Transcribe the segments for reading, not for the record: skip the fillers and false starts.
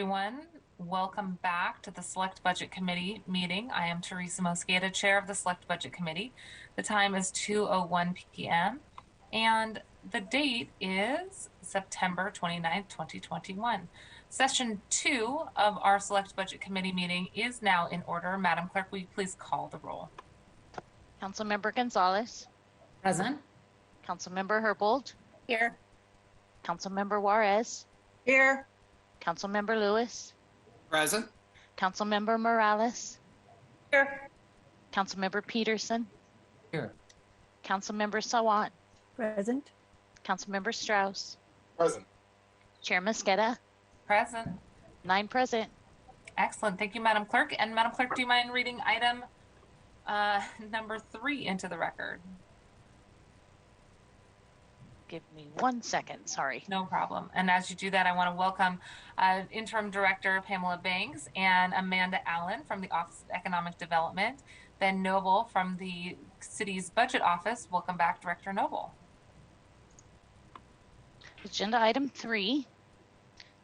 everyone. Welcome back to the Select Budget Committee meeting. I am Teresa Mosqueda, Chair of the Select Budget Committee. The time is 2:01 p.m. and the date is September 29th, 2021. Session 2 of our Select Budget Committee meeting is now in order. Madam Clerk, will you please call the roll? Councilmember Gonzalez. Present. Councilmember Herbold. Here. Councilmember Juarez. Here. Councilmember Lewis. Present. Councilmember Morales. Here. Councilmember Peterson. Here. Councilmember Sawant. Present. Councilmember Strauss. Present. Chair Mosqueda. Present. 9 present. Excellent. Thank you, Madam Clerk. And Madam Clerk, do you mind reading item number 3 into the record? Give me 1 second. Sorry. No problem. And as you do that, I want to welcome Interim Director Pamela Banks and Amanda Allen from the Office of Economic Development, Ben Noble from the city's budget office. Welcome back, Director Noble. Agenda item 3,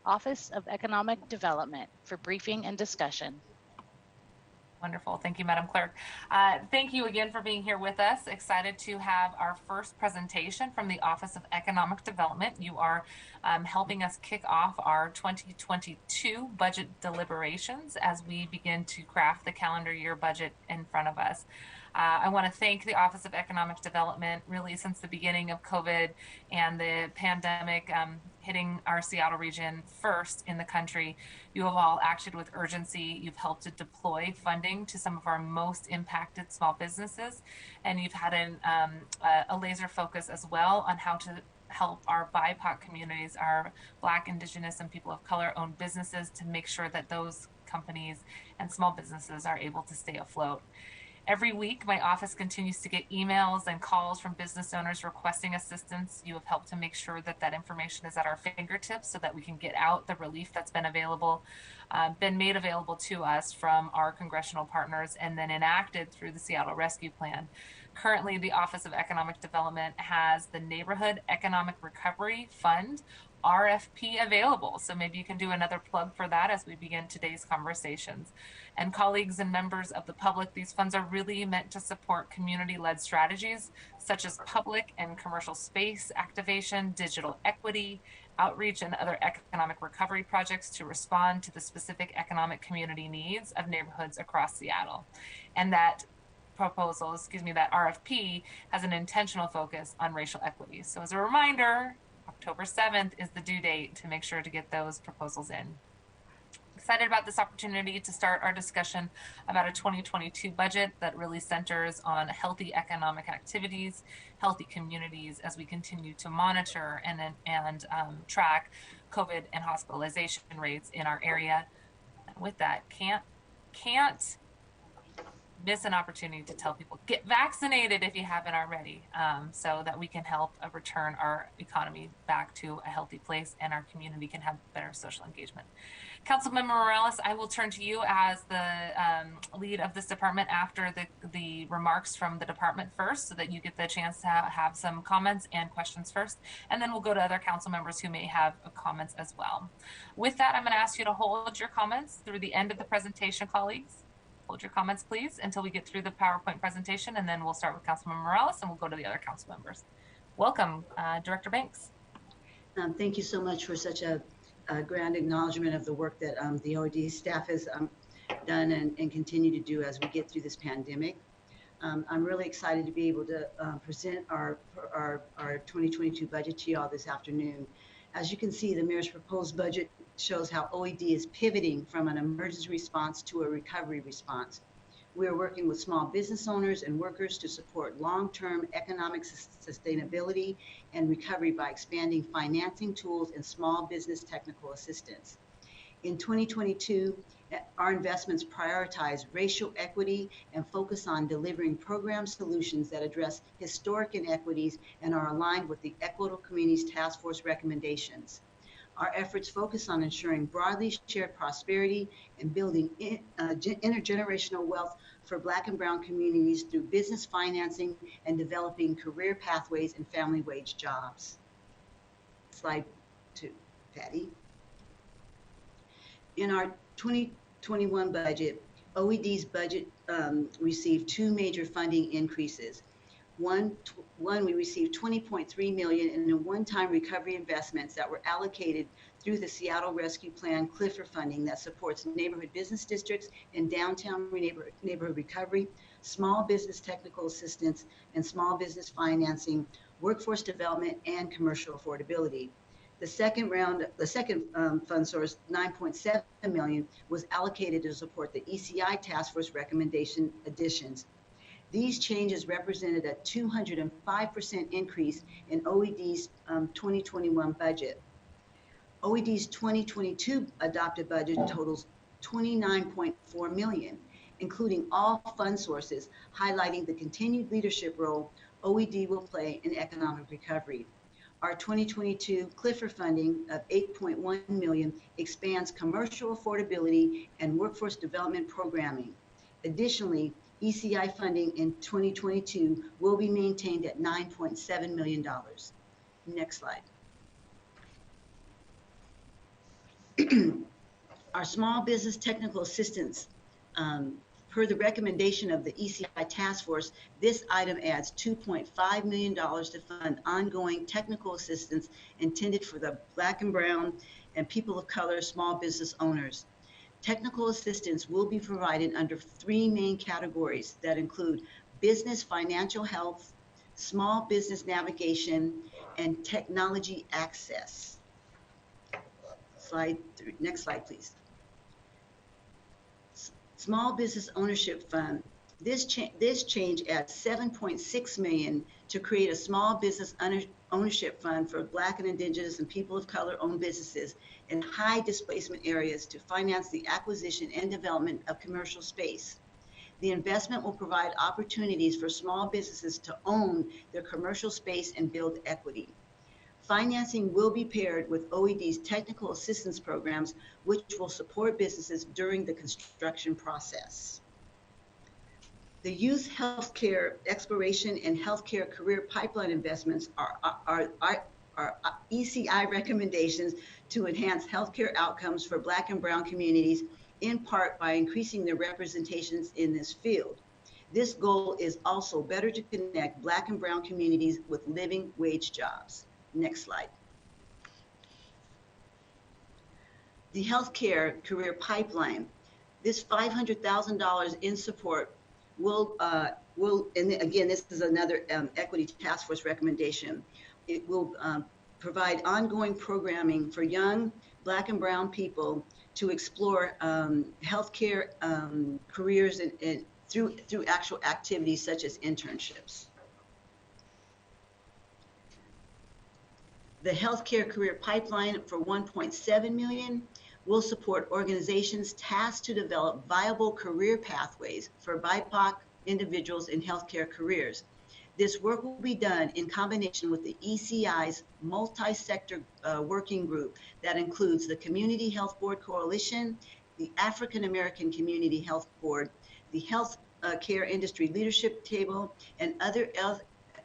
Office of Economic Development, for briefing and discussion. Wonderful. Thank you, Madam Clerk. Thank you again for being here with us. Excited to have our first presentation from the Office of Economic Development. You are helping us kick off our 2022 budget deliberations as we begin to craft the calendar year budget in front of us. I want to thank the Office of Economic Development really since the beginning of COVID and the pandemic hitting our Seattle region first in the country. You have all acted with urgency. You've helped to deploy funding to some of our most impacted small businesses. And you've had a laser focus as well on how to help our BIPOC communities, our Black, Indigenous, and people of color owned businesses to make sure that those companies and small businesses are able to stay afloat. Every week, my office continues to get emails and calls from business owners requesting assistance. You have helped to make sure that that information is at our fingertips so that we can get out the relief that's been made available to us from our congressional partners and then enacted through the Seattle Rescue Plan. Currently, the Office of Economic Development has the Neighborhood Economic Recovery Fund RFP available. So maybe you can do another plug for that as we begin today's conversations. And colleagues and members of the public, these funds are really meant to support community-led strategies such as public and commercial space activation, digital equity, outreach, and other economic recovery projects to respond to the specific economic community needs of neighborhoods across Seattle. And that that RFP has an intentional focus on racial equity. So as a reminder, October 7th is the due date to make sure to get those proposals in. Excited about this opportunity to start our discussion about a 2022 budget that really centers on healthy economic activities, healthy communities as we continue to monitor and track COVID and hospitalization rates in our area. And with that, can't miss an opportunity to tell people, get vaccinated if you haven't already, so that we can help return our economy back to a healthy place and our community can have better social engagement. Councilmember Morales, I will turn to you as the lead of this department after the remarks from the department first, so that you get the chance to have some comments and questions first, and then we'll go to other council members who may have comments as well. With that, I'm going to ask you to hold your comments through the end of the presentation, colleagues. Hold your comments, please, until we get through the PowerPoint presentation, and then we'll start with Councilmember Morales, and we'll go to the other council members. Welcome, Director Banks. Thank you so much for such a grand acknowledgement of the work that the OED staff has done and continue to do as we get through this pandemic. I'm really excited to be able to present our 2022 budget to you all this afternoon. As you can see, the mayor's proposed budget shows how OED is pivoting from an emergency response to a recovery response. We are working with small business owners and workers to support long-term economic sustainability and recovery by expanding financing tools and small business technical assistance. In 2022, our investments prioritize racial equity and focus on delivering program solutions that address historic inequities and are aligned with the Equitable Communities Task Force recommendations. Our efforts focus on ensuring broadly shared prosperity and building intergenerational wealth for Black and Brown communities through business financing and developing career pathways and family wage jobs. Slide 2, Patty. In our 2021 budget, OED's budget received two major funding increases. One, we received 20.3 million in a one-time recovery investments that were allocated through the Seattle Rescue Plan Clifford funding that supports neighborhood business districts and downtown neighborhood recovery, small business technical assistance, and small business financing, workforce development, and commercial affordability. The second fund source, 9.7 million, was allocated to support the ECI task force recommendation additions. These changes represented a 205% increase in OED's 2021 budget. OED's 2022 adopted budget totals 29.4 million, including all fund sources, highlighting the continued leadership role OED will play in economic recovery. Our 2022 Clifford funding of 8.1 million expands commercial affordability and workforce development programming. Additionally, ECI funding in 2022 will be maintained at $9.7 million. Next slide. Our small business technical assistance, per the recommendation of the ECI task force, this item adds $2.5 million to fund ongoing technical assistance intended for the Black and Brown and people of color small business owners. Technical assistance will be provided under three main categories that include business financial health, small business navigation, and technology access. Next slide, please. Small Business Ownership Fund. This change adds 7.6 million to create a small business ownership fund for Black and Indigenous and people of color owned businesses in high displacement areas to finance the acquisition and development of commercial space. The investment will provide opportunities for small businesses to own their commercial space and build equity. Financing will be paired with OED's technical assistance programs, which will support businesses during the construction process. The Youth Healthcare Exploration and Healthcare Career Pipeline investments are ECI recommendations to enhance healthcare outcomes for Black and Brown communities, in part by increasing their representations in this field. This goal is also better to connect Black and Brown communities with living wage jobs. Next slide. The Healthcare Career Pipeline. This $500,000 in support will, and again, this is another equity task force recommendation. It will provide ongoing programming for young Black and Brown people to explore healthcare careers and through actual activities such as internships. The Healthcare Career Pipeline for 1.7 million will support organizations tasked to develop viable career pathways for BIPOC individuals in healthcare careers. This work will be done in combination with the ECI's multi-sector working group that includes the Community Health Board Coalition, the African American Community Health Board, the Health Care Industry Leadership Table, and other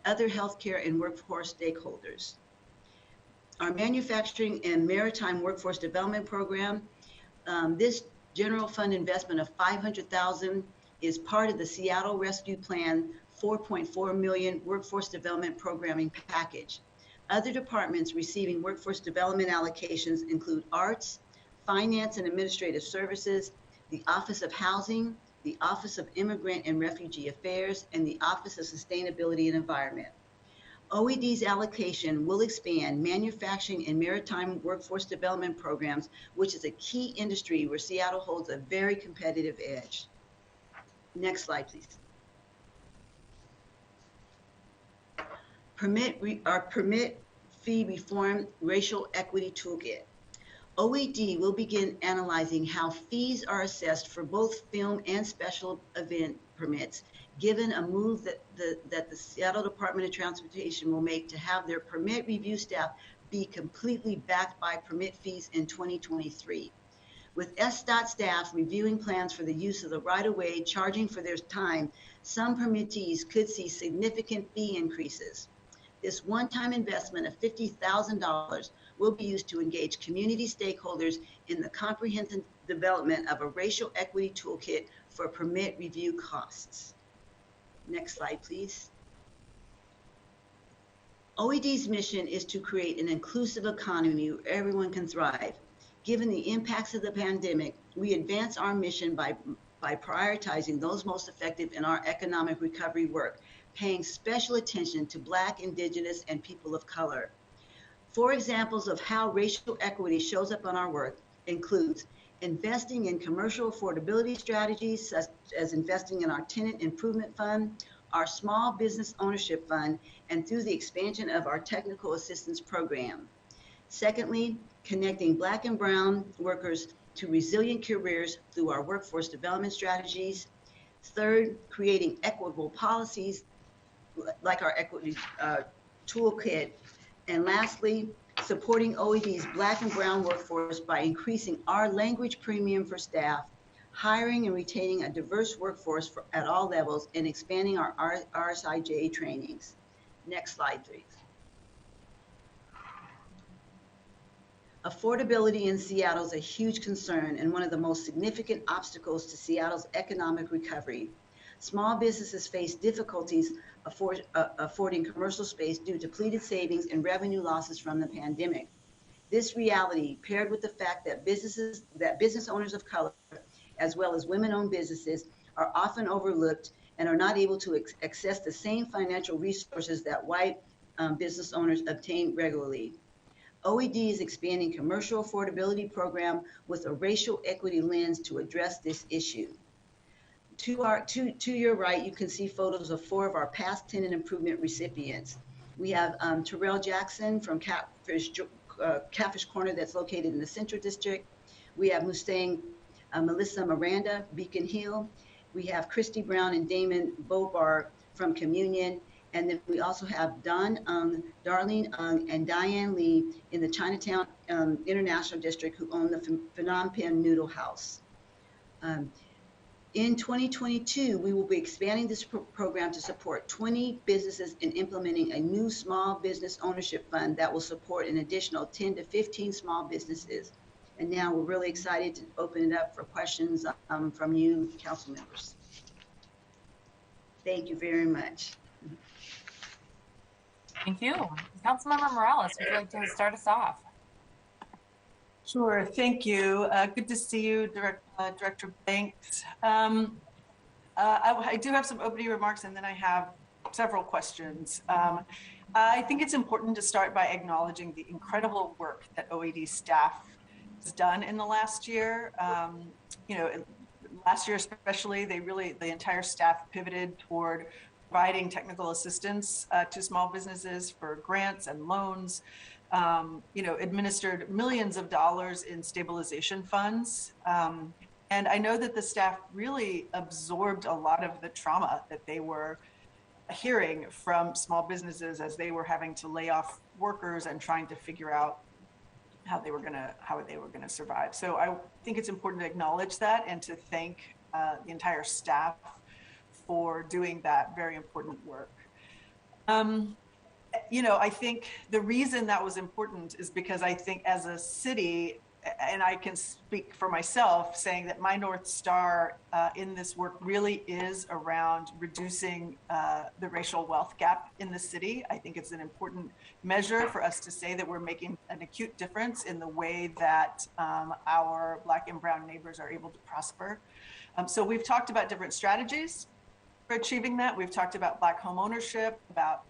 healthcare and workforce stakeholders. Our Manufacturing and Maritime Workforce Development Program, this general fund investment of $500,000 is part of the Seattle Rescue Plan 4.4 million workforce development programming package. Other departments receiving workforce development allocations include Arts, Finance and Administrative Services, the Office of Housing, the Office of Immigrant and Refugee Affairs, and the Office of Sustainability and Environment. OED's allocation will expand manufacturing and maritime workforce development programs, which is a key industry where Seattle holds a very competitive edge. Next slide, please. Our permit fee reform racial equity toolkit. OED will begin analyzing how fees are assessed for both film and special event permits, given a move that the Seattle Department of Transportation will make to have their permit review staff be completely backed by permit fees in 2023. With SDOT staff reviewing plans for the use of the right-of-way, charging for their time, some permittees could see significant fee increases. This one-time investment of $50,000 will be used to engage community stakeholders in the comprehensive development of a racial equity toolkit for permit review costs. Next slide, please. OED's mission is to create an inclusive economy where everyone can thrive. Given the impacts of the pandemic, we advance our mission by prioritizing those most effective in our economic recovery work, paying special attention to Black, Indigenous, and people of color. 4 examples of how racial equity shows up on our work includes investing in commercial affordability strategies, such as investing in our tenant improvement fund, our small business ownership fund, and through the expansion of our technical assistance program. Secondly, connecting Black and Brown workers to resilient careers through our workforce development strategies. Third, creating equitable policies like our equity toolkit. And lastly, supporting OED's Black and Brown workforce by increasing our language premium for staff, hiring and retaining a diverse workforce at all levels, and expanding our RSIJ trainings. Next slide, please. Affordability in Seattle is a huge concern and one of the most significant obstacles to Seattle's economic recovery. Small businesses face difficulties affording commercial space due to depleted savings and revenue losses from the pandemic. This reality, paired with the fact that business owners of color, as well as women-owned businesses, are often overlooked and are not able to access the same financial resources that white business owners obtain regularly. OED is expanding commercial affordability program with a racial equity lens to address this issue. To your right, you can see photos of 4 of our past tenant improvement recipients. We have Terrell Jackson from Catfish Corner that's located in the Central District. We have Mustang Melissa Miranda, Beacon Hill. We have Christy Brown and Damon Bobar from Communion. And then we also have Don Darlene and Diane Lee in the Chinatown International District, who own the Phnom Penh Noodle House. In 2022, we will be expanding this program to support 20 businesses in implementing a new small business ownership fund that will support an additional 10 to 15 small businesses. And now we're really excited to open it up for questions from you, council members. Thank you very much. Thank you. Councilmember Morales, would you like to start us off? Sure, thank you. Good to see you, Director Banks. I do have some opening remarks and then I have several questions. I think it's important to start by acknowledging the incredible work that OED staff has done in the last year. Last year especially, the entire staff pivoted toward providing technical assistance to small businesses for grants and loans, administered millions of dollars in stabilization funds. And I know that the staff really absorbed a lot of the trauma that they were hearing from small businesses as they were having to lay off workers and trying to figure out how they were gonna survive. So I think it's important to acknowledge that and to thank the entire staff for doing that very important work. I think the reason that was important is because I think as a city, and I can speak for myself, saying that my North Star in this work really is around reducing the racial wealth gap in the city. I think it's an important measure for us to say that we're making an acute difference in the way that our Black and Brown neighbors are able to prosper. So we've talked about different strategies for achieving that. We've talked about Black home ownership, about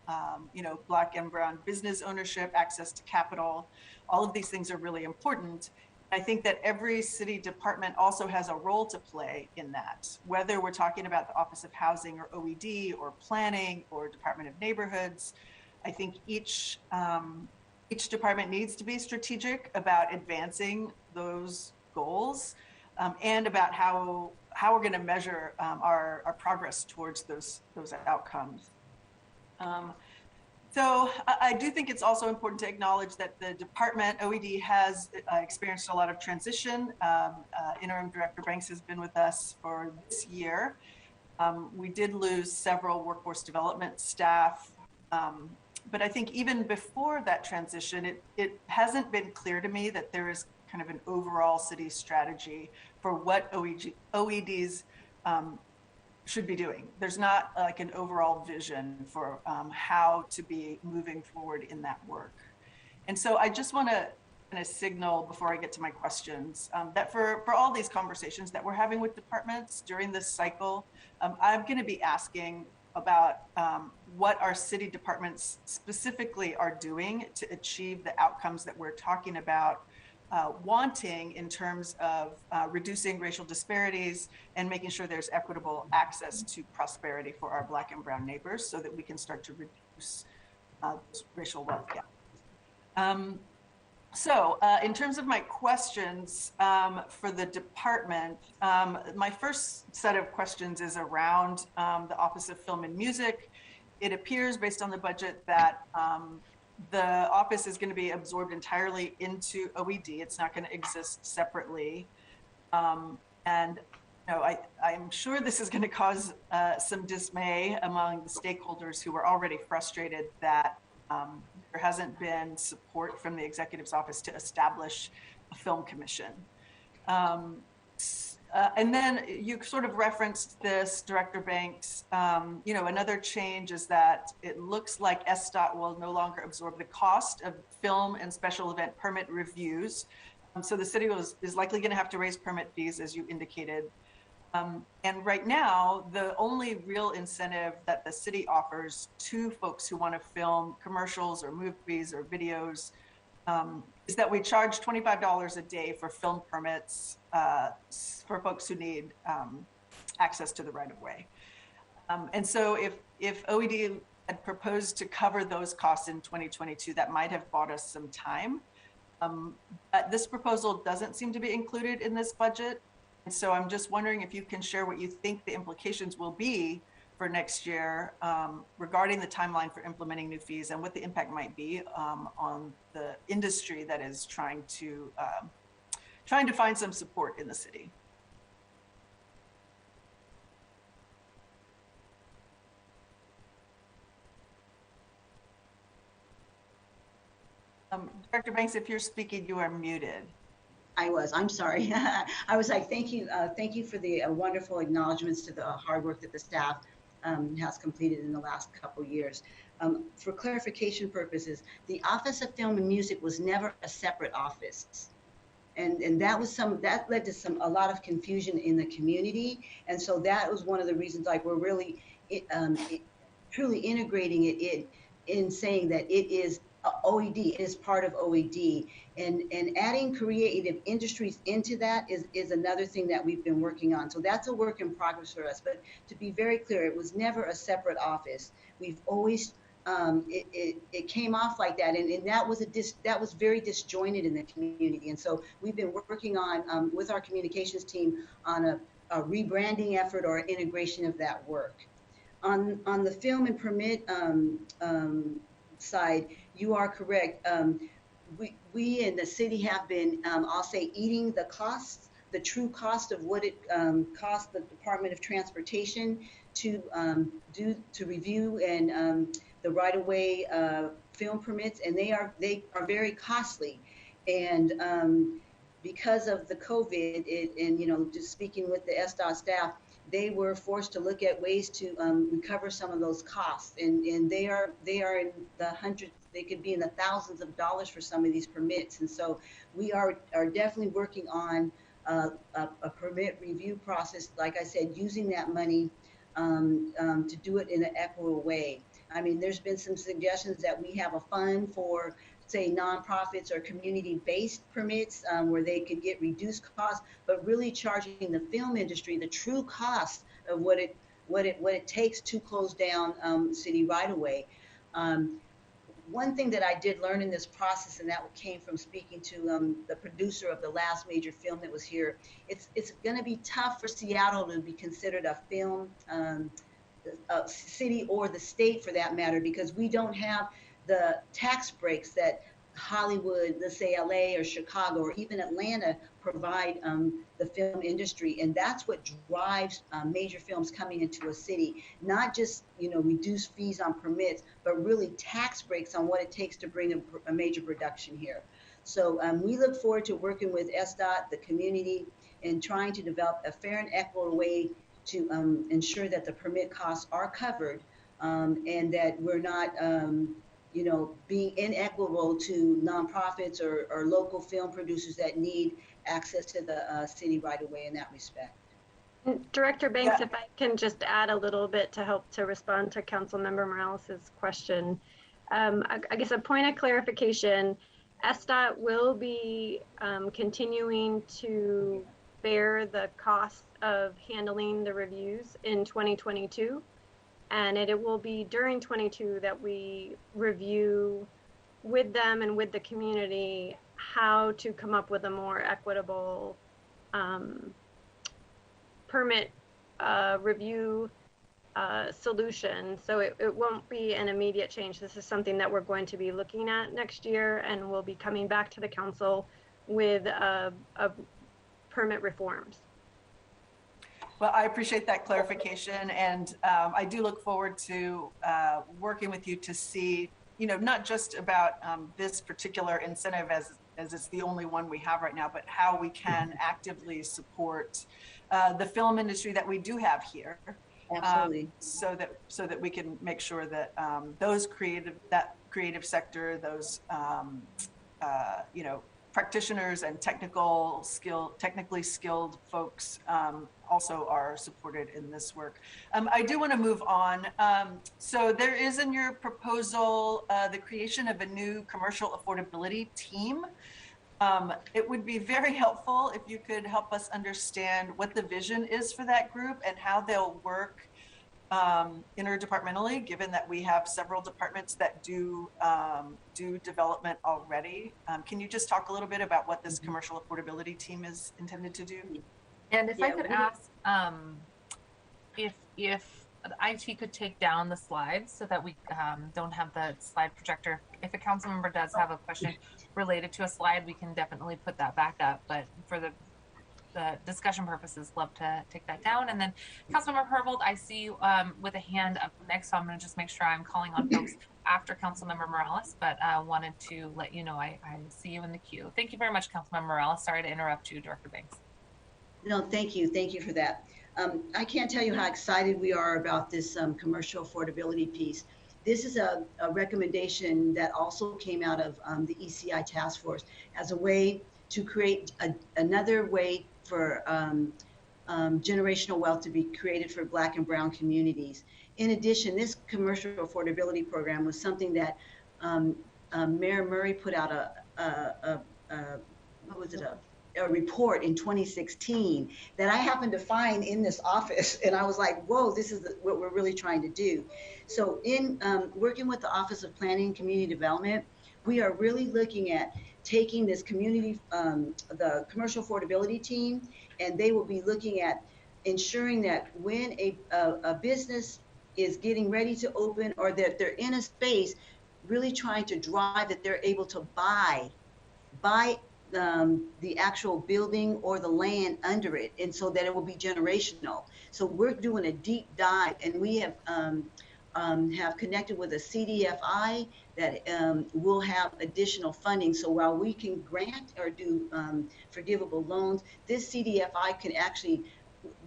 Black and Brown business ownership, access to capital. All of these things are really important. I think that every city department also has a role to play in that, whether we're talking about the Office of Housing or OED or Planning or Department of Neighborhoods. I think each department needs to be strategic about advancing those goals and about how we're going to measure our progress towards those outcomes. So I do think it's also important to acknowledge that the department, OED, has experienced a lot of transition. Interim Director Banks has been with us for this year. We did lose several workforce development staff but I think even before that transition, it hasn't been clear to me that there is kind of an overall city strategy for what OEDs should be doing. There's not like an overall vision for how to be moving forward in that work. And so I just want to kind of signal before I get to my questions that for all these conversations that we're having with departments during this cycle, I'm going to be asking about what our city departments specifically are doing to achieve the outcomes that we're talking about wanting in terms of reducing racial disparities and making sure there's equitable access to prosperity for our Black and Brown neighbors so that we can start to reduce racial wealth gap. So in terms of my questions for the department, my first set of questions is around the Office of Film and Music. It appears based on the budget that the office is going to be absorbed entirely into OED. It's not going to exist separately. And you know, I'm sure this is going to cause some dismay among the stakeholders who are already frustrated that there hasn't been support from the executive's office to establish a film commission. And then you sort of referenced this, Director Banks. You know, another change is that it looks like SDOT will no longer absorb the cost of film and special event permit reviews. So the city is likely going to have to raise permit fees, as you indicated. And right now, the only real incentive that the city offers to folks who want to film commercials or movies or videos is that we charge $25 a day for film permits for folks who need access to the right of way. And so if OED had proposed to cover those costs in 2022, that might have bought us some time. But this proposal doesn't seem to be included in this budget. And so I'm just wondering if you can share what you think the implications will be for next year regarding the timeline for implementing new fees and what the impact might be on the industry that is trying to find some support in the city. Director Banks, if you're speaking, you are muted. I'm sorry. I was like, thank you for the wonderful acknowledgments to the hard work that the staff has completed in the last couple years. For clarification purposes, the Office of Film and Music was never a separate office. And that led to a lot of confusion in the community. And so that was one of the reasons, like, we're really truly integrating it in saying that it is OED, is part of OED, and adding creative industries into that is another thing that we've been working on. So that's a work in progress for us. But to be very clear, it was never a separate office. We've always it came off like that, and that was very disjointed in the community. And so we've been working on with our communications team on a rebranding effort or integration of that work. On the film and permit side, you are correct. We in the city have been, I'll say, eating the costs, the true cost of what it cost the Department of Transportation to review and the right-of-way film permits, and they are very costly. And because of the COVID, and you know, just speaking with the SDOT staff, they were forced to look at ways to recover some of those costs, and they are in the hundreds. They could be in the thousands of dollars for some of these permits. And so we are definitely working on a permit review process, like I said, using that money to do it in an equitable way. I mean, there's been some suggestions that we have a fund for, say, nonprofits or community-based permits where they could get reduced costs, but really charging the film industry the true cost of what it takes to close down city right-of-way. One thing that I did learn in this process, and that came from speaking to the producer of the last major film that was here, it's going to be tough for Seattle to be considered a film city, or the state for that matter, because we don't have the tax breaks that Hollywood, let's say LA or Chicago or even Atlanta provide the film industry. And that's what drives major films coming into a city, not just, reduced fees on permits, but really tax breaks on what it takes to bring a major production here. So we look forward to working with SDOT, the community, and trying to develop a fair and equitable way to ensure that the permit costs are covered, and that we're not, being inequitable to nonprofits or local film producers that need access to the city right away in that respect. Director Banks, if I can just add a little bit to help to respond to Councilmember Morales' question. I guess a point of clarification, SDOT will be continuing to bear the cost of handling the reviews in 2022. And it will be during 22 that we review with them and with the community how to come up with a more equitable permit review solution. So it won't be an immediate change. This is something that we're going to be looking at next year, and we'll be coming back to the council with permit reforms. Well, I appreciate that clarification, and I do look forward to working with you to see, not just about this particular incentive as it's the only one we have right now, but how we can actively support the film industry that we do have here. Absolutely. So that we can make sure that that creative sector, those practitioners and technically skilled folks also are supported in this work. I do want to move on. So there is in your proposal the creation of a new commercial affordability team. It would be very helpful if you could help us understand what the vision is for that group and how they'll work interdepartmentally, given that we have several departments that do development already. Can you just talk a little bit about what this commercial affordability team is intended to do? And if I could ask, if the IT could take down the slides so that we don't have the slide projector. If a council member does have a question related to a slide, we can definitely put that back up. But for the discussion purposes, love to take that down. And then Councilmember Herbold, I see you with a hand up next, so I'm going to just make sure I'm calling on folks after Councilmember Morales, but I wanted to let you know I see you in the queue. Thank you very much, Councilmember Morales. Sorry to interrupt you, Director Banks. No, thank you. Thank you for that. I can't tell you how excited we are about this commercial affordability piece. This is a recommendation that also came out of the ECI task force as a way to create another way for generational wealth to be created for Black and Brown communities. In addition, this commercial affordability program was something that Mayor Murray put out a report in 2016 that I happened to find in this office, and I was like, whoa, this is what we're really trying to do. So in working with the Office of Planning and Community Development, we are really looking at taking this community, the commercial affordability team, and they will be looking at ensuring that when a business is getting ready to open, or that they're in a space, really trying to drive that they're able to buy the actual building or the land under it, and so that it will be generational. So we're doing a deep dive, and we have connected with a CDFI that will have additional funding. So while we can grant or do forgivable loans, this CDFI can actually,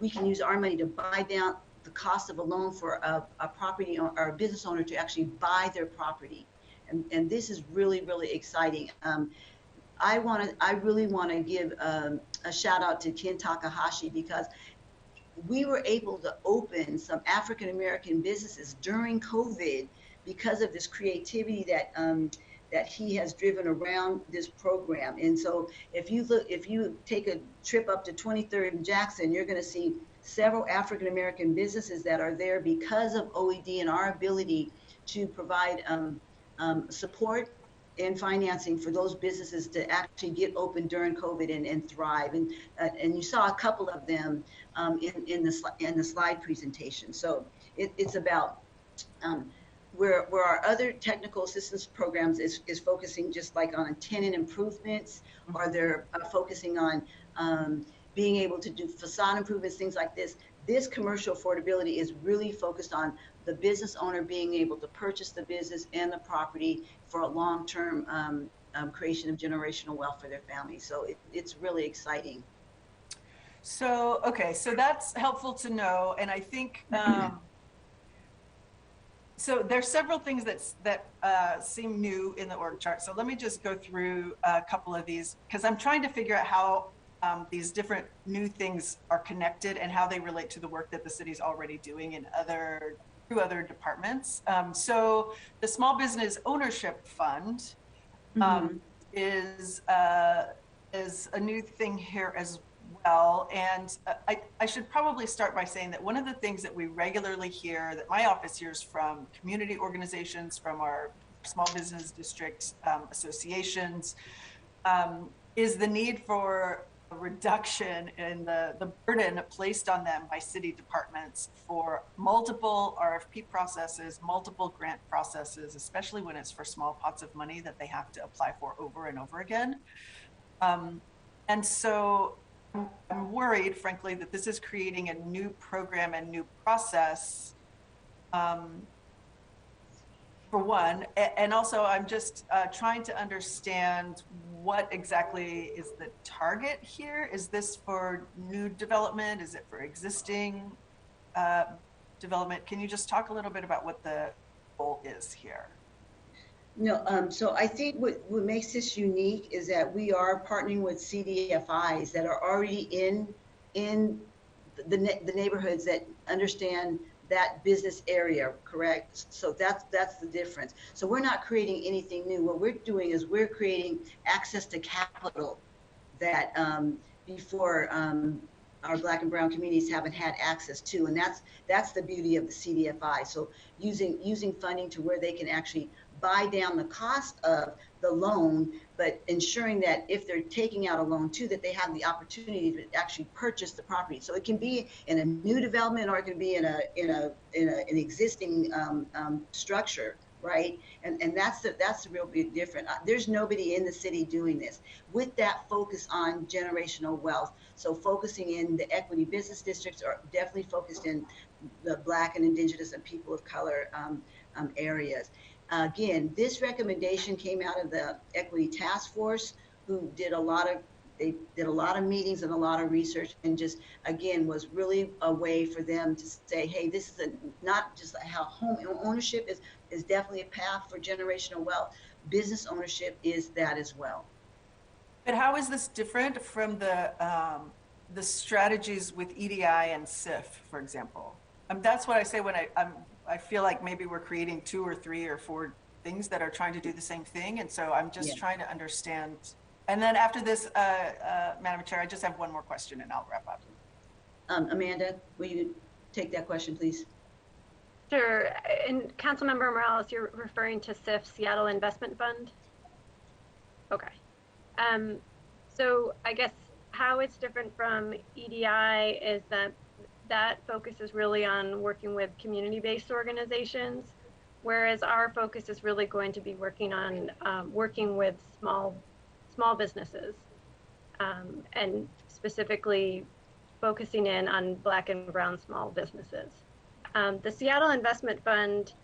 we can use our money to buy down the cost of a loan for a property or a business owner to actually buy their property. And this is really, really exciting. I really want to give a shout out to Ken Takahashi, because we were able to open some African American businesses during COVID because of this creativity that he has driven around this program. And so if you take a trip up to 23rd and Jackson, you're going to see several African American businesses that are there because of OED and our ability to provide support and financing for those businesses to actually get open during COVID and thrive. And you saw a couple of them in the slide presentation. So it's about where our other technical assistance programs is focusing just like on tenant improvements, or they're focusing on being able to do facade improvements, things like this. This commercial affordability is really focused on the business owner being able to purchase the business and the property for a long-term creation of generational wealth for their family. So it's really exciting. So, okay, so that's helpful to know. And I think, so there's several things that seem new in the org chart. So let me just go through a couple of these, because I'm trying to figure out how these different new things are connected and how they relate to the work that the city's already doing in through other departments. So the Small Business Ownership Fund is a new thing here as well. And I should probably start by saying that one of the things that we regularly hear, that my office hears from community organizations, from our small business district associations, is the need for a reduction in the burden placed on them by city departments for multiple RFP processes, multiple grant processes, especially when it's for small pots of money that they have to apply for over and over again. And so I'm worried, frankly, that this is creating a new program and new process, for one. And also, I'm just trying to understand what exactly is the target here. Is this for new development? Is it for existing development? Can you just talk a little bit about what the goal is here? No, so I think what makes this unique is that we are partnering with CDFIs that are already in the neighborhoods that understand that business area, correct? So that's the difference. So we're not creating anything new. What we're doing is we're creating access to capital that before our Black and brown communities haven't had access to, and that's the beauty of the CDFI. So using funding to where they can actually buy down the cost of the loan, but ensuring that if they're taking out a loan too, that they have the opportunity to actually purchase the property. So it can be in a new development, or it can be in an existing structure, right? And that's the real big difference. There's nobody in the city doing this with that focus on generational wealth. So focusing in the equity business districts are definitely focused in the Black and Indigenous and people of color areas. Again, this recommendation came out of the Equity Task Force, who did a lot of meetings and a lot of research, and just again was really a way for them to say, hey, this is not just how home ownership is definitely a path for generational wealth. Business ownership is that as well. But how is this different from the strategies with EDI and SIF, for example? That's what I say when I feel like maybe we're creating 2 or 3 or 4 things that are trying to do the same thing. And so I'm just trying to understand. And then after this, Madam Chair, I just have one more question and I'll wrap up. Amanda, will you take that question, please? Sure. And Councilmember Morales, you're referring to SIF, Seattle Investment Fund? Okay. So I guess how it's different from EDI is that focuses really on working with community-based organizations, whereas our focus is really going to be working on working with small businesses, and specifically focusing in on Black and brown small businesses. The Seattle Investment Fund,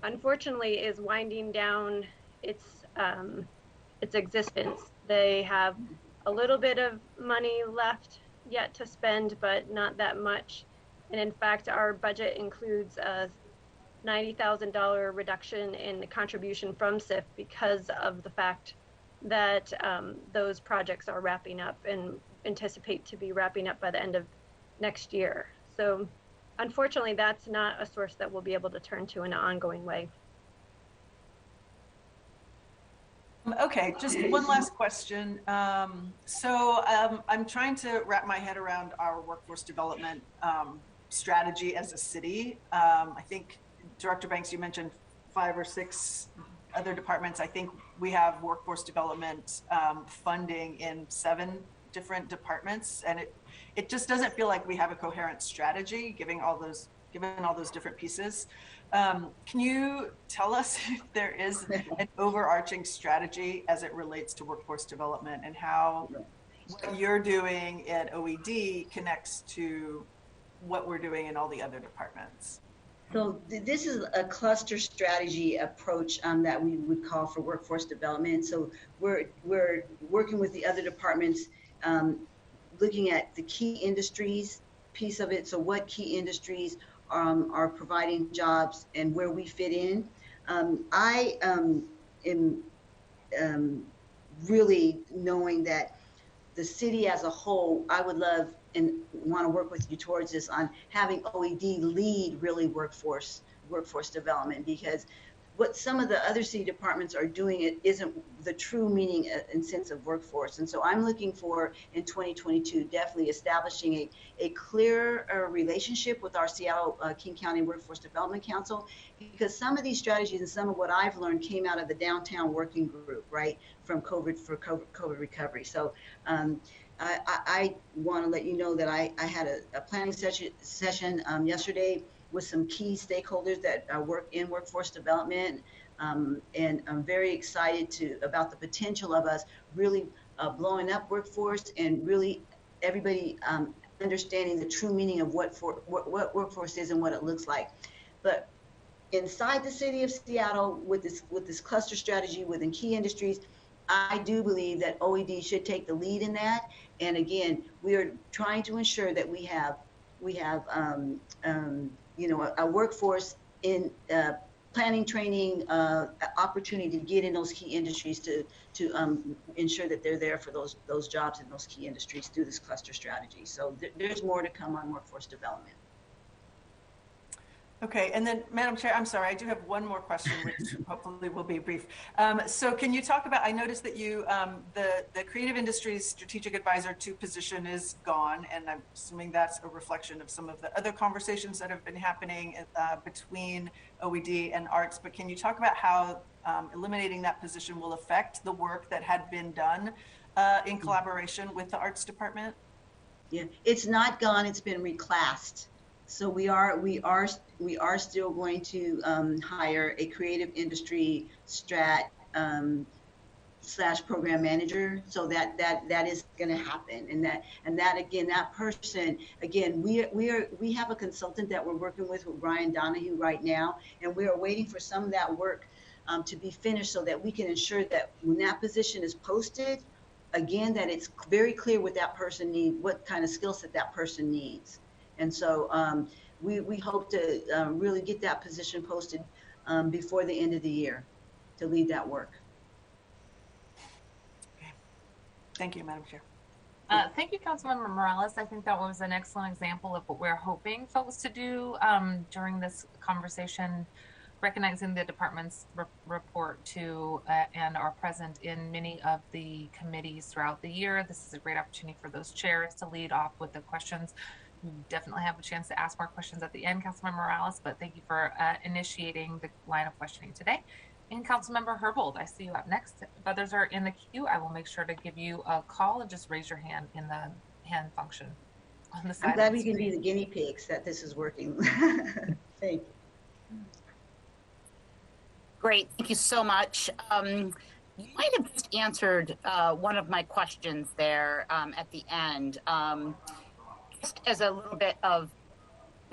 unfortunately, is winding down its existence. They have a little bit of money left yet to spend, but not that much. And in fact, our budget includes a $90,000 reduction in the contribution from SIF because of the fact that those projects are wrapping up and anticipate to be wrapping up by the end of next year. So unfortunately, that's not a source that we'll be able to turn to in an ongoing way. Okay, just one last question. I'm trying to wrap my head around our workforce development strategy as a city. I think, Director Banks, you mentioned 5 or 6 other departments. I think we have workforce development funding in 7 different departments, and it just doesn't feel like we have a coherent strategy given all those different pieces. Can you tell us if there is an overarching strategy as it relates to workforce development, and how what you're doing at OED connects to what we're doing in all the other departments. So this is a cluster strategy approach that we would call for workforce development. So we're working with the other departments, looking at the key industries piece of it. So what key industries are providing jobs and where we fit in. I am really knowing that the city as a whole, I would love and want to work with you towards this on having OED lead really workforce development, because what some of the other city departments are doing, it isn't the true meaning and sense of workforce. And so I'm looking for in 2022 definitely establishing a clear relationship with our Seattle King County Workforce Development Council, because some of these strategies and some of what I've learned came out of the downtown working group, right, from COVID recovery. So I want to let you know that I had a planning session yesterday with some key stakeholders that work in workforce development, and I'm very excited about the potential of us really blowing up workforce and really everybody understanding the true meaning of what workforce is and what it looks like. But inside the city of Seattle, with this cluster strategy within key industries, I do believe that OED should take the lead in that. And again, we are trying to ensure that we have a workforce in planning, training, opportunity to get in those key industries to ensure that they're there for those jobs in those key industries through this cluster strategy. So there's more to come on workforce development. Okay, and then Madam Chair, I'm sorry, I do have one more question, which hopefully will be brief. So can you talk about, I noticed that you, the Creative Industries Strategic Advisor 2 position is gone, and I'm assuming that's a reflection of some of the other conversations that have been happening between OED and arts, but can you talk about how eliminating that position will affect the work that had been done in collaboration with the arts department? Yeah, it's not gone, it's been reclassed. So we are still going to hire a creative industry strat / program manager. So that is going to happen, and that again, that person again, we have a consultant that we're working with Brian Donahue right now, and we are waiting for some of that work to be finished so that we can ensure that when that position is posted, again, that it's very clear what that person needs, what kind of skill set that person needs. And so we hope to really get that position posted before the end of the year to lead that work. Okay. Thank you, Madam Chair. Thank you, Councilmember Morales. I think that was an excellent example of what we're hoping folks to do during this conversation, recognizing the department's report to and are present in many of the committees throughout the year. This is a great opportunity for those chairs to lead off with the questions. We definitely have a chance to ask more questions at the end, Councilmember Morales, but thank you for initiating the line of questioning today. And Councilmember Herbold, I see you up next. If others are in the queue, I will make sure to give you a call and just raise your hand in the hand function on the side. I'm glad we can be the guinea pigs that this is working. Thank you. Great, thank you so much. You might have just answered one of my questions there at the end. Just as a little bit of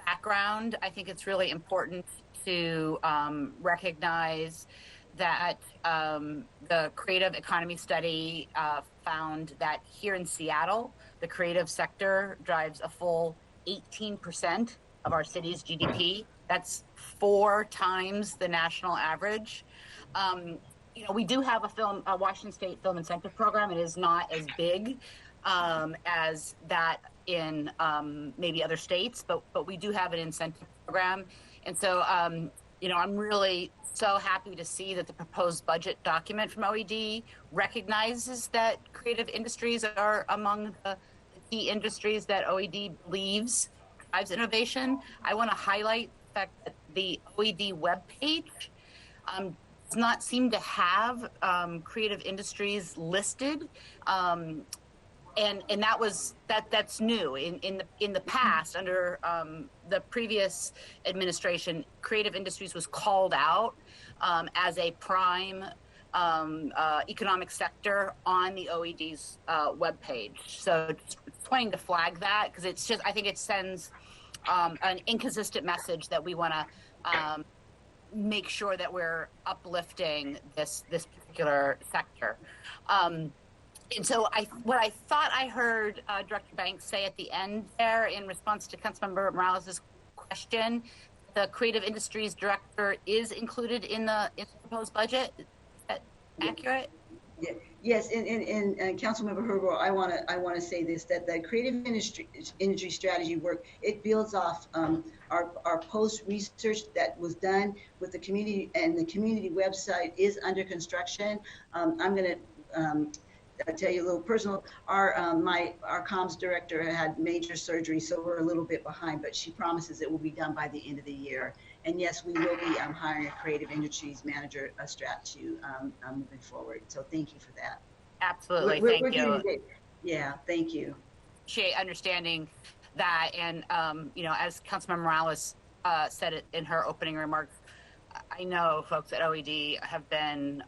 background, I think it's really important to recognize that the creative economy study found that here in Seattle, the creative sector drives a full 18% of our city's GDP. That's 4 times the national average. We do have a Washington State Film Incentive Program. It is not as big as that in maybe other states, but we do have an incentive program. And so, I'm really so happy to see that the proposed budget document from OED recognizes that creative industries are among the key industries that OED believes drives innovation. I want to highlight the fact that the OED webpage does not seem to have creative industries listed. And that's new. In the past, under the previous administration, creative industries was called out as a prime economic sector on the OED's webpage. So just wanting to flag that because it's just, I think it sends an inconsistent message that we want to make sure that we're uplifting this particular sector. And so what I thought I heard Director Banks say at the end there in response to Councilmember Morales' question, the Creative Industries Director is included in the proposed budget. Is that accurate? Yeah. Yes, and Councilmember Herbert, I want to say this, that the creative industry strategy work, it builds off our post research that was done with the community, and the community website is under construction. I'm going to I'll tell you a little personal. Our comms director had major surgery, so we're a little bit behind, but she promises it will be done by the end of the year. And yes, we will be hiring a creative industries manager, a strat to moving forward. So thank you for that. Absolutely, thank you. Yeah, thank you. Appreciate understanding that, and as Councilmember Morales said it in her opening remarks, I know folks at OED have been,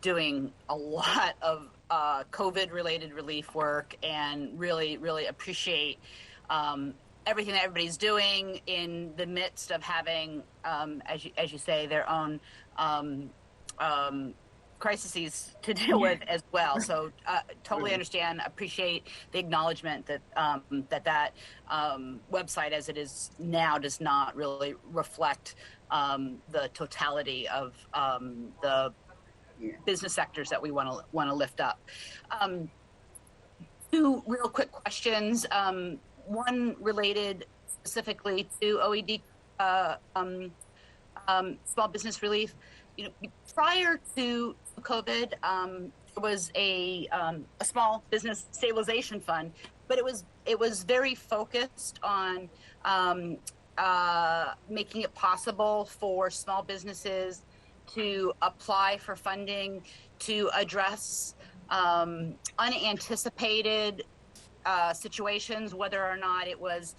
doing a lot of COVID-related relief work, and really, really appreciate everything that everybody's doing in the midst of having, as you say, their own crises to deal with as well. So totally understand, appreciate the acknowledgement that that website as it is now does not really reflect the totality of the business sectors that we want to lift up. Two real quick questions. One related specifically to OED small business relief. Prior to COVID, there was a small business stabilization fund, but it was very focused on making it possible for small businesses to apply for funding to address unanticipated situations, whether or not it was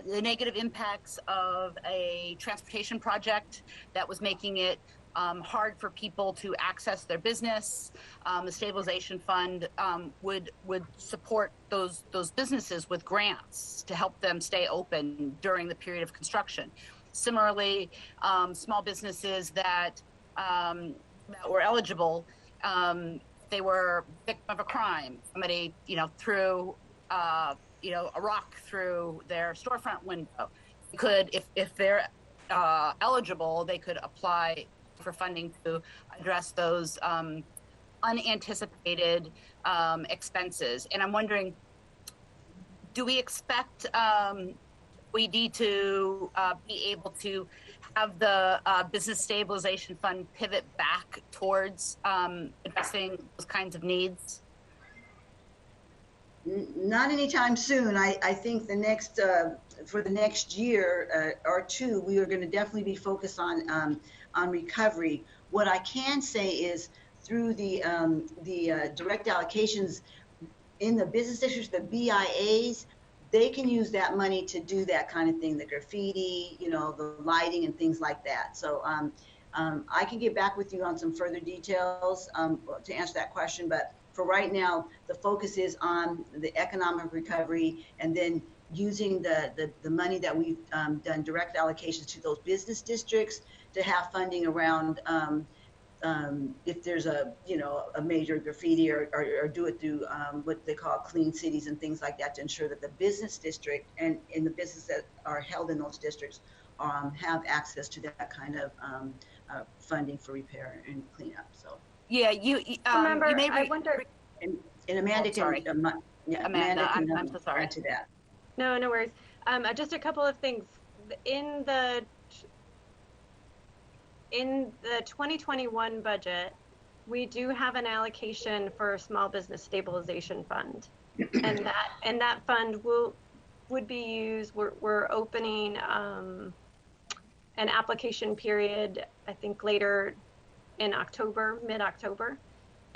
the negative impacts of a transportation project that was making it hard for people to access their business. The stabilization fund would support those businesses with grants to help them stay open during the period of construction. Similarly, small businesses that were eligible, they were victim of a crime. Somebody, threw a rock through their storefront window. If they're eligible, they could apply for funding to address those unanticipated expenses. And I'm wondering, do we expect we need to be able to have the Business Stabilization Fund pivot back towards addressing those kinds of needs? Not anytime soon. I think for the next year or two, we are going to definitely be focused on recovery. What I can say is through the direct allocations in the business districts, the BIAs, they can use that money to do that kind of thing, the graffiti, the lighting and things like that. So I can get back with you on some further details to answer that question. But for right now, the focus is on the economic recovery, and then using the money that we've done direct allocations to those business districts to have funding around if there's a major graffiti or do it through what they call clean cities and things like that, to ensure that the business district and the businesses that are held in those districts have access to that kind of funding for repair and cleanup. So yeah, you may I wonder. And Amanda sorry. Amanda can I'm so sorry. add to that. No worries. Just a couple of things. In the 2021 budget, we do have an allocation for Small Business Stabilization Fund, and that fund would be used. We're opening an application period, I think later in October, mid-October,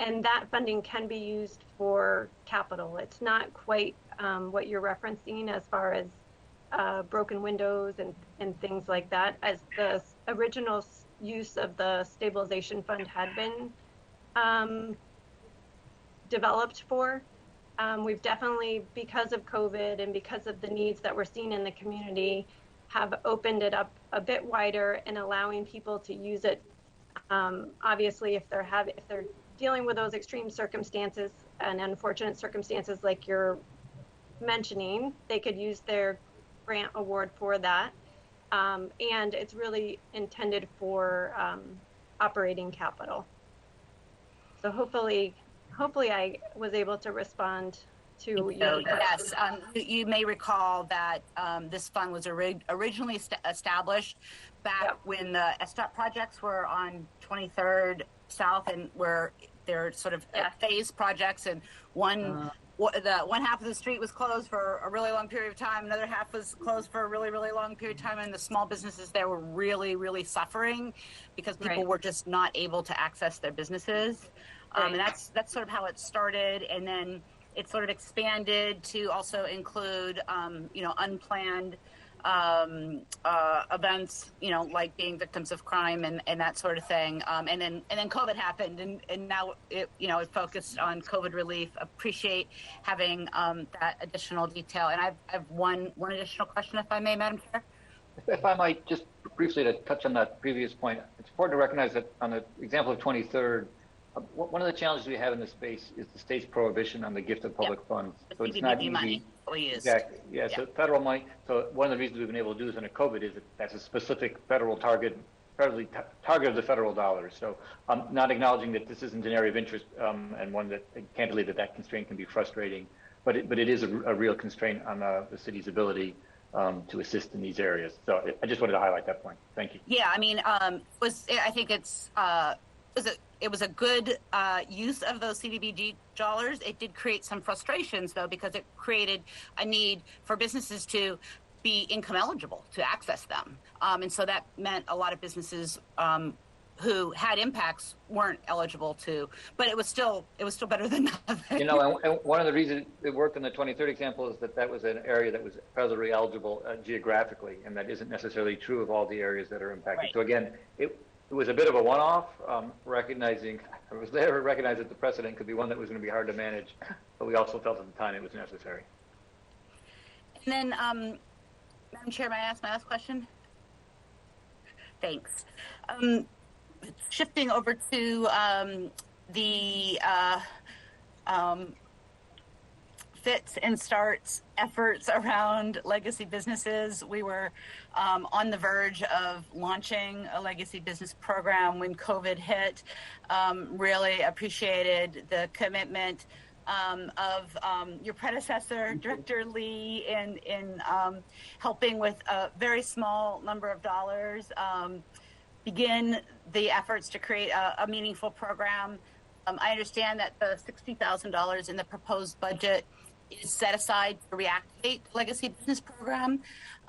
and that funding can be used for capital. It's not quite what you're referencing as far as broken windows and things like that, as the original use of the stabilization fund had been developed for. We've definitely, because of COVID and because of the needs that we're seeing in the community, have opened it up a bit wider and allowing people to use it. Obviously, if they're dealing with those extreme circumstances and unfortunate circumstances like you're mentioning, they could use their grant award for that. And it's really intended for operating capital. So hopefully I was able to respond to your question. Yes, you may recall that this fund was originally established back when the SDOT projects were on 23rd South, and where they're sort of phase projects, and one half of the street was closed for a really long period of time, another half was closed for a really, really long period of time, and the small businesses there were really, really suffering because people were just not able to access their businesses. And that's sort of how it started, and then it sort of expanded to also include, unplanned events, like being victims of crime and that sort of thing. And then COVID happened, and now it focused on COVID relief. Appreciate having that additional detail. And I've one additional question, if I may, Madam Chair. If I might just briefly to touch on that previous point, it's important to recognize that on the example of 23rd, one of the challenges we have in this space is the state's prohibition on the gift of public funds. So it's not easy. Money we use. Exactly. Yeah. So federal money. So one of the reasons we've been able to do this under COVID is that that's a specific federal target, federally target of the federal dollars. So I'm not acknowledging that this isn't an area of interest, and one that candidly that constraint can be frustrating, but it is a real constraint on the city's ability to assist in these areas. So I just wanted to highlight that point. Thank you. Yeah. I mean, I think it was a good use of those CDBG dollars. It did create some frustrations, though, because it created a need for businesses to be income eligible to access them. And so that meant a lot of businesses who had impacts weren't eligible to, but it was still better than nothing. And one of the reasons it worked in the 23rd example is that was an area that was federally eligible geographically, and that isn't necessarily true of all the areas that are impacted. Right. So again, it was a bit of a one-off, recognizing that the precedent could be one that was going to be hard to manage, but we also felt at the time it was necessary. And then, Madam Chair, may I ask my last question? Thanks. Shifting over to the fits and starts efforts around legacy businesses. We were on the verge of launching a legacy business program when COVID hit. Really appreciated the commitment of your predecessor, Director Lee, in helping with a very small number of dollars begin the efforts to create a meaningful program. I understand that the $60,000 in the proposed budget is set aside to reactivate the legacy business program,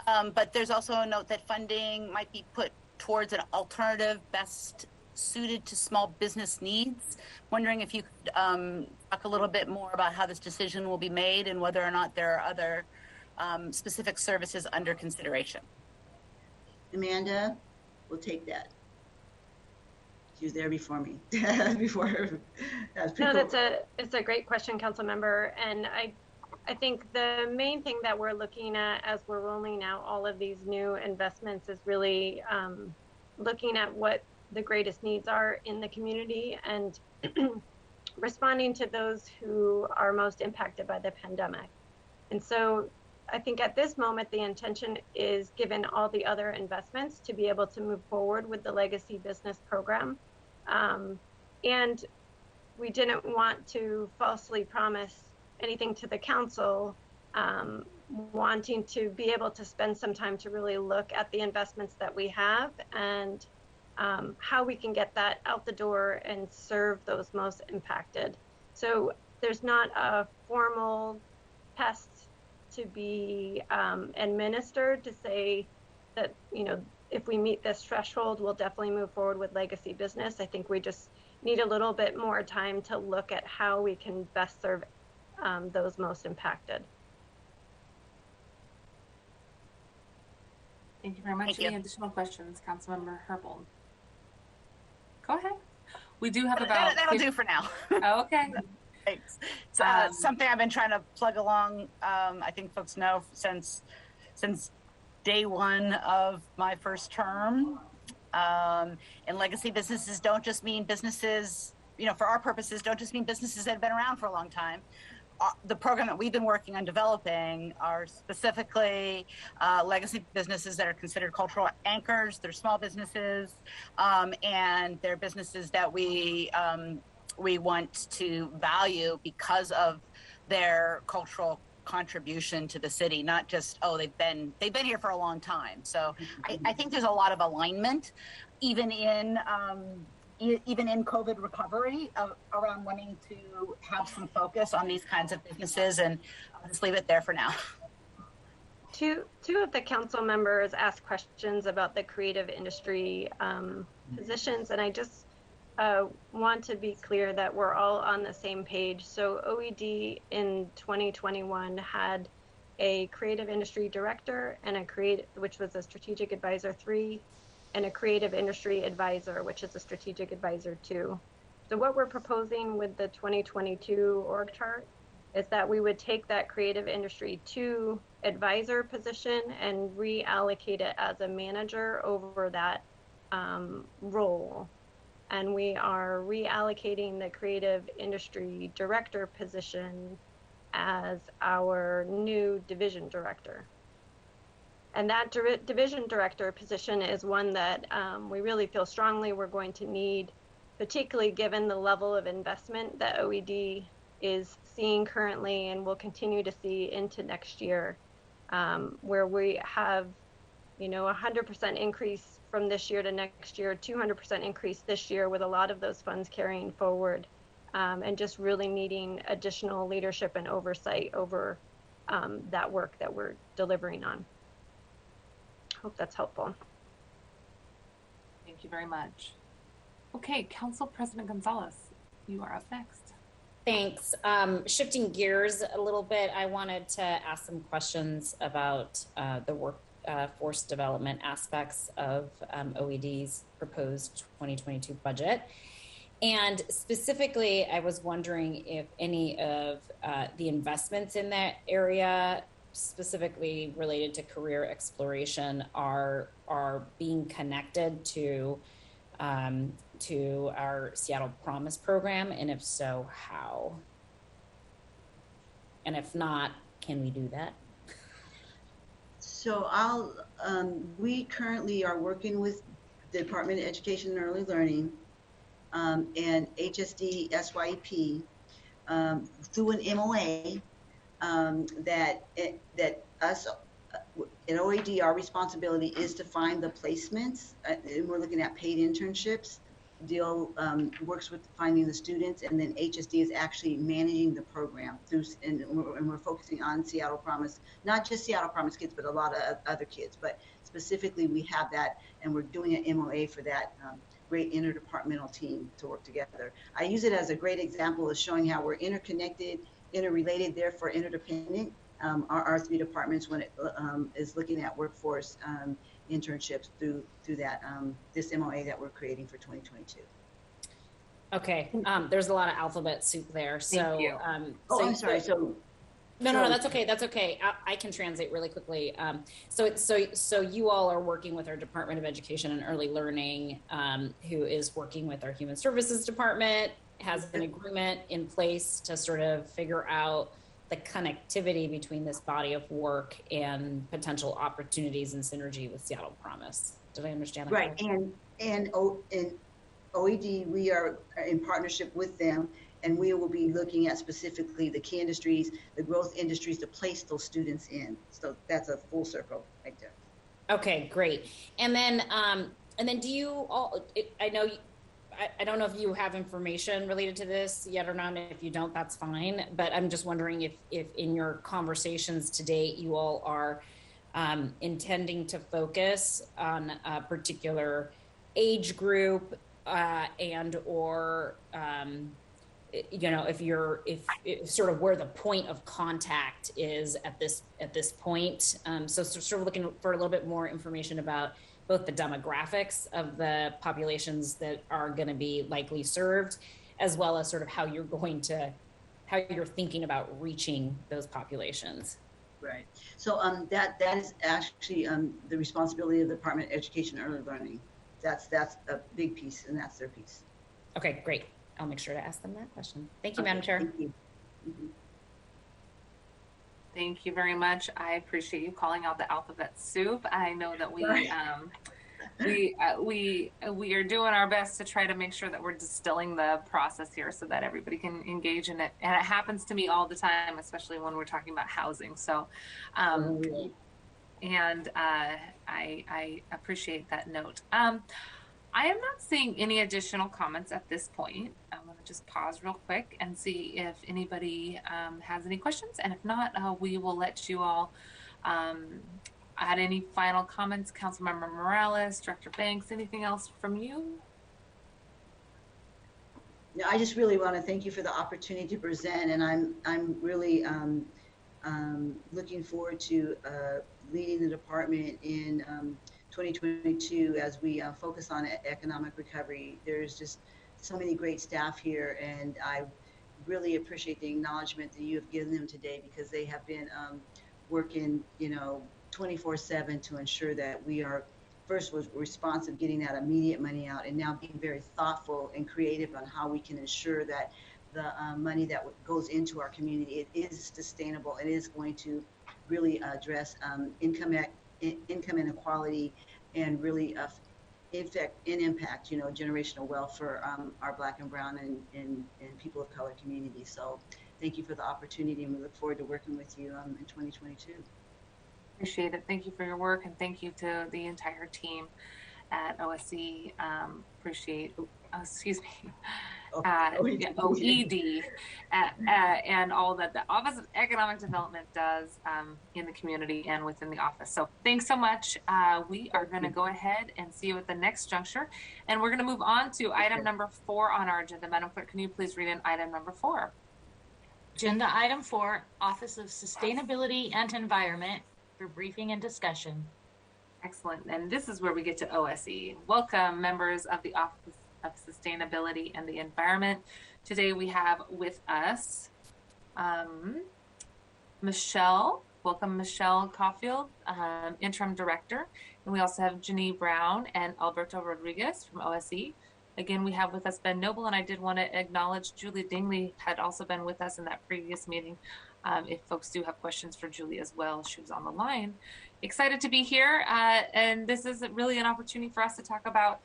but there's also a note that funding might be put towards an alternative best suited to small business needs. Wondering if you could talk a little bit more about how this decision will be made and whether or not there are other specific services under consideration. Amanda will take that. She was there before me. It's a great question, Council Member, and I think the main thing that we're looking at as we're rolling out all of these new investments is really looking at what the greatest needs are in the community and responding to those who are most impacted by the pandemic. And so I think at this moment, the intention is, given all the other investments, to be able to move forward with the legacy business program. And we didn't want to falsely promise anything to the council, wanting to be able to spend some time to really look at the investments that we have and how we can get that out the door and serve those most impacted. So there's not a formal test to be administered to say that, if we meet this threshold, we'll definitely move forward with legacy business. I think we just need a little bit more time to look at how we can best serve those most impacted. Thank you very much. Any additional questions, Councilmember Herbold? We do have about That'll do for now. Okay. Thanks. It's something I've been trying to plug along. I think folks know since day one of my first term. And legacy businesses don't just mean businesses, for our purposes, don't just mean businesses that have been around for a long time. The program that we've been working on developing are specifically legacy businesses that are considered cultural anchors. They're small businesses, and they're businesses that we want to value because of their cultural contribution to the city, not just they've been here for a long time. So I think there's a lot of alignment, even in COVID recovery, around wanting to have some focus on these kinds of businesses, and I'll just leave it there for now. Two of the council members asked questions about the creative industry positions, and I just want to be clear that we're all on the same page. So OED in 2021 had a creative industry director and which was a strategic advisor 3, and a creative industry advisor, which is a strategic advisor 2. So what we're proposing with the 2022 org chart is that we would take that creative industry 2 advisor position and reallocate it as a manager over that role. And we are reallocating the creative industry director position as our new division director. And that division director position is one that we really feel strongly we're going to need, particularly given the level of investment that OED is seeing currently and will continue to see into next year, where we have 100% increase from this year to next year, 200% increase this year, with a lot of those funds carrying forward, and just really needing additional leadership and oversight over that work that we're delivering on. Hope that's helpful. Thank you very much. Okay, Council President Gonzalez, you are up next. Thanks. Shifting gears a little bit, I wanted to ask some questions about the workforce development aspects of OED's proposed 2022 budget. And specifically, I was wondering if any of the investments in that area, specifically related to career exploration, are being connected to our Seattle Promise program, and if so, how? And if not, can we do that? So we currently are working with the Department of Education and Early Learning and HSD SYEP through an MOA that us at OED, our responsibility is to find the placements, and we're looking at paid internships. DEEL works with finding the students, and then HSD is actually managing the program and we're focusing on Seattle Promise, not just Seattle Promise kids, but a lot of other kids. But specifically, we have that, and we're doing an MOA for that great interdepartmental team to work together. I use it as a great example of showing how we're interconnected, interrelated, therefore interdependent. Our 3 departments, when it is looking at workforce internships through that this MOA that we're creating for 2022. Okay, there's a lot of alphabet soup there. So, Thank you. I'm sorry. No, that's okay. That's okay. I can translate really quickly. So you all are working with our Department of Education and Early Learning, who is working with our Human Services Department, has an agreement in place to sort of figure out the connectivity between this body of work and potential opportunities and synergy with Seattle Promise. Did I understand that? Right, correctly? and OED, we are in partnership with them, and we will be looking at specifically the key industries, the growth industries to place those students in. So that's a full circle right there. Okay, great. And then do you all? I don't know if you have information related to this yet or not. If you don't, that's fine. But I'm just wondering if in your conversations to date, you all are intending to focus on a particular age group and or if sort of where the point of contact is at this point. So sort of looking for a little bit more information about both the demographics of the populations that are going to be likely served, as well as sort of how you're thinking about reaching those populations. Right. So that is actually the responsibility of the Department of Education and Early Learning. That's a big piece, and that's their piece. Okay, great. I'll make sure to ask them that question. Thank you, Okay, Madam Chair. thank you. Mm-hmm. Thank you very much. I appreciate you calling out the alphabet soup. I know that we are doing our best to try to make sure that we're distilling the process here so that everybody can engage in it. And it happens to me all the time, especially when we're talking about housing. So, I appreciate that note. I am not seeing any additional comments at this point. I'm going to just pause real quick and see if anybody has any questions. And if not, we will let you all add any final comments. Councilmember Morales, Director Banks, anything else from you? No, I just really want to thank you for the opportunity to present, and I'm really looking forward to leading the department in 2022 as we focus on economic recovery. There's just so many great staff here, and I really appreciate the acknowledgement that you have given them today, because they have been working, 24/7 to ensure that we are first was responsive, getting that immediate money out, and now being very thoughtful and creative on how we can ensure that the money that goes into our community, it is sustainable. It is going to really address income inequality and really impact generational wealth for our Black and Brown and people of color communities. So thank you for the opportunity, and we look forward to working with you in 2022. Appreciate it. Thank you for your work, and thank you to the entire team at OSC. Appreciate, OED, and all that the Office of Economic Development does in the community and within the office. So thanks so much. We are going to go ahead and see you at the next juncture, and we're going to move on to item number 4 on our agenda. Madam Clerk, can you please read in item number 4? Agenda item 4, Office of Sustainability and Environment, for briefing and discussion. Excellent. And this is where we get to OSE. Welcome, members of the Office of Sustainability and the Environment. Today we have with us Michelle. Welcome, Michelle Caulfield, Interim Director. And we also have Jenny Brown and Alberto Rodriguez from OSE. Again, we have with us Ben Noble, and I did want to acknowledge Julie Dingley had also been with us in that previous meeting. If folks do have questions for Julie as well, she was on the line. Excited to be here, and this is really an opportunity for us to talk about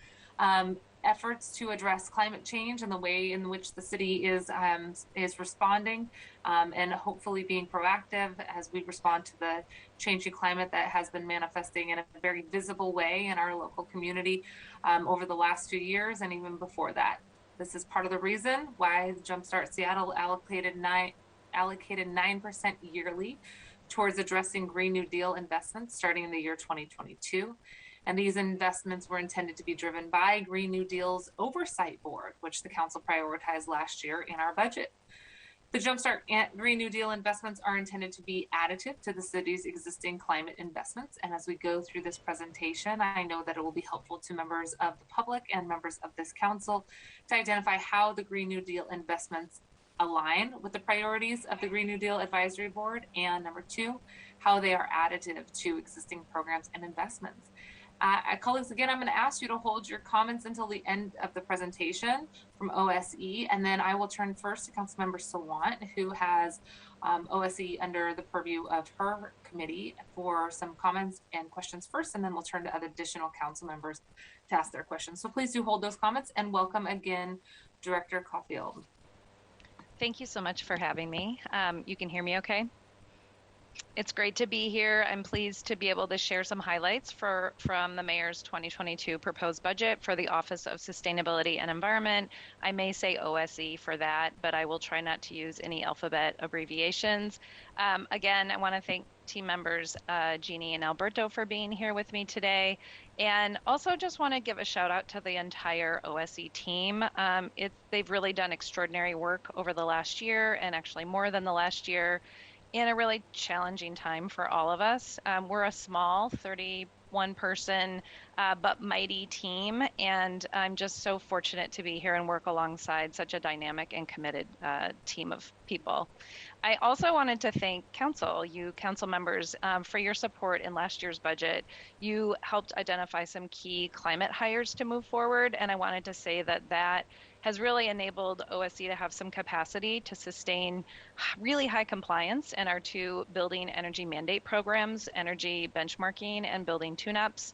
efforts to address climate change and the way in which the city is responding, and hopefully being proactive as we respond to the changing climate that has been manifesting in a very visible way in our local community over the last few years and even before that. This is part of the reason why Jumpstart Seattle allocated 9% yearly towards addressing Green New Deal investments starting in the year 2022. And these investments were intended to be driven by Green New Deal's Oversight Board, which the council prioritized last year in our budget. The Jumpstart Green New Deal investments are intended to be additive to the city's existing climate investments. And as we go through this presentation, I know that it will be helpful to members of the public and members of this council to identify how the Green New Deal investments align with the priorities of the Green New Deal Advisory Board, and number 2, how they are additive to existing programs and investments. Colleagues, again, I'm going to ask you to hold your comments until the end of the presentation from OSE, and then I will turn first to Councilmember Sawant, who has OSE under the purview of her committee, for some comments and questions first, and then we'll turn to other additional council members to ask their questions. So please do hold those comments, and welcome again, Director Caulfield. Thank you so much for having me. You can hear me okay? It's great to be here. I'm pleased to be able to share some highlights from the Mayor's 2022 proposed budget for the Office of Sustainability and Environment. I may say OSE for that, but I will try not to use any alphabet abbreviations. Again, I want to thank team members Jeannie and Alberto for being here with me today. And also just want to give a shout out to the entire OSE team. They've really done extraordinary work over the last year, and actually more than the last year, in a really challenging time for all of us. We're a small 31 person but mighty team, and I'm just so fortunate to be here and work alongside such a dynamic and committed team of people. I also wanted to thank you council members, for your support in last year's budget. You helped identify some key climate hires to move forward, and I wanted to say that that has really enabled OSC to have some capacity to sustain really high compliance in our two building energy mandate programs, energy benchmarking and building tune-ups,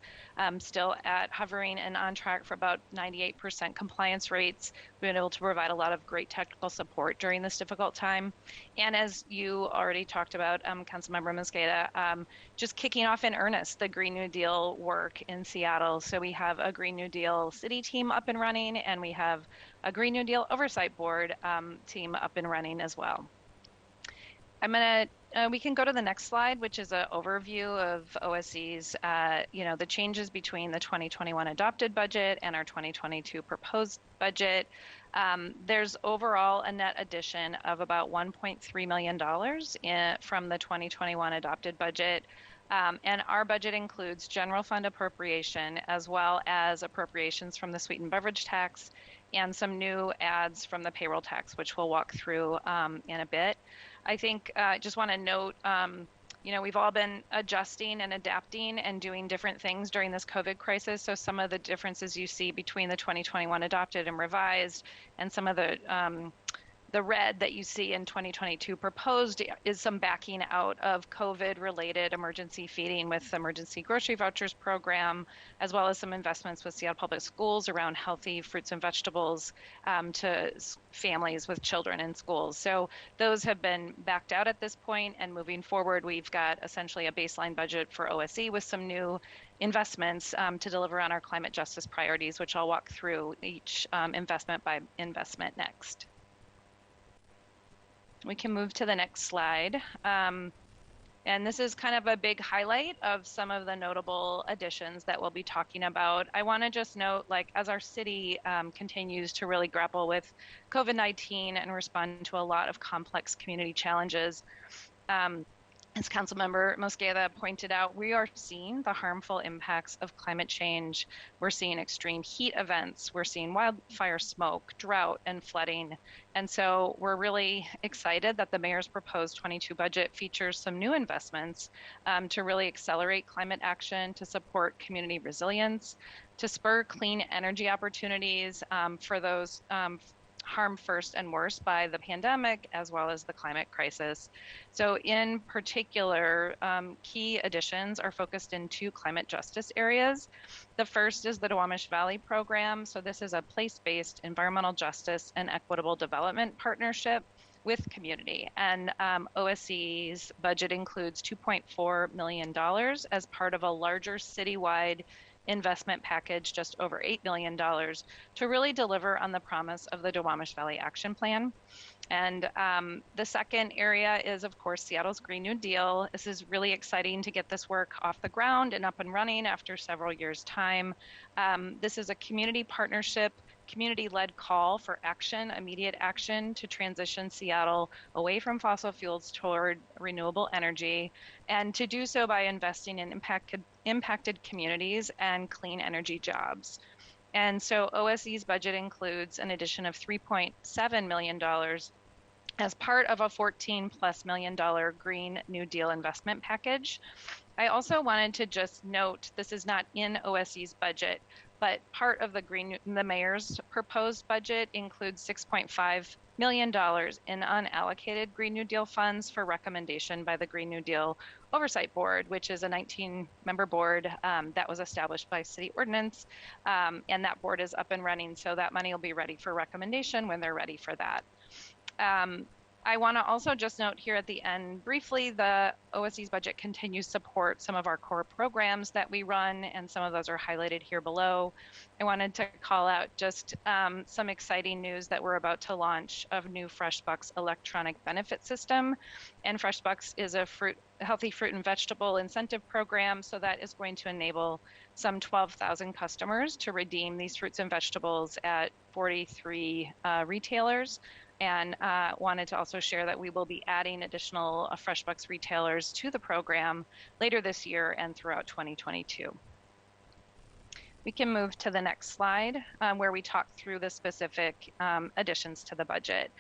still at hovering and on track for about 98% compliance rates. We've been able to provide a lot of great technical support during this difficult time. And as you already talked about, Councilmember Mosqueda, just kicking off in earnest the Green New Deal work in Seattle. So we have a Green New Deal city team up and running, and we have a Green New Deal Oversight Board team up and running as well. We can go to the next slide, which is an overview of OSC's, the changes between the 2021 adopted budget and our 2022 proposed budget. There's overall a net addition of about $1.3 million from the 2021 adopted budget. And our budget includes general fund appropriation as well as appropriations from the sweetened beverage tax and some new adds from the payroll tax, which we'll walk through in a bit. I think I just want to note, we've all been adjusting and adapting and doing different things during this COVID crisis. So some of the differences you see between the 2021 adopted and revised and some of the red that you see in 2022 proposed is some backing out of COVID-related emergency feeding with the emergency grocery vouchers program, as well as some investments with Seattle Public Schools around healthy fruits and vegetables to families with children in schools. So those have been backed out at this point, and moving forward, we've got essentially a baseline budget for OSE with some new investments to deliver on our climate justice priorities, which I'll walk through each investment by investment next. We can move to the next slide. And this is kind of a big highlight of some of the notable additions that we'll be talking about. I want to just note, as our city continues to really grapple with COVID-19 and respond to a lot of complex community challenges, as Councilmember Mosqueda pointed out, we are seeing the harmful impacts of climate change. We're seeing extreme heat events. We're seeing wildfire smoke, drought, and flooding. And so we're really excited that the mayor's proposed 22 budget features some new investments to really accelerate climate action, to support community resilience, to spur clean energy opportunities for those harmed first and worst by the pandemic, as well as the climate crisis. So in particular, key additions are focused in two climate justice areas. The first is the Duwamish Valley program. So this is a place-based environmental justice and equitable development partnership with community. And OSC's budget includes $2.4 million as part of a larger citywide investment package, just over $8 million, to really deliver on the promise of the Duwamish Valley Action Plan. And the second area is, of course, Seattle's Green New Deal. This is really exciting to get this work off the ground and up and running after several years' time. This is a community partnership, community-led call for action, immediate action to transition Seattle away from fossil fuels toward renewable energy, and to do so by investing in impacted communities and clean energy jobs. And so OSE's budget includes an addition of $3.7 million as part of a $14+ million Green New Deal investment package. I also wanted to just note, this is not in OSE's budget, but part of the mayor's proposed budget includes $6.5 million in unallocated Green New Deal funds for recommendation by the Green New Deal Oversight Board, which is a 19-member board that was established by city ordinance, and that board is up and running, so that money will be ready for recommendation when they're ready for that. I want to also just note here at the end briefly, the OSC's budget continues to support some of our core programs that we run, and some of those are highlighted here below. I wanted to call out just some exciting news that we're about to launch of new FreshBucks electronic benefit system. And FreshBucks is a healthy fruit and vegetable incentive program, so that is going to enable some 12,000 customers to redeem these fruits and vegetables at 43 retailers. and wanted to also share that we will be adding additional FreshBucks retailers to the program later this year and throughout 2022. We can move to the next slide where we talk through the specific additions to the budget.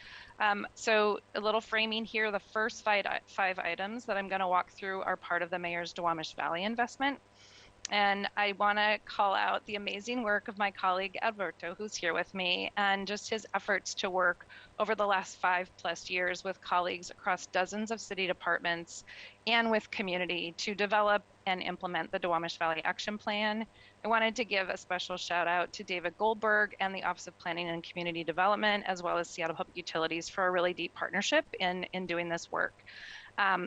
So a little framing here, the first five items that I'm going to walk through are part of the Mayor's Duwamish Valley investment. And I want to call out the amazing work of my colleague Alberto, who's here with me, and just his efforts to work over the last 5+ years with colleagues across dozens of city departments and with community to develop and implement the Duwamish Valley Action Plan. I wanted to give a special shout out to David Goldberg and the Office of Planning and Community Development, as well as Seattle Public Utilities, for a really deep partnership in doing this work.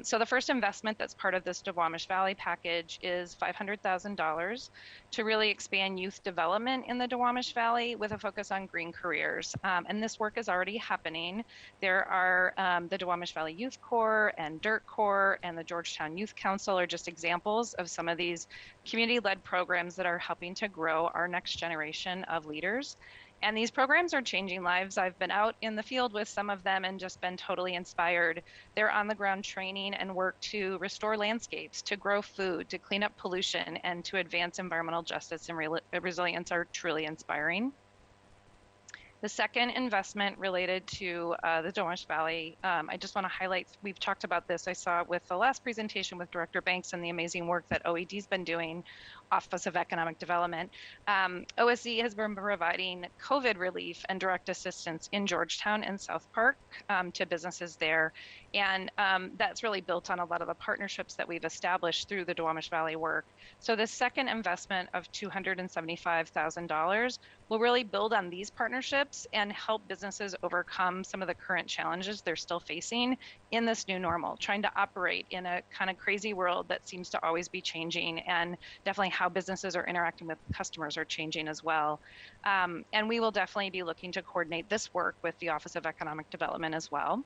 So the first investment that's part of this Duwamish Valley package is $500,000 to really expand youth development in the Duwamish Valley with a focus on green careers. And this work is already happening. There are the Duwamish Valley Youth Corps and Dirt Corps and the Georgetown Youth Council are just examples of some of these community-led programs that are helping to grow our next generation of leaders. And these programs are changing lives. I've been out in the field with some of them and just been totally inspired. They're on the ground training and work to restore landscapes, to grow food, to clean up pollution, and to advance environmental justice and resilience are truly inspiring. The second investment related to the Duwamish Valley, I just want to highlight, we've talked about this, I saw with the last presentation with Director Banks and the amazing work that OED's been doing, Office of Economic Development. OSE has been providing COVID relief and direct assistance in Georgetown and South Park to businesses there. And that's really built on a lot of the partnerships that we've established through the Duwamish Valley work. So the second investment of $275,000 will really build on these partnerships and help businesses overcome some of the current challenges they're still facing in this new normal, trying to operate in a kind of crazy world that seems to always be changing, and definitely how businesses are interacting with customers are changing as well. And we will definitely be looking to coordinate this work with the Office of Economic Development as well.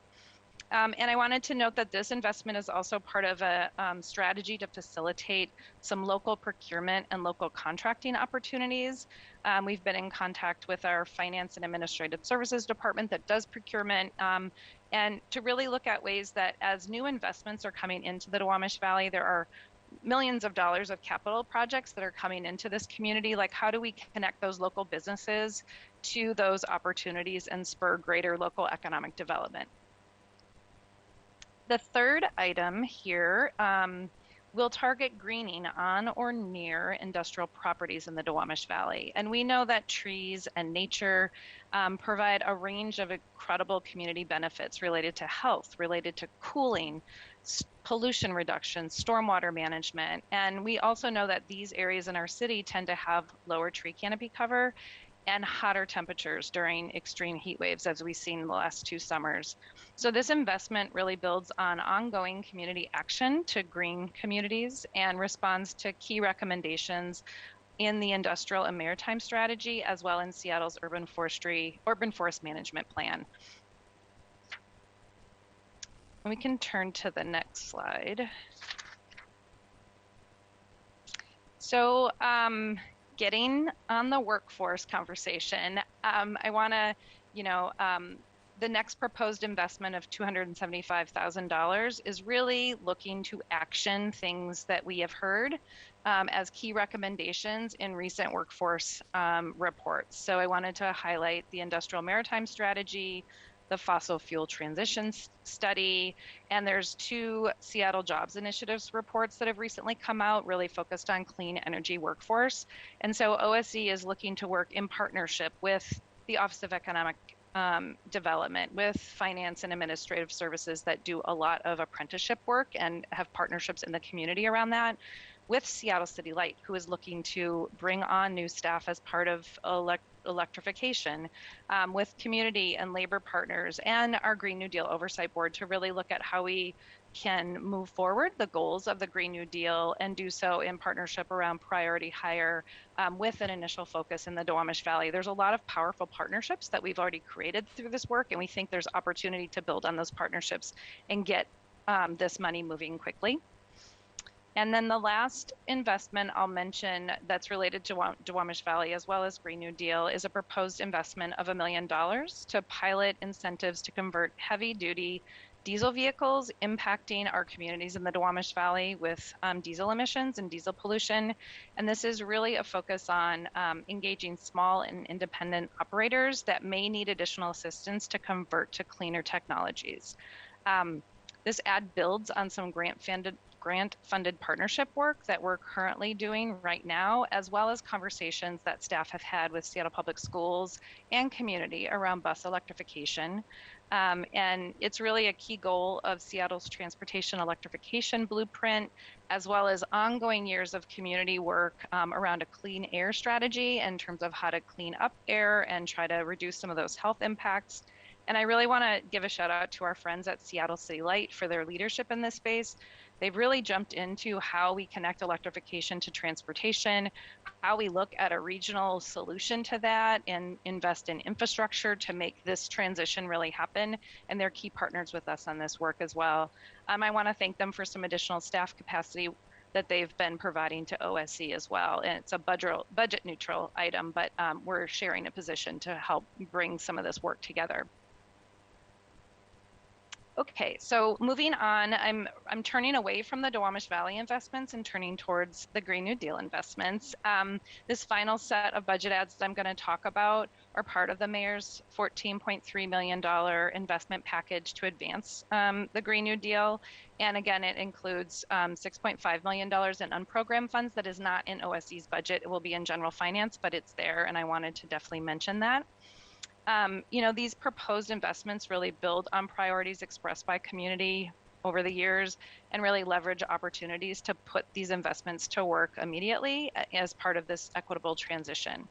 And I wanted to note that this investment is also part of a strategy to facilitate some local procurement and local contracting opportunities. We've been in contact with our Finance and Administrative Services Department that does procurement, and to really look at ways that as new investments are coming into the Duwamish Valley, there are millions of dollars of capital projects that are coming into this community. Like, how do we connect those local businesses to those opportunities and spur greater local economic development? The third item here will target greening on or near industrial properties in the Duwamish Valley. And we know that trees and nature provide a range of incredible community benefits related to health, related to cooling, pollution reduction, stormwater management. And we also know that these areas in our city tend to have lower tree canopy cover and hotter temperatures during extreme heat waves, as we've seen in the last 2 summers. So this investment really builds on ongoing community action to green communities and responds to key recommendations in the industrial and maritime strategy, as well in Seattle's urban forest management plan. And we can turn to the next slide. So, getting on the workforce conversation, I want to, the next proposed investment of $275,000 is really looking to action things that we have heard as key recommendations in recent workforce reports. So I wanted to highlight the industrial maritime strategy, the fossil fuel transition study, and there's 2 Seattle Jobs Initiatives reports that have recently come out, really focused on clean energy workforce. And so OSE is looking to work in partnership with the Office of Economic Development, with Finance and Administrative Services that do a lot of apprenticeship work and have partnerships in the community around that, with Seattle City Light, who is looking to bring on new staff as part of electrification, with community and labor partners and our Green New Deal Oversight Board to really look at how we can move forward the goals of the Green New Deal and do so in partnership around priority hire with an initial focus in the Duwamish Valley. There's a lot of powerful partnerships that we've already created through this work, and we think there's opportunity to build on those partnerships and get this money moving quickly. And then the last investment I'll mention that's related to Duwamish Valley as well as Green New Deal is a proposed investment of $1 million to pilot incentives to convert heavy duty diesel vehicles impacting our communities in the Duwamish Valley with diesel emissions and diesel pollution. And this is really a focus on engaging small and independent operators that may need additional assistance to convert to cleaner technologies. This ad builds on some grant-funded partnership work that we're currently doing right now, as well as conversations that staff have had with Seattle Public Schools and community around bus electrification. And it's really a key goal of Seattle's transportation electrification blueprint, as well as ongoing years of community work around a clean air strategy in terms of how to clean up air and try to reduce some of those health impacts. And I really want to give a shout out to our friends at Seattle City Light for their leadership in this space. They've really jumped into how we connect electrification to transportation, how we look at a regional solution to that and invest in infrastructure to make this transition really happen. And they're key partners with us on this work as well. I want to thank them for some additional staff capacity that they've been providing to OSE as well. And it's a budget neutral item, but we're sharing a position to help bring some of this work together. Okay, so moving on, I'm turning away from the Duwamish Valley investments and turning towards the Green New Deal investments. This final set of budget ads that I'm going to talk about are part of the mayor's $14.3 million investment package to advance the Green New Deal. And again, it includes $6.5 million in unprogrammed funds that is not in OSE's budget. It will be in general finance, but it's there, and I wanted to definitely mention that. These proposed investments really build on priorities expressed by community over the years and really leverage opportunities to put these investments to work immediately as part of this equitable transition.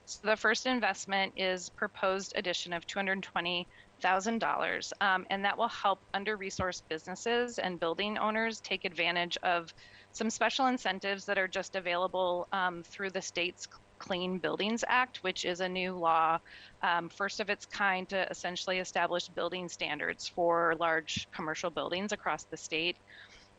So the first investment is proposed addition of $220,000, and that will help under-resourced businesses and building owners take advantage of some special incentives that are just available through the state's Clean Buildings Act, which is a new law, first of its kind to essentially establish building standards for large commercial buildings across the state.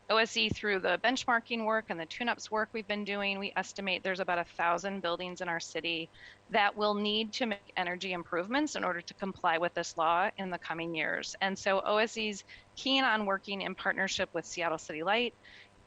OSE, through the benchmarking work and the tune-ups work we've been doing, we estimate there's about 1,000 buildings in our city that will need to make energy improvements in order to comply with this law in the coming years. And so OSE's keen on working in partnership with Seattle City Light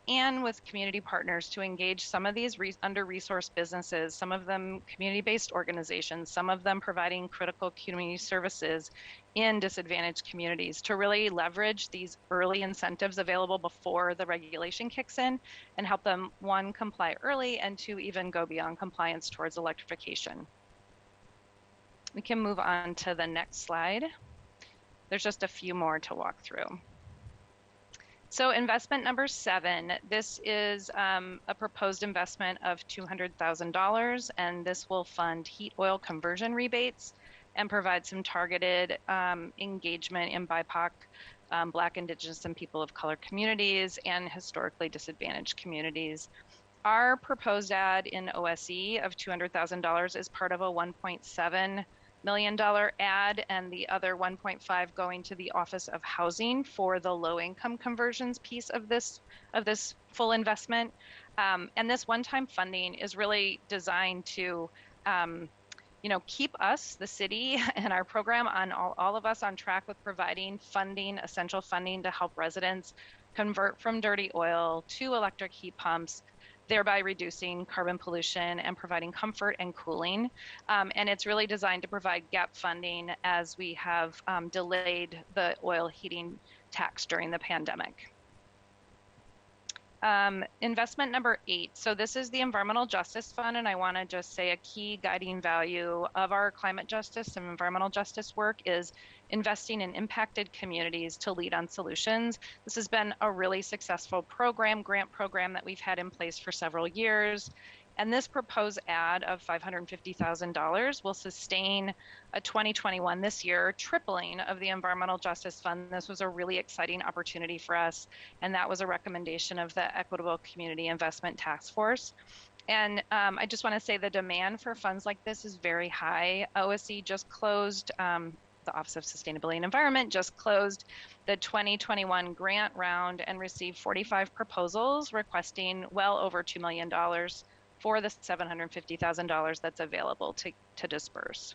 and with community partners to engage some of these under-resourced businesses, some of them community-based organizations, some of them providing critical community services in disadvantaged communities to really leverage these early incentives available before the regulation kicks in and help them, one, comply early, and two, even go beyond compliance towards electrification. We can move on to the next slide. There's just a few more to walk through. So investment number 7, this is a proposed investment of $200,000, and this will fund heat oil conversion rebates and provide some targeted engagement in BIPOC, Black, Indigenous, and people of color communities and historically disadvantaged communities. Our proposed ad in OSE of $200,000 is part of a $1.7 million ad, and the other 1.5 going to the Office of Housing for the low income conversions piece of this full investment. And this one-time funding is really designed to keep us, the city, and our program on all of us on track with providing funding, essential funding to help residents convert from dirty oil to electric heat pumps, thereby reducing carbon pollution and providing comfort and cooling. And it's really designed to provide gap funding as we have delayed the oil heating tax during the pandemic. Investment number 8. So this is the Environmental Justice Fund, and I want to just say a key guiding value of our climate justice and environmental justice work is investing in impacted communities to lead on solutions. This has been a really successful grant program that we've had in place for several years. And this proposed ad of $550,000 will sustain a 2021, this year, tripling of the Environmental Justice Fund. This was a really exciting opportunity for us, and that was a recommendation of the Equitable Community Investment Task Force. And I just want to say the demand for funds like this is very high. OSE just closed the Office of Sustainability and Environment just closed the 2021 grant round and received 45 proposals requesting well over $2 million for the $750,000 that's available to disperse.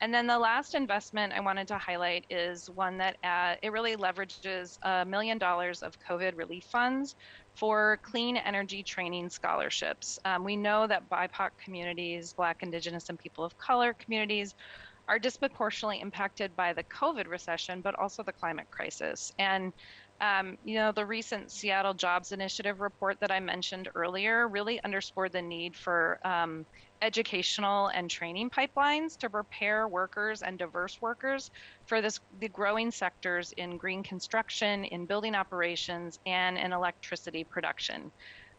And then the last investment I wanted to highlight is one that it really leverages $1 million of COVID relief funds for clean energy training scholarships. We know that BIPOC communities, Black, Indigenous, and people of color communities are disproportionately impacted by the COVID recession, but also the climate crisis. And the recent Seattle Jobs Initiative report that I mentioned earlier really underscored the need for educational and training pipelines to prepare workers and diverse workers for the growing sectors in green construction, in building operations, and in electricity production.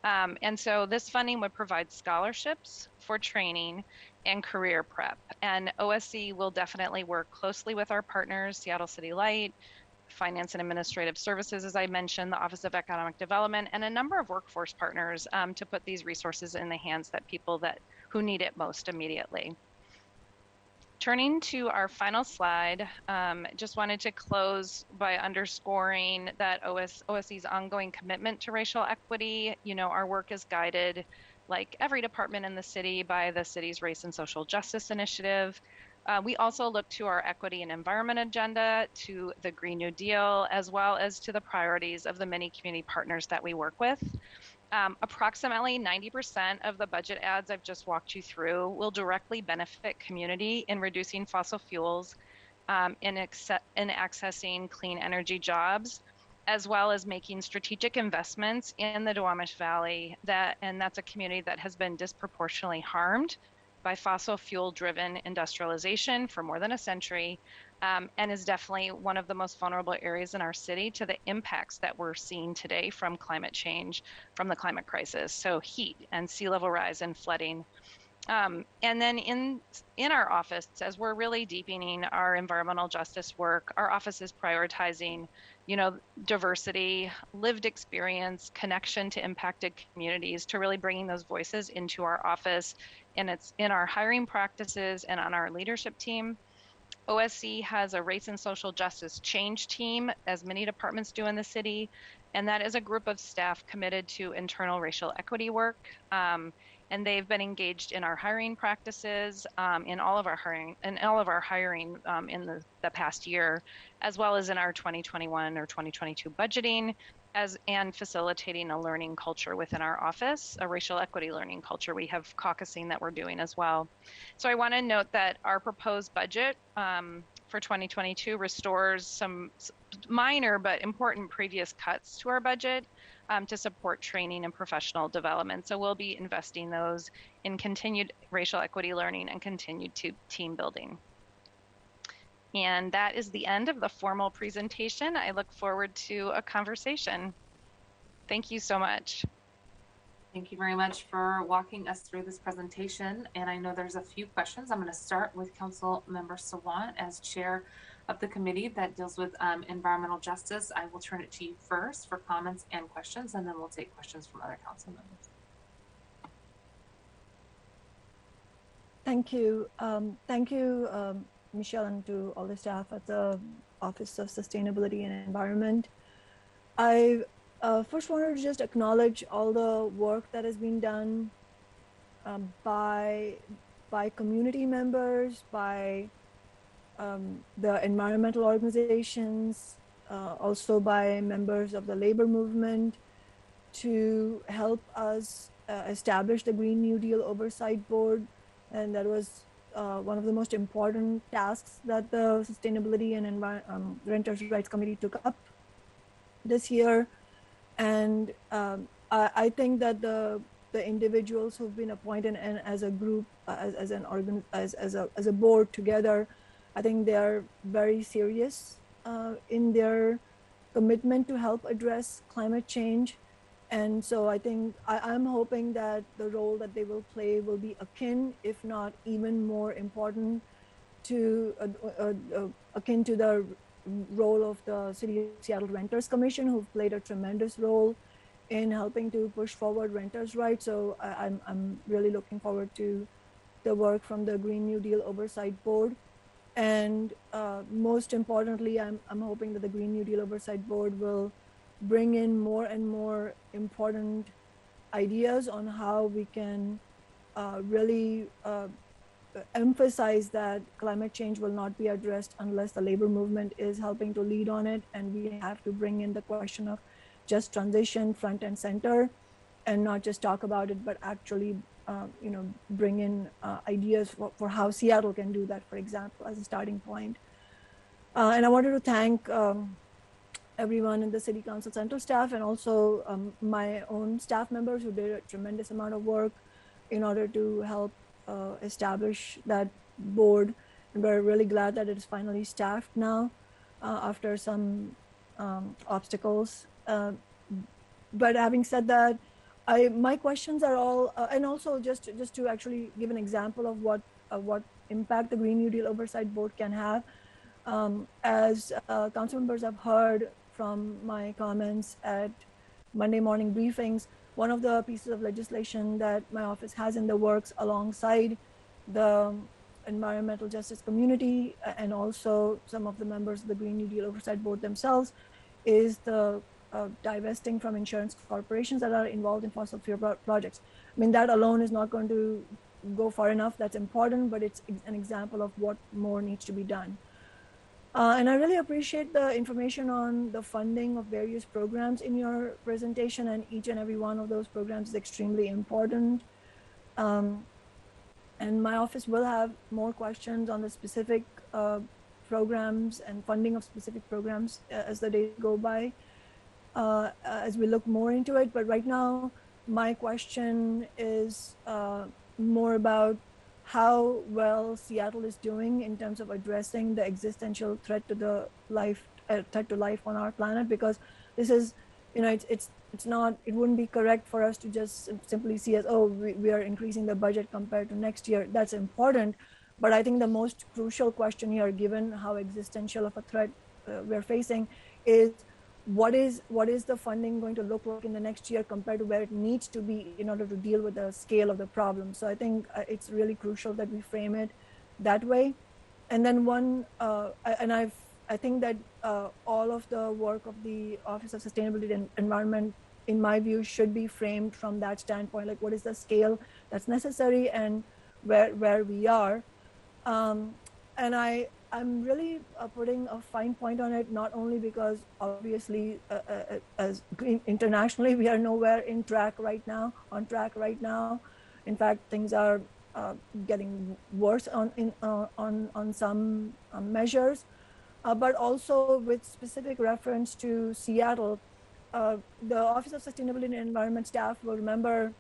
And so this funding would provide scholarships for training and career prep. And OSC will definitely work closely with our partners, Seattle City Light, Finance and Administrative Services, as I mentioned, the Office of Economic Development, and a number of workforce partners to put these resources in the hands that people who need it most immediately. Turning to our final slide, just wanted to close by underscoring that OSC's ongoing commitment to racial equity. Our work is guided, like every department in the city, by the city's Race and Social Justice Initiative. We also look to our equity and environment agenda, to the Green New Deal, as well as to the priorities of the many community partners that we work with. Approximately 90% of the budget adds I've just walked you through will directly benefit community in reducing fossil fuels, in accessing clean energy jobs, as well as making strategic investments in the Duwamish Valley, and that's a community that has been disproportionately harmed by fossil fuel driven industrialization for more than a century, and is definitely one of the most vulnerable areas in our city to the impacts that we're seeing today from climate change, from the climate crisis. So heat and sea level rise and flooding. And then in our office, as we're really deepening our environmental justice work, our office is prioritizing, diversity, lived experience, connection to impacted communities, to really bringing those voices into our office. And it's in our hiring practices and on our leadership team. OSC has a race and social justice change team, as many departments do in the city, and that is a group of staff committed to internal racial equity work. And they've been engaged in our hiring practices, in all of our hiring in the past year, as well as in our 2021 or 2022 budgeting, and facilitating a learning culture within our office, a racial equity learning culture. We have caucusing that we're doing as well. So I want to note that our proposed budget for 2022 restores some minor but important previous cuts to our budget to support training and professional development. So we'll be investing those in continued racial equity learning and continued team building. And that is the end of the formal presentation. I look forward to a conversation. Thank you so much. Thank you very much for walking us through this presentation. And I know there's a few questions. I'm going to start with Council Member Sawant as chair of the committee that deals with environmental justice. I will turn it to you first for comments and questions, and then we'll take questions from other council members. Thank you. Thank you, Michelle, and to all the staff at the Office of Sustainability and Environment. I first wanted to just acknowledge all the work that has been done by community members, by the environmental organizations, also by members of the labor movement, to help us establish the Green New Deal Oversight Board. And that was one of the most important tasks that the Sustainability and Renters' Rights Committee took up this year. And I think that the individuals who've been appointed and as a group, as a board together, I think they are very serious in their commitment to help address climate change. And so I think I'm hoping that the role that they will play will be akin, if not even more important, to akin to the role of the City of Seattle Renters Commission, who've played a tremendous role in helping to push forward renters' rights. So I'm really looking forward to the work from the Green New Deal Oversight Board. And most importantly, I'm hoping that the Green New Deal Oversight Board will bring in more and more important ideas on how we can really emphasize that climate change will not be addressed unless the labor movement is helping to lead on it. And we have to bring in the question of just transition front and center, and not just talk about it, but actually bring in ideas for how Seattle can do that, for example, as a starting point. And I wanted to thank everyone in the City Council Central staff, and also my own staff members who did a tremendous amount of work in order to help establish that board. And we're really glad that it is finally staffed now after some obstacles. But having said that, my questions are all, and also just to actually give an example of what impact the Green New Deal Oversight Board can have. As council members have heard from my comments at Monday morning briefings, one of the pieces of legislation that my office has in the works alongside the environmental justice community and also some of the members of the Green New Deal Oversight Board themselves is the divesting from insurance corporations that are involved in fossil fuel projects. I mean, that alone is not going to go far enough. That's important, but it's an example of what more needs to be done. And I really appreciate the information on the funding of various programs in your presentation, and each and every one of those programs is extremely important. And my office will have more questions on the specific programs and funding of specific programs as the days go by, as we look more into it. But right now, my question is more about how well Seattle is doing in terms of addressing the existential threat to life on our planet, because this is, it's not, it wouldn't be correct for us to just simply see as, oh, we are increasing the budget compared to next year. That's important, but I think the most crucial question here, given how existential of a threat we're facing, is what is the funding going to look like in the next year compared to where it needs to be in order to deal with the scale of the problem. So I think it's really crucial that we frame it that way. And then I think that all of the work of the Office of Sustainability and Environment, in my view, should be framed from that standpoint, like what is the scale that's necessary and where we are. And I'm really putting a fine point on it, not only because obviously as internationally we are nowhere on track right now. In fact, things are getting worse on some measures, but also with specific reference to Seattle. The Office of Sustainability and Environment staff will remember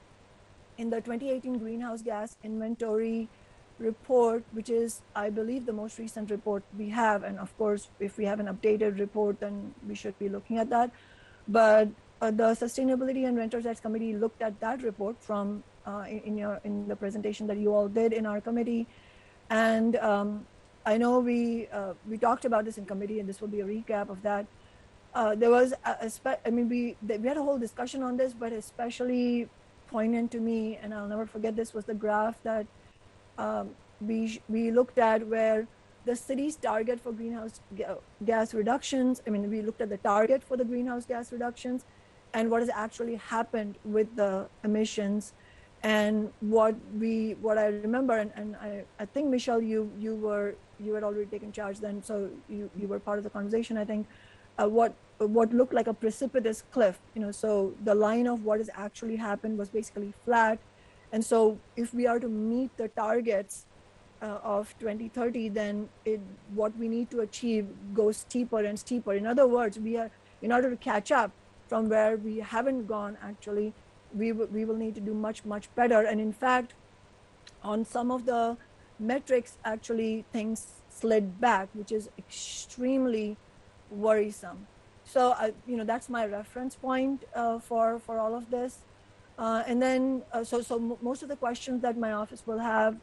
in the 2018 greenhouse gas inventory report, which is, I believe, the most recent report we have. And of course, if we have an updated report, then we should be looking at that. But the Sustainability and Renters' Rights Committee looked at that report from in the presentation that you all did in our committee. And I know we talked about this in committee, and this will be a recap of that. There was, we had a whole discussion on this, but especially poignant to me, and I'll never forget this, was the graph that we looked at, where the city's target for greenhouse gas reductions, we looked at the target for the greenhouse gas reductions and what has actually happened with the emissions. And what I remember, and I think, Michelle, you had already taken charge then, so you were part of the conversation, I think. What looked like a precipitous cliff, so the line of what has actually happened was basically flat. And so if we are to meet the targets of 2030, then what we need to achieve goes steeper and steeper. In other words, in order to catch up from where we haven't gone, actually, we will need to do much, much better. And in fact, on some of the metrics, actually, things slid back, which is extremely worrisome. So, that's my reference point for all of this. And then, so most of the questions that my office will have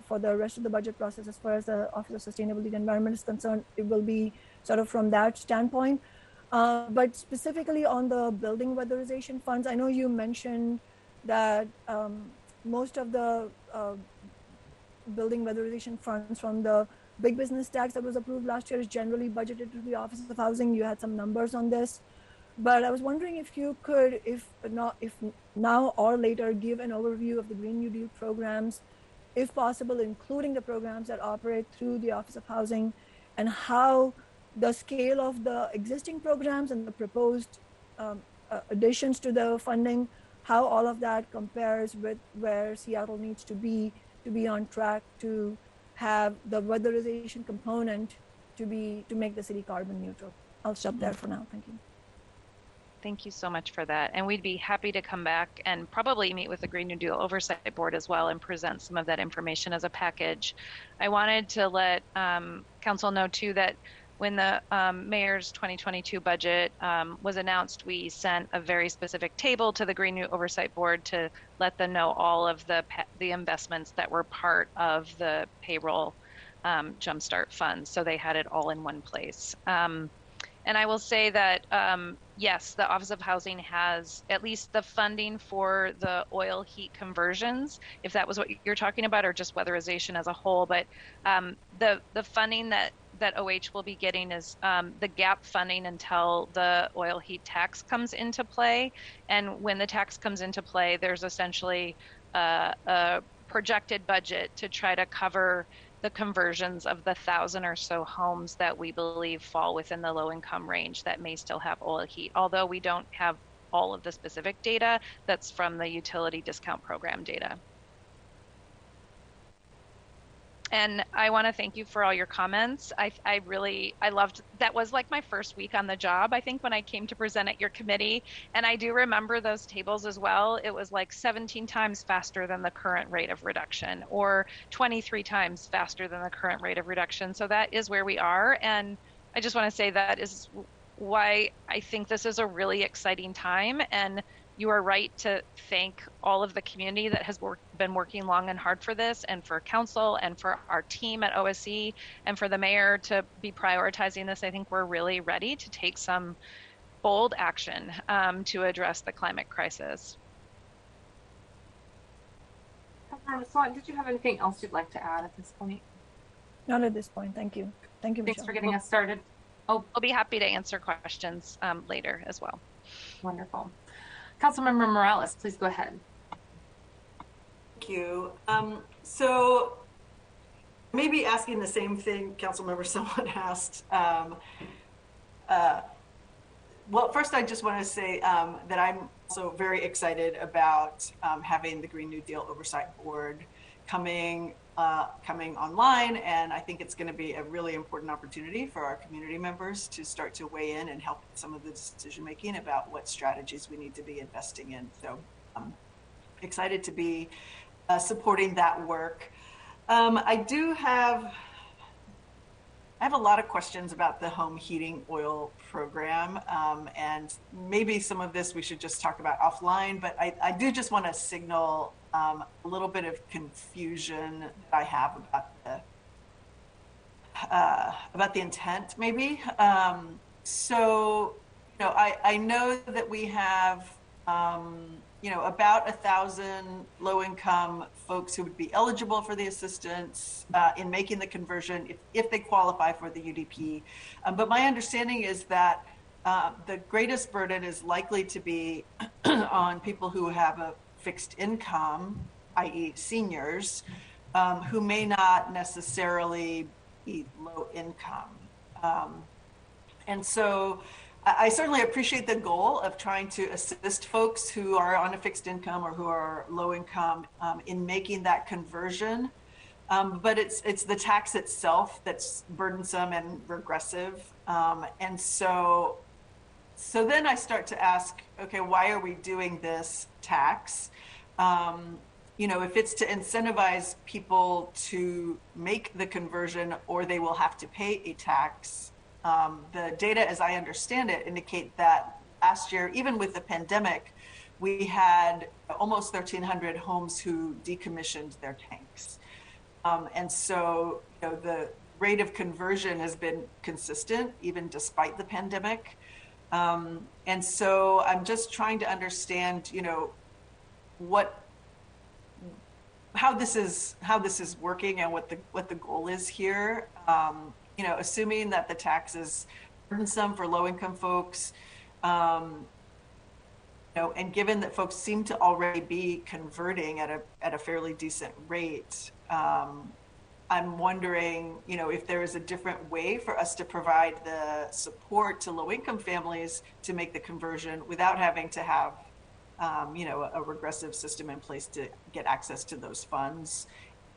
for the rest of the budget process, as far as the Office of Sustainability and Environment is concerned, it will be sort of from that standpoint. But specifically on the building weatherization funds, I know you mentioned that most of the building weatherization funds from the big business tax that was approved last year is generally budgeted to the Office of Housing. You had some numbers on this, but I was wondering if you could, if now or later, give an overview of the Green New Deal programs, if possible, including the programs that operate through the Office of Housing, and how the scale of the existing programs and the proposed additions to the funding, how all of that compares with where Seattle needs to be on track to have the weatherization component to make the city carbon neutral. I'll stop there for now. Thank you. Thank you so much for that. And we'd be happy to come back and probably meet with the Green New Deal Oversight Board as well and present some of that information as a package. I wanted to let Council know too that when the mayor's 2022 budget was announced, we sent a very specific table to the Green New Oversight Board to let them know all of the investments that were part of the payroll jumpstart funds. So they had it all in one place. And I will say that, yes, the Office of Housing has at least the funding for the oil heat conversions, if that was what you're talking about, or just weatherization as a whole. But the funding that OH will be getting is the gap funding until the oil heat tax comes into play. And when the tax comes into play, there's essentially a projected budget to try to cover the conversions of the 1,000 or so homes that we believe fall within the low income range that may still have oil heat, although we don't have all of the specific data that's from the utility discount program data. And I want to thank you for all your comments. I loved, that was like my first week on the job, I think, when I came to present at your committee. And I do remember those tables as well. It was like 17 times faster than the current rate of reduction, or 23 times faster than the current rate of reduction. So that is where we are. And I just want to say that is why I think this is a really exciting time. And you are right to thank all of the community that has been working long and hard for this, and for council, and for our team at OSE, and for the mayor to be prioritizing this. I think we're really ready to take some bold action to address the climate crisis. Councilmember, did you have anything else you'd like to add at this point? Not at this point. Thank you. Thank you, Michelle. Thanks for getting us started. Oh, I'll be happy to answer questions later as well. Wonderful. Councilmember Morales, please go ahead. Thank you. So maybe asking the same thing Councilmember someone asked. Well, first I just want to say that I'm also very excited about having the Green New Deal Oversight Board coming online, and I think it's going to be a really important opportunity for our community members to start to weigh in and help with some of the decision making about what strategies we need to be investing in. So I'm excited to be supporting that work. I have a lot of questions about the home heating oil program, and maybe some of this we should just talk about offline, but I do just want to signal a little bit of confusion that I have about the intent, maybe. So, you know, I know that we have, you know, about 1,000 low-income folks who would be eligible for the assistance in making the conversion if they qualify for the UDP. But my understanding is that the greatest burden is likely to be on people who have a fixed income, i.e. seniors, who may not necessarily be low income. And so I certainly appreciate the goal of trying to assist folks who are on a fixed income or who are low income in making that conversion. But it's the tax itself that's burdensome and regressive. And so then I start to ask, okay, why are we doing this tax? You know, if it's to incentivize people to make the conversion or they will have to pay a tax, the data, as I understand it, indicate that last year, even with the pandemic, we had almost 1,300 homes who decommissioned their tanks. And so, you know, the rate of conversion has been consistent, even despite the pandemic. And so I'm just trying to understand, you know, how this is working and what the goal is here. Assuming that the tax is burdensome for low-income folks, and given that folks seem to already be converting at a fairly decent rate, I'm wondering, if there is a different way for us to provide the support to low-income families to make the conversion without having to have, a regressive system in place to get access to those funds.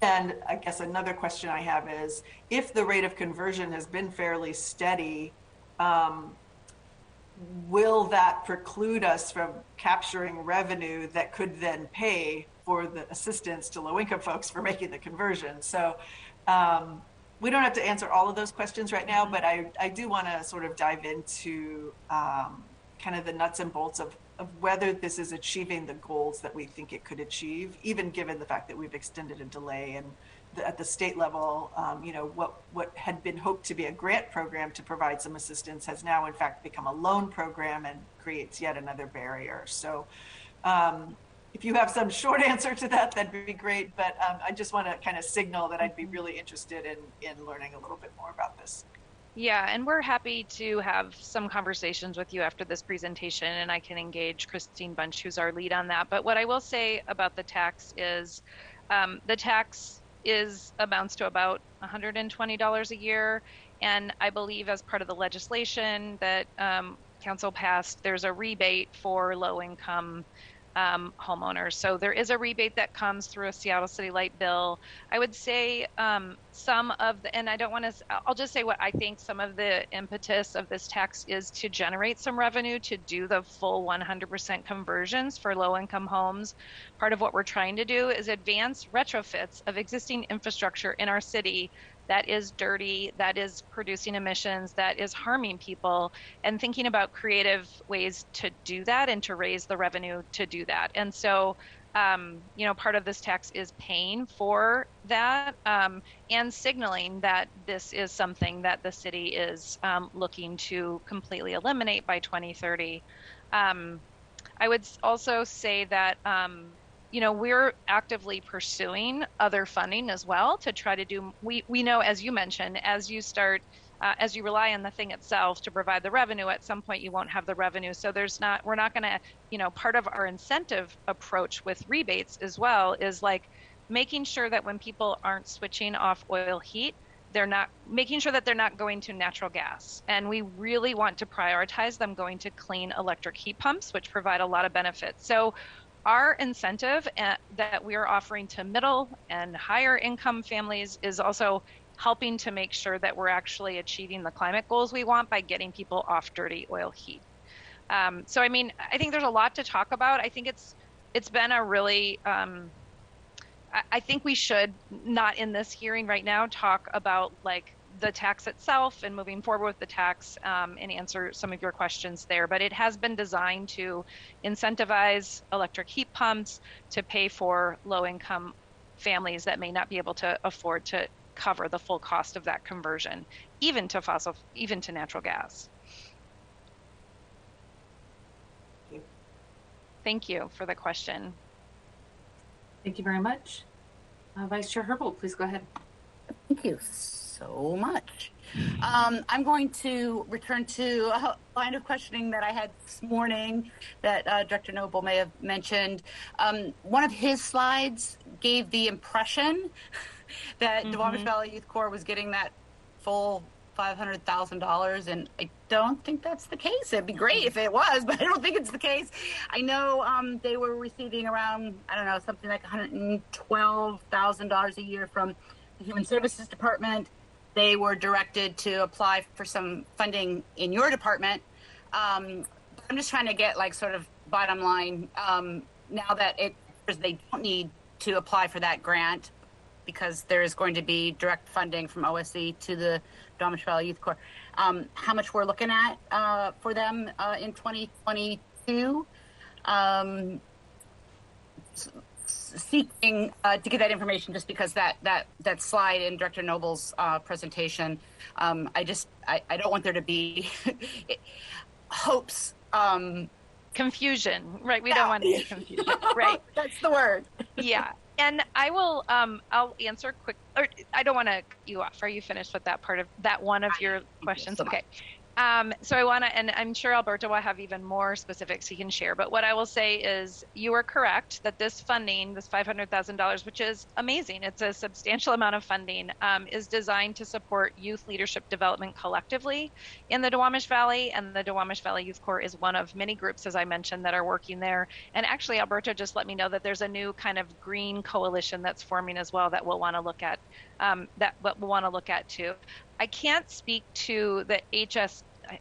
And I guess another question I have is, if the rate of conversion has been fairly steady, will that preclude us from capturing revenue that could then pay for the assistance to low-income folks for making the conversion? So we don't have to answer all of those questions right now, but I do want to sort of dive into kind of the nuts and bolts of whether this is achieving the goals that we think it could achieve, even given the fact that we've extended a delay. And at the state level, what had been hoped to be a grant program to provide some assistance has now in fact become a loan program and creates yet another barrier. So if you have some short answer to that, that'd be great. But I just want to kind of signal that I'd be really interested in learning a little bit more about this. Yeah, and we're happy to have some conversations with you after this presentation, and I can engage Christine Bunch, who's our lead on that. But what I will say about the tax is the tax amounts to about $120 a year. And I believe as part of the legislation that council passed, there's a rebate for low-income homeowners. So there is a rebate that comes through a Seattle City Light bill. I would say some of the, and I don't want to, I'll just say what I think some of the impetus of this tax is to generate some revenue to do the full 100% conversions for low-income homes. Part of what we're trying to do is advance retrofits of existing infrastructure in our city that is dirty, that is producing emissions, that is harming people, and thinking about creative ways to do that and to raise the revenue to do that. And so, part of this tax is paying for that and signaling that this is something that the city is looking to completely eliminate by 2030. I would also say that we're actively pursuing other funding as well to try to do, we know, as you mentioned, as you rely on the thing itself to provide the revenue, at some point you won't have the revenue. So we're not going to, part of our incentive approach with rebates as well is like making sure that when people aren't switching off oil heat, they're not making sure that they're not going to natural gas. And we really want to prioritize them going to clean electric heat pumps, which provide a lot of benefits. So our incentive that we are offering to middle and higher income families is also helping to make sure that we're actually achieving the climate goals we want by getting people off dirty oil heat. So, I mean, I think there's a lot to talk about. I think it's been a really, I think we should not in this hearing right now talk about like the tax itself and moving forward with the tax and answer some of your questions there. But it has been designed to incentivize electric heat pumps to pay for low-income families that may not be able to afford to cover the full cost of that conversion, even to natural gas. Thank you for the question. Thank you very much. Vice Chair Herbold, please go ahead. Thank you so much. I'm going to return to a line of questioning that I had this morning that Director Noble may have mentioned. One of his slides gave the impression that Duwamish Valley Youth Corps was getting that full $500,000, and I don't think that's the case. It'd be great if it was, but I don't think it's the case. I know they were receiving around, something like $112,000 a year from the Human Services Department. They were directed to apply for some funding in your department. I'm just trying to get like sort of bottom line now that they don't need to apply for that grant because there is going to be direct funding from OSC to the Duwamish Valley Youth Corps. How much we're looking at for them in 2022. Seeking to get that information just because that slide in Director Noble's presentation, I don't want there to be hopes. Confusion, right? We don't want any confusion, right? That's the word. Yeah. And I will, I'll answer quick, or I don't want to cut you off. Are you finished with that part of that one of your questions? so much. Okay. So I want to, and I'm sure Alberto will have even more specifics he can share, but what I will say is you are correct that this funding, this $500,000, which is amazing, it's a substantial amount of funding, is designed to support youth leadership development collectively in the Duwamish Valley. And the Duwamish Valley Youth Corps is one of many groups, as I mentioned, that are working there. And actually, Alberto just let me know that there's a new kind of green coalition that's forming as well that we'll want to look at, too. I can't speak to the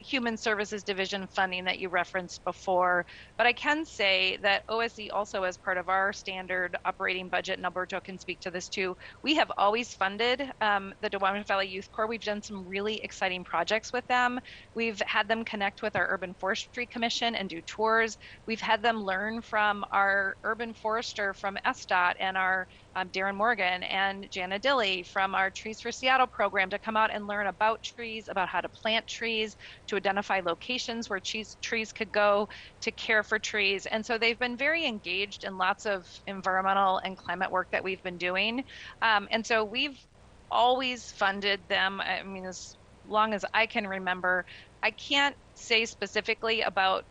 Human Services Division funding that you referenced before, but I can say that OSE also, as part of our standard operating budget, and Alberto can speak to this too, we have always funded the Duwamish Valley Youth Corps. We've done some really exciting projects with them. We've had them connect with our Urban Forestry Commission and do tours. We've had them learn from our urban forester from SDOT and our Darren Morgan and Jana Dilley from our Trees for Seattle program to come out and learn about trees, about how to plant trees, to identify locations where trees could go, to care for trees. And so they've been very engaged in lots of environmental and climate work that we've been doing. And so we've always funded them. I mean, as long as I can remember. I can't say specifically about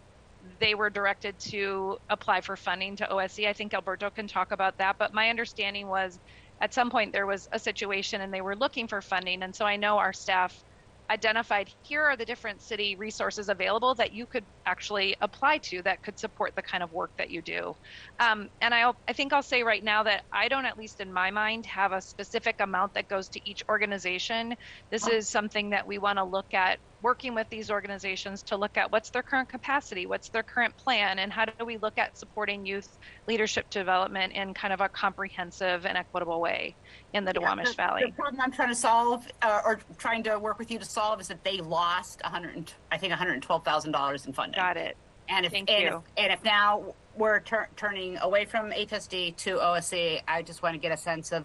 they were directed to apply for funding to OSE. I think Alberto can talk about that. But my understanding was at some point there was a situation and they were looking for funding. And so I know our staff identified, here are the different city resources available that you could actually apply to that could support the kind of work that you do. And I think I'll say right now that I don't, at least in my mind, have a specific amount that goes to each organization. This is something that we want to look at, working with these organizations to look at what's their current capacity, what's their current plan, and how do we look at supporting youth leadership development in kind of a comprehensive and equitable way in the Duwamish Valley. The problem I'm trying to solve, or trying to work with you to solve, is that they lost $112,000 in funding. Got it. And if now we're turning away from HSD to OSE, I just want to get a sense of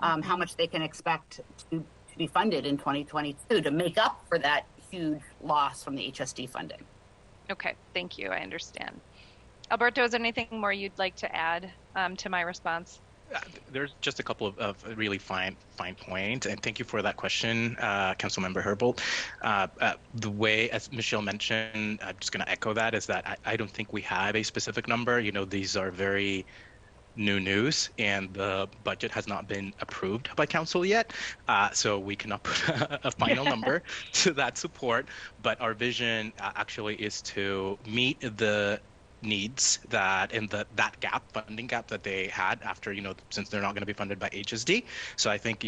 how much they can expect to be funded in 2022 to make up for that huge loss from the HSD funding. Okay, thank you. I understand. Alberto, is there anything more you'd like to add to my response? There's just a couple of really fine points, and thank you for that question, Councilmember Herbold. The way, as Michelle mentioned, I'm just going to echo that, is that I don't think we have a specific number. You know, these are very new news, and the budget has not been approved by council yet, so we cannot put a final number to that support. But our vision actually is to meet the needs that in that funding gap that they had after, since they're not going to be funded by HSD. So I think,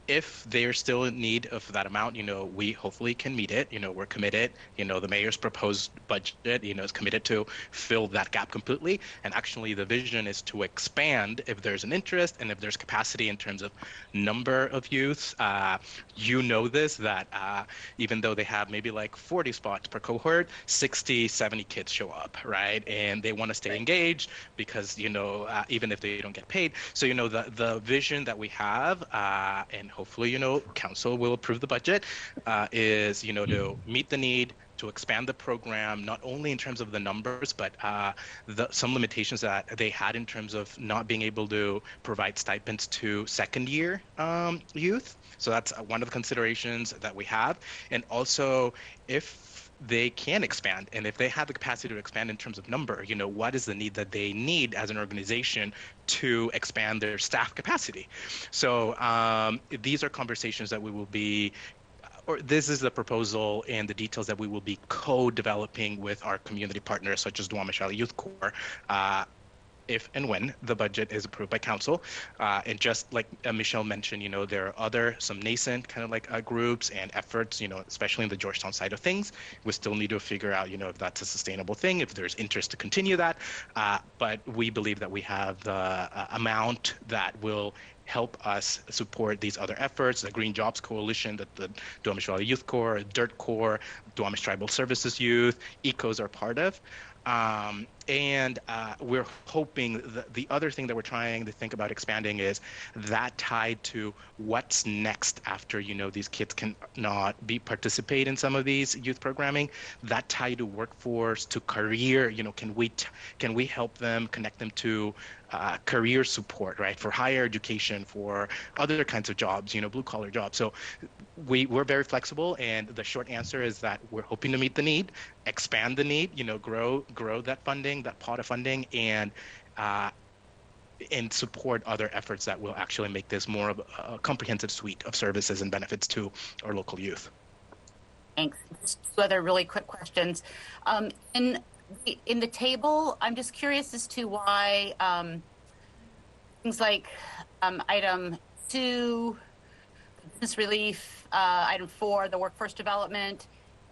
if they're still in need of that amount, we hopefully can meet it. We're committed. The mayor's proposed budget, is committed to fill that gap completely. And actually, the vision is to expand if there's an interest and if there's capacity in terms of number of youths. This, that even though they have maybe like 40 spots per cohort, 60, 70 kids show up, right? And they want to stay engaged because, even if they don't get paid. So, the vision that we have, and hopefully, council will approve the budget, is, to meet the need, to expand the program, not only in terms of the numbers, but some limitations that they had in terms of not being able to provide stipends to second-year youth. So that's one of the considerations that we have. And also, if they can expand, and if they have the capacity to expand in terms of number, what is the need that they need as an organization to expand their staff capacity? So these are conversations that we will be, or this is the proposal and the details that we will be co-developing with our community partners, such as Duwamish Valley Youth Corps, if and when the budget is approved by council. And just like Michelle mentioned, there are some nascent kind of like groups and efforts, especially in the Georgetown side of things. We still need to figure out, if that's a sustainable thing, if there's interest to continue that. But we believe that we have the amount that will help us support these other efforts, the Green Jobs Coalition that the Duwamish Valley Youth Corps, Dirt Corps, Duwamish Tribal Services Youth, ECOs are part of. And we're hoping the other thing that we're trying to think about expanding is that tied to what's next after, these kids can not participate in some of these youth programming, that tied to workforce, to career, can we help them, connect them to career support, right? For higher education, for other kinds of jobs, blue collar jobs. So we're very flexible, and the short answer is that we're hoping to meet the need, expand the need, grow that funding, that pot of funding, and support other efforts that will actually make this more of a comprehensive suite of services and benefits to our local youth. Thanks. Just two other really quick questions. In the table, I'm just curious as to why things like item 2, business relief, item 4, the workforce development,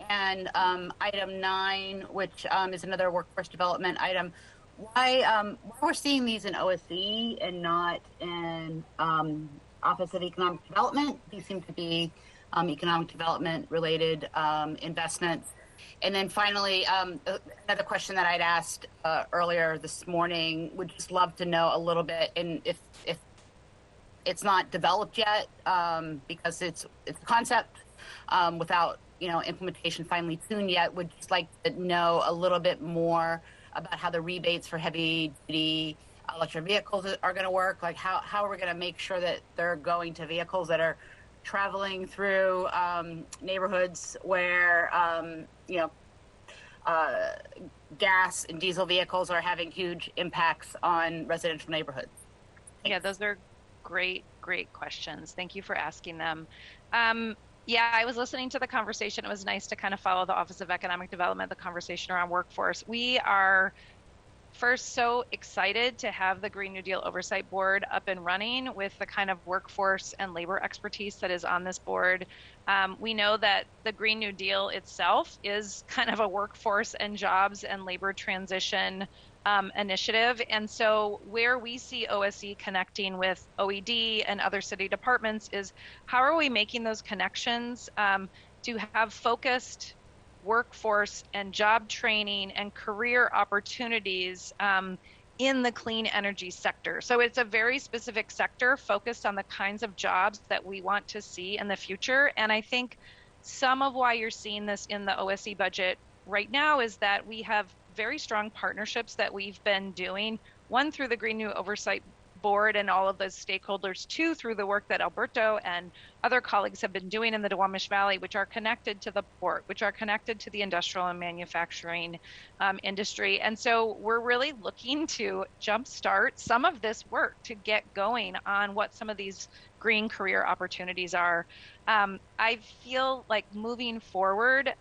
and item 9, which is another workforce development item. Why we're seeing these in OSE and not in Office of Economic Development? These seem to be economic development related investments. And then finally, another question that I'd asked earlier this morning, would just love to know a little bit, and if it's not developed yet because it's a concept without implementation finally tuned yet, would just like to know a little bit more about how the rebates for heavy duty electric vehicles are going to work. Like how are we going to make sure that they're going to vehicles that are traveling through neighborhoods where gas and diesel vehicles are having huge impacts on residential neighborhoods? Thanks. Yeah, those are great questions. Thank you for asking them. Yeah, I was listening to the conversation. It was nice to kind of follow the Office of Economic Development, the conversation around workforce. We are first so excited to have the Green New Deal Oversight Board up and running with the kind of workforce and labor expertise that is on this board. We know that the Green New Deal itself is kind of a workforce and jobs and labor transition initiative. And so where we see OSE connecting with OED and other city departments is how are we making those connections to have focused workforce and job training and career opportunities in the clean energy sector. So it's a very specific sector focused on the kinds of jobs that we want to see in the future. And I think some of why you're seeing this in the OSE budget right now is that we have very strong partnerships that we've been doing, one through the Green New Oversight Board and all of those stakeholders, two through the work that Alberto and other colleagues have been doing in the Duwamish Valley, which are connected to the port, which are connected to the industrial and manufacturing industry. And so we're really looking to jumpstart some of this work to get going on what some of these green career opportunities are. I feel like moving forward,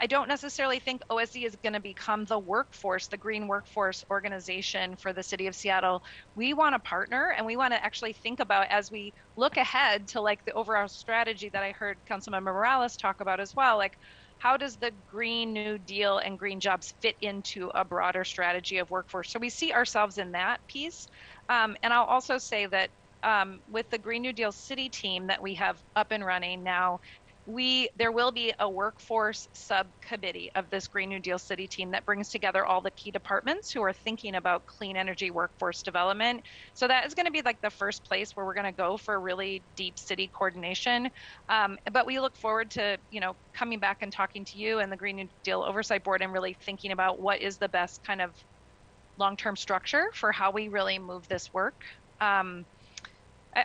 I don't necessarily think OSE is going to become the workforce, the green workforce organization for the city of Seattle. We want to partner, and we want to actually think about, as we look ahead to like the overall strategy that I heard Councilmember Morales talk about as well, like how does the Green New Deal and green jobs fit into a broader strategy of workforce? So we see ourselves in that piece. And I'll also say that with the Green New Deal city team that we have up and running now, there will be a workforce subcommittee of this Green New Deal city team that brings together all the key departments who are thinking about clean energy workforce development. So that is going to be like the first place where we're going to go for really deep city coordination. But we look forward to, coming back and talking to you and the Green New Deal Oversight Board and really thinking about what is the best kind of long-term structure for how we really move this work. I'll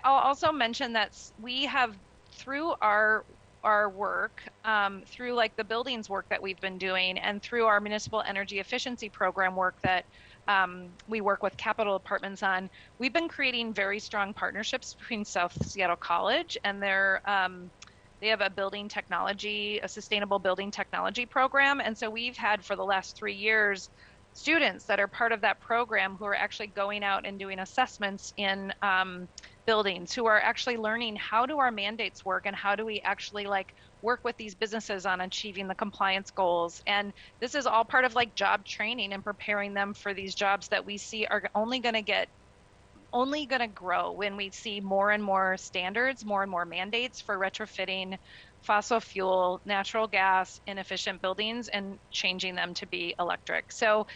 also mention that we have, through our work, through like the buildings work that we've been doing and through our municipal energy efficiency program work that we work with capital departments on, we've been creating very strong partnerships between South Seattle College and they have a sustainable building technology program. And so we've had for the last 3 years students that are part of that program who are actually going out and doing assessments in buildings, who are actually learning how do our mandates work and how do we actually like work with these businesses on achieving the compliance goals. And this is all part of like job training and preparing them for these jobs that we see are only going to grow when we see more and more standards, more and more mandates for retrofitting fossil fuel, natural gas, inefficient buildings and changing them to be electric. So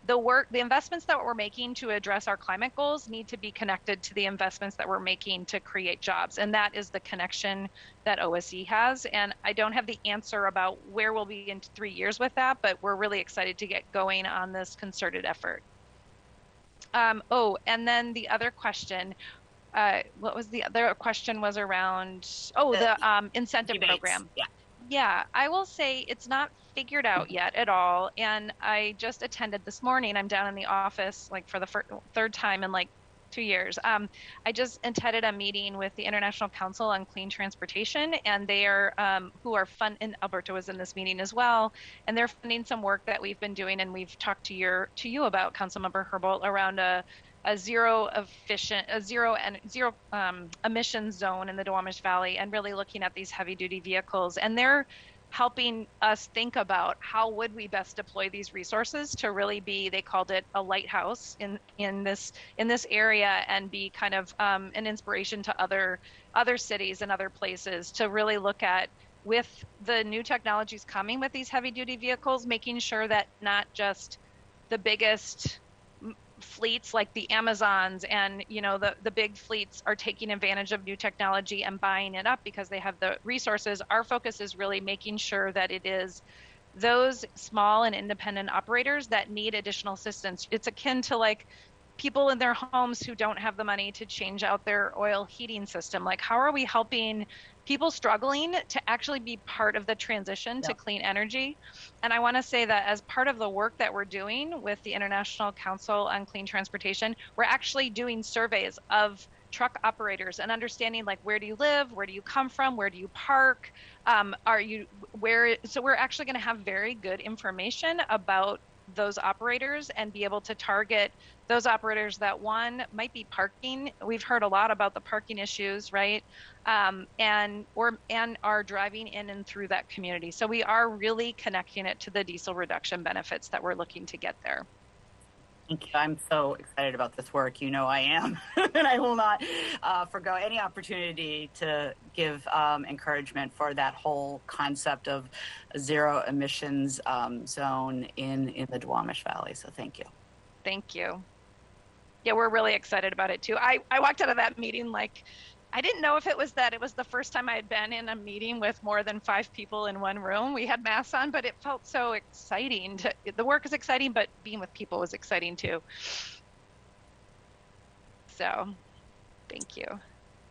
the investments that we're making to address our climate goals need to be connected to the investments that we're making to create jobs. And that is the connection that OSE has. And I don't have the answer about where we'll be in 3 years with that, but we're really excited to get going on this concerted effort. And then the other question, what was the other question was around, the incentive rebates. program. Yeah, I will say it's not figured out yet at all. And I just attended this morning. I'm down in the office like for the third time in like 2 years. I just attended a meeting with the International Council on Clean Transportation, and they are and Alberto was in this meeting as well, and they're funding some work that we've been doing, and we've talked to you about, Councilmember Herbold, around a zero emission zone in the Duwamish Valley, and really looking at these heavy duty vehicles. And they're helping us think about how would we best deploy these resources to really be, they called it a lighthouse in this area, and be kind of an inspiration to other cities and other places to really look at, with the new technologies coming with these heavy duty vehicles, making sure that not just the biggest fleets like the Amazons and the big fleets are taking advantage of new technology and buying it up because they have the resources. Our focus is really making sure that it is those small and independent operators that need additional assistance. It's akin to like people in their homes who don't have the money to change out their oil heating system. Like, how are we helping people struggling to actually be part of the transition to clean energy? And I want to say that as part of the work that we're doing with the International Council on Clean Transportation, we're actually doing surveys of truck operators and understanding, like, where do you live, where do you come from, where do you park, so we're actually going to have very good information about those operators and be able to target those operators that, one, might be parking. We've heard a lot about the parking issues, right? And are driving in and through that community. So we are really connecting it to the diesel reduction benefits that we're looking to get there. Thank you. I'm so excited about this work. I am, and I will not forgo any opportunity to give encouragement for that whole concept of a zero emissions zone in the Duwamish Valley. So thank you. Thank you. Yeah, we're really excited about it too. I walked out of that meeting like, I didn't know if it was the first time I had been in a meeting with more than 5 people in one room. We had masks on, but it felt so exciting. The work is exciting, but being with people was exciting too. So, thank you.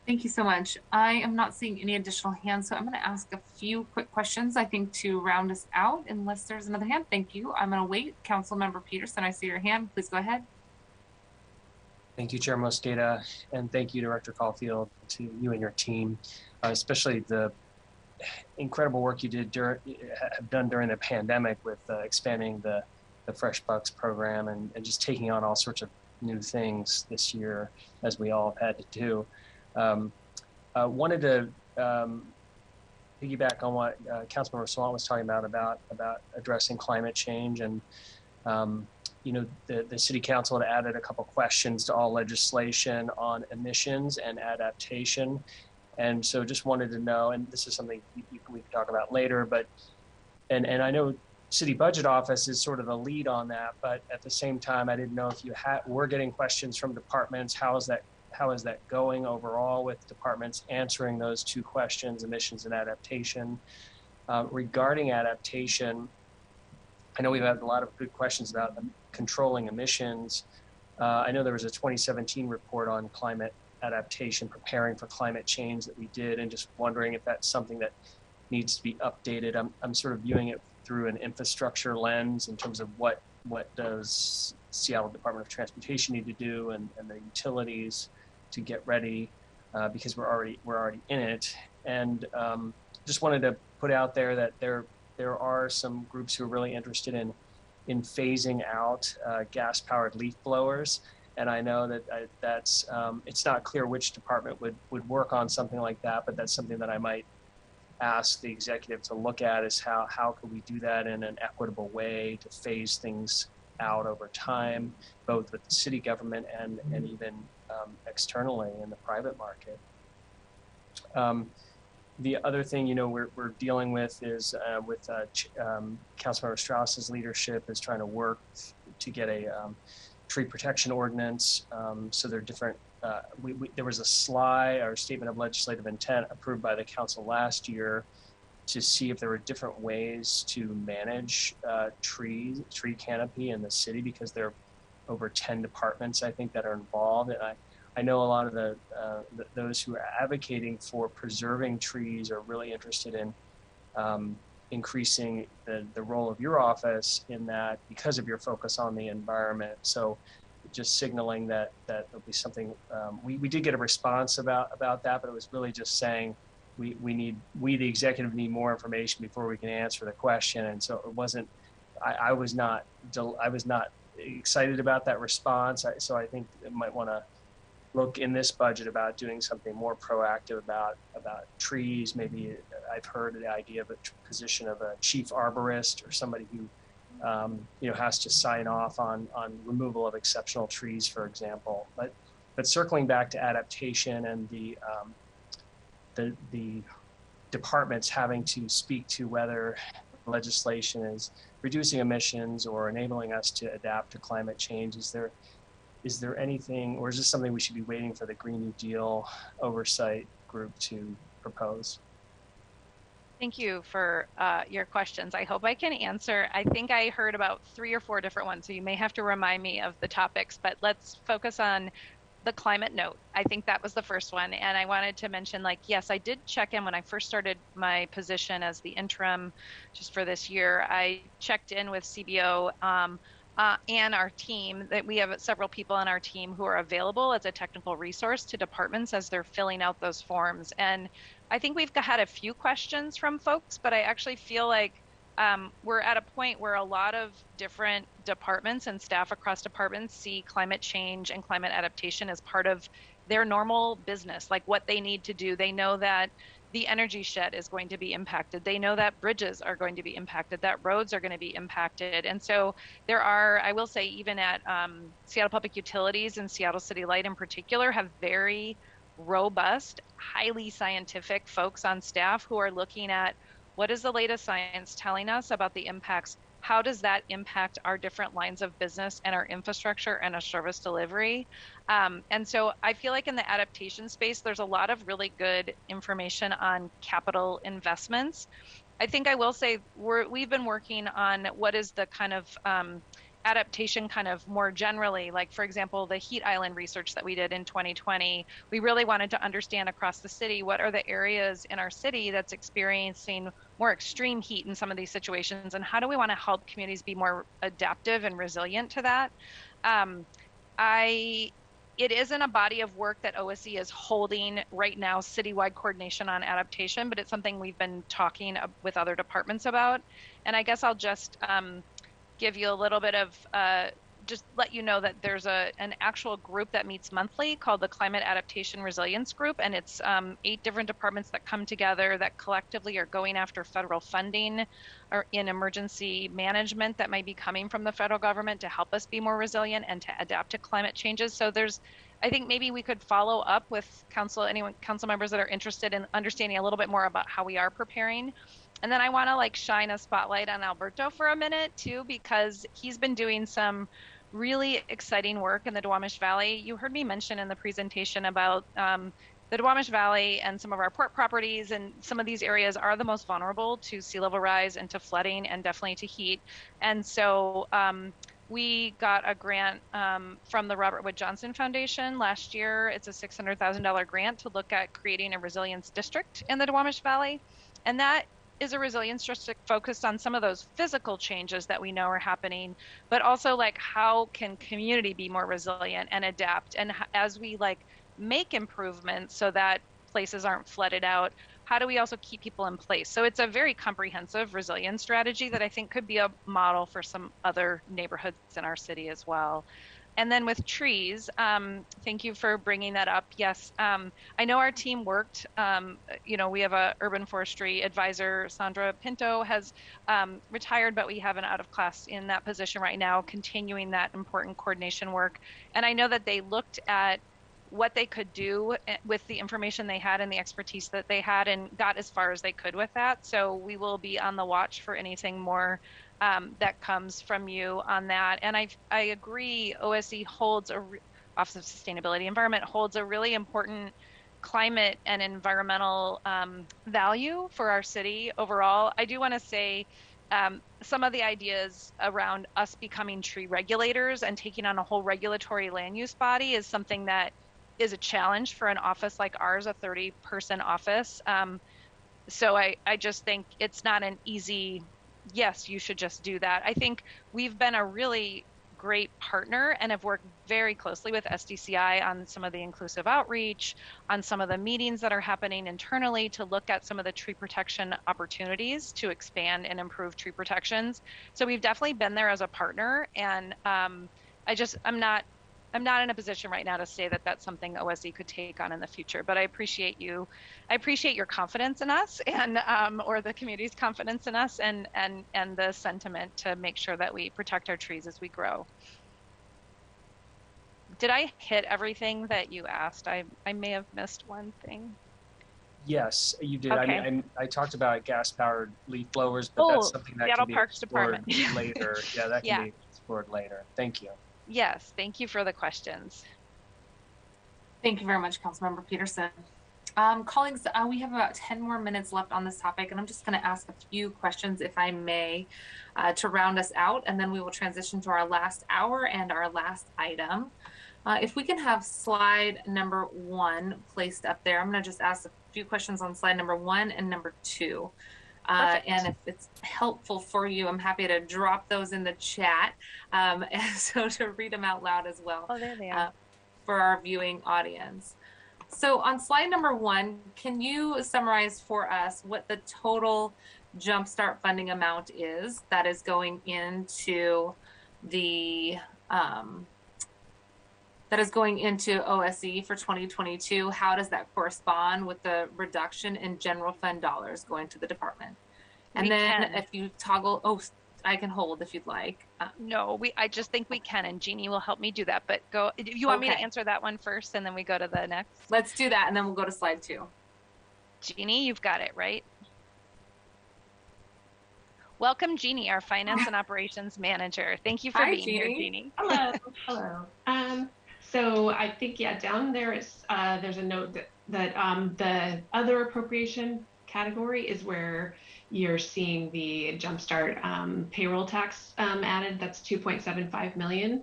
Thank you so much. I am not seeing any additional hands, so I'm going to ask a few quick questions, I think, to round us out, unless there's another hand. Thank you. I'm going to wait. Councilmember Peterson, I see your hand. Please go ahead. Thank you, Chair Mosqueda, and thank you, Director Caulfield, to you and your team, especially the incredible work you have done during the pandemic with expanding the Fresh Bucks program and just taking on all sorts of new things this year, as we all have had to do. Wanted to piggyback on what Councilmember Swan was talking about addressing climate change, and the city council had added a couple questions to all legislation on emissions and adaptation. And so just wanted to know, and this is something we can talk about later, but, and I know City Budget Office is sort of the lead on that, but at the same time, I didn't know if you were getting questions from departments. How is that going overall with departments answering those 2 questions, emissions and adaptation? Regarding adaptation, I know we've had a lot of good questions about controlling emissions. I know there was a 2017 report on climate adaptation, preparing for climate change, that we did, and just wondering if that's something that needs to be updated. I'm sort of viewing it through an infrastructure lens in terms of what does Seattle Department of Transportation need to do, and the utilities to get ready, because we're already in it. And just wanted to put out there that there are some groups who are really interested in phasing out gas-powered leaf blowers, and I know that that's it's not clear which department would work on something like that, but that's something that I might ask the executive to look at, is how could we do that in an equitable way to phase things out over time, both with the city government and even externally in the private market. The other thing, we're dealing with is with Councilmember Strauss's leadership is trying to work get a tree protection ordinance. So there are different. There was a SLI, or statement of legislative intent, approved by the council last year to see if there were different ways to manage tree canopy in the city, because there are over 10 departments, I think, that are involved. And I know a lot of those who are advocating for preserving trees are really interested in increasing the role of your office in that, because of your focus on the environment. So just signaling that there'll be something, we did get a response about that, but it was really just saying we the executive need more information before we can answer the question. And so it wasn't, I was not excited about that response. So I think it might want to look in this budget about doing something more proactive about trees. Maybe I've heard the idea of a position of a chief arborist, or somebody who has to sign off on removal of exceptional trees, for example. But circling back to adaptation and the departments having to speak to whether legislation is reducing emissions or enabling us to adapt to climate change, is there anything, or is this something we should be waiting for the Green New Deal oversight group to propose? Thank you for your questions. I hope I can answer. I think I heard about 3 or 4 different ones, so you may have to remind me of the topics, but let's focus on the climate note. I think that was the first one. And I wanted to mention, yes, I did check in when I first started my position as the interim just for this year. I checked in with CBO and our team, that we have several people on our team who are available as a technical resource to departments as they're filling out those forms. And I think we've had a few questions from folks, but I actually feel like we're at a point where a lot of different departments and staff across departments see climate change and climate adaptation as part of their normal business, like what they need to do. They know that the energy shed is going to be impacted. They know that bridges are going to be impacted, that roads are going to be impacted. And so there are, I will say, even at Seattle Public Utilities and Seattle City Light in particular, have very robust, highly scientific folks on staff who are looking at what is the latest science telling us about the impacts. How does that impact our different lines of business and our infrastructure and our service delivery? And so I feel like in the adaptation space, there's a lot of really good information on capital investments. I think I will say we've been working on what is the kind of adaptation kind of more generally, like, for example, the heat island research that we did in 2020. We really wanted to understand across the city, what are the areas in our city that's experiencing more extreme heat in some of these situations, and how do we want to help communities be more adaptive and resilient to that? It isn't a body of work that OSE is holding right now, citywide coordination on adaptation, but it's something we've been talking with other departments about. And I guess I'll just give you a little bit of just let you know that there's an actual group that meets monthly called the Climate Adaptation Resilience Group, and it's 8 different departments that come together that collectively are going after federal funding or in emergency management that might be coming from the federal government to help us be more resilient and to adapt to climate changes. So I think maybe we could follow up with council members that are interested in understanding a little bit more about how we are preparing. And then I want to shine a spotlight on Alberto for a minute too, because he's been doing some really exciting work in the Duwamish Valley. You heard me mention in the presentation about the Duwamish Valley and some of our port properties, and some of these areas are the most vulnerable to sea level rise and to flooding and definitely to heat. And so we got a grant from the Robert Wood Johnson Foundation last year. It's a $600,000 grant to look at creating a resilience district in the Duwamish Valley. And that is a resilience district focused on some of those physical changes that we know are happening, but also how can community be more resilient and adapt? And as we make improvements so that places aren't flooded out, how do we also keep people in place? So it's a very comprehensive resilience strategy that I think could be a model for some other neighborhoods in our city as well. And then with trees, thank you for bringing that up. Yes, I know our team worked, we have a urban forestry advisor, Sandra Pinto, has retired, but we have an out of class in that position right now, continuing that important coordination work. And I know that they looked at what they could do with the information they had and the expertise that they had, and got as far as they could with that. So we will be on the watch for anything more that comes from you on that. And I agree, OSE holds Office of Sustainability Environment holds a really important climate and environmental value for our city overall. I do want to say some of the ideas around us becoming tree regulators and taking on a whole regulatory land use body is something that is a challenge for an office like ours, a 30-person office. So I just think it's not an easy, yes, you should just do that. I think we've been a really great partner and have worked very closely with SDCI on some of the inclusive outreach, on some of the meetings that are happening internally to look at some of the tree protection opportunities to expand and improve tree protections. So we've definitely been there as a partner, and I'm not in a position right now to say that that's something OSE could take on in the future, but I appreciate your confidence in us and or the community's confidence in us and the sentiment to make sure that we protect our trees as we grow. Did I hit everything that you asked? I may have missed one thing. Yes, you did. Okay. I mean, I talked about gas-powered leaf blowers, but that's something that Seattle can be Parks explored Department. later. Yeah, that can be explored later. Thank you. Yes, thank you for the questions. Thank you very much, Councilmember Peterson. Colleagues, we have about 10 more minutes left on this topic, and I'm just going to ask a few questions, if I may, to round us out, and then we will transition to our last hour and our last item. If we can have slide number 1 placed up there, I'm going to just ask a few questions on slide number 1 and number 2. And if it's helpful for you, I'm happy to drop those in the chat, and so to read them out loud as well. Oh, there they are. For our viewing audience. So on slide number 1, can you summarize for us what the total Jumpstart funding amount is that is going into the OSE for 2022? How does that correspond with the reduction in general fund dollars going to the department? And if you toggle, I can hold if you'd like. No, I just think we can, and Jeannie will help me do that. But go. Do you want me to answer that one first, and then we go to the next? Let's do that, and then we'll go to slide 2. Jeannie, you've got it, right? Welcome, Jeannie, our Finance and Operations Manager. Thank you for being here, Jeannie. Hello. Hello. So I think, down there is there's a note that the other appropriation category is where you're seeing the Jumpstart payroll tax added. That's 2.75 million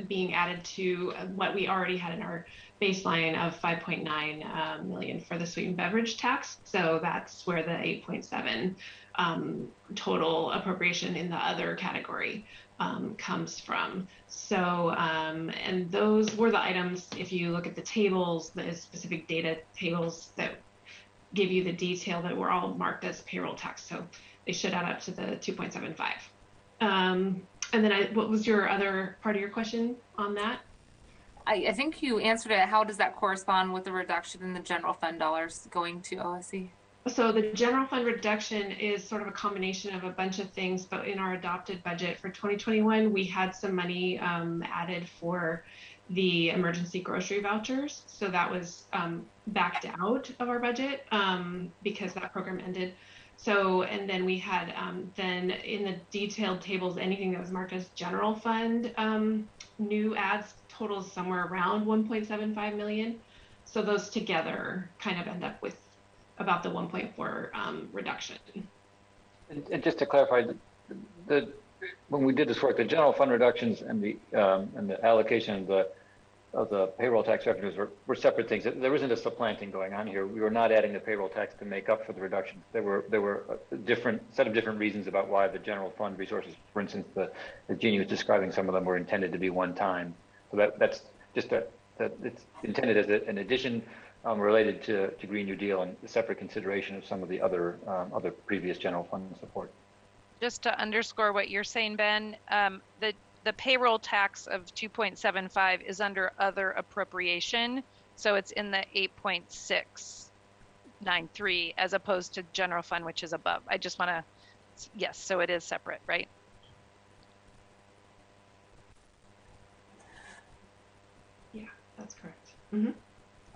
being added to what we already had in our baseline of 5.9 million for the sweetened beverage tax. So that's where the 8.7 total appropriation in the other category comes from. So, and those were the items, if you look at the tables, the specific data tables that give you the detail, that were all marked as payroll tax. So they should add up to the 2.75. And then what was your other part of your question on that? I think you answered it. How does that correspond with the reduction in the general fund dollars going to OSE? So the general fund reduction is sort of a combination of a bunch of things, but in our adopted budget for 2021, we had some money added for the emergency grocery vouchers. So that was backed out of our budget because that program ended. So, and then we had then in the detailed tables, anything that was marked as general fund new ads totals somewhere around 1.75 million. So those together kind of end up with about the 1.4 reduction. And just to clarify, when we did this work, the general fund reductions and the allocation of the payroll tax revenues were separate things. There isn't a supplanting going on here. We were not adding the payroll tax to make up for the reductions. There were a different set of different reasons about why the general fund resources, for instance, the Jeannie was describing, some of them were intended to be one time. So that's just that it's intended as an addition related to Green New Deal and a separate consideration of some of the other previous general fund support. Just to underscore what you're saying, Ben, the payroll tax of 2.75 is under other appropriation, so it's in the 8.693 as opposed to general fund, which is above. I just want to, yes, so it is separate, right? Yeah, that's correct. Mm-hmm.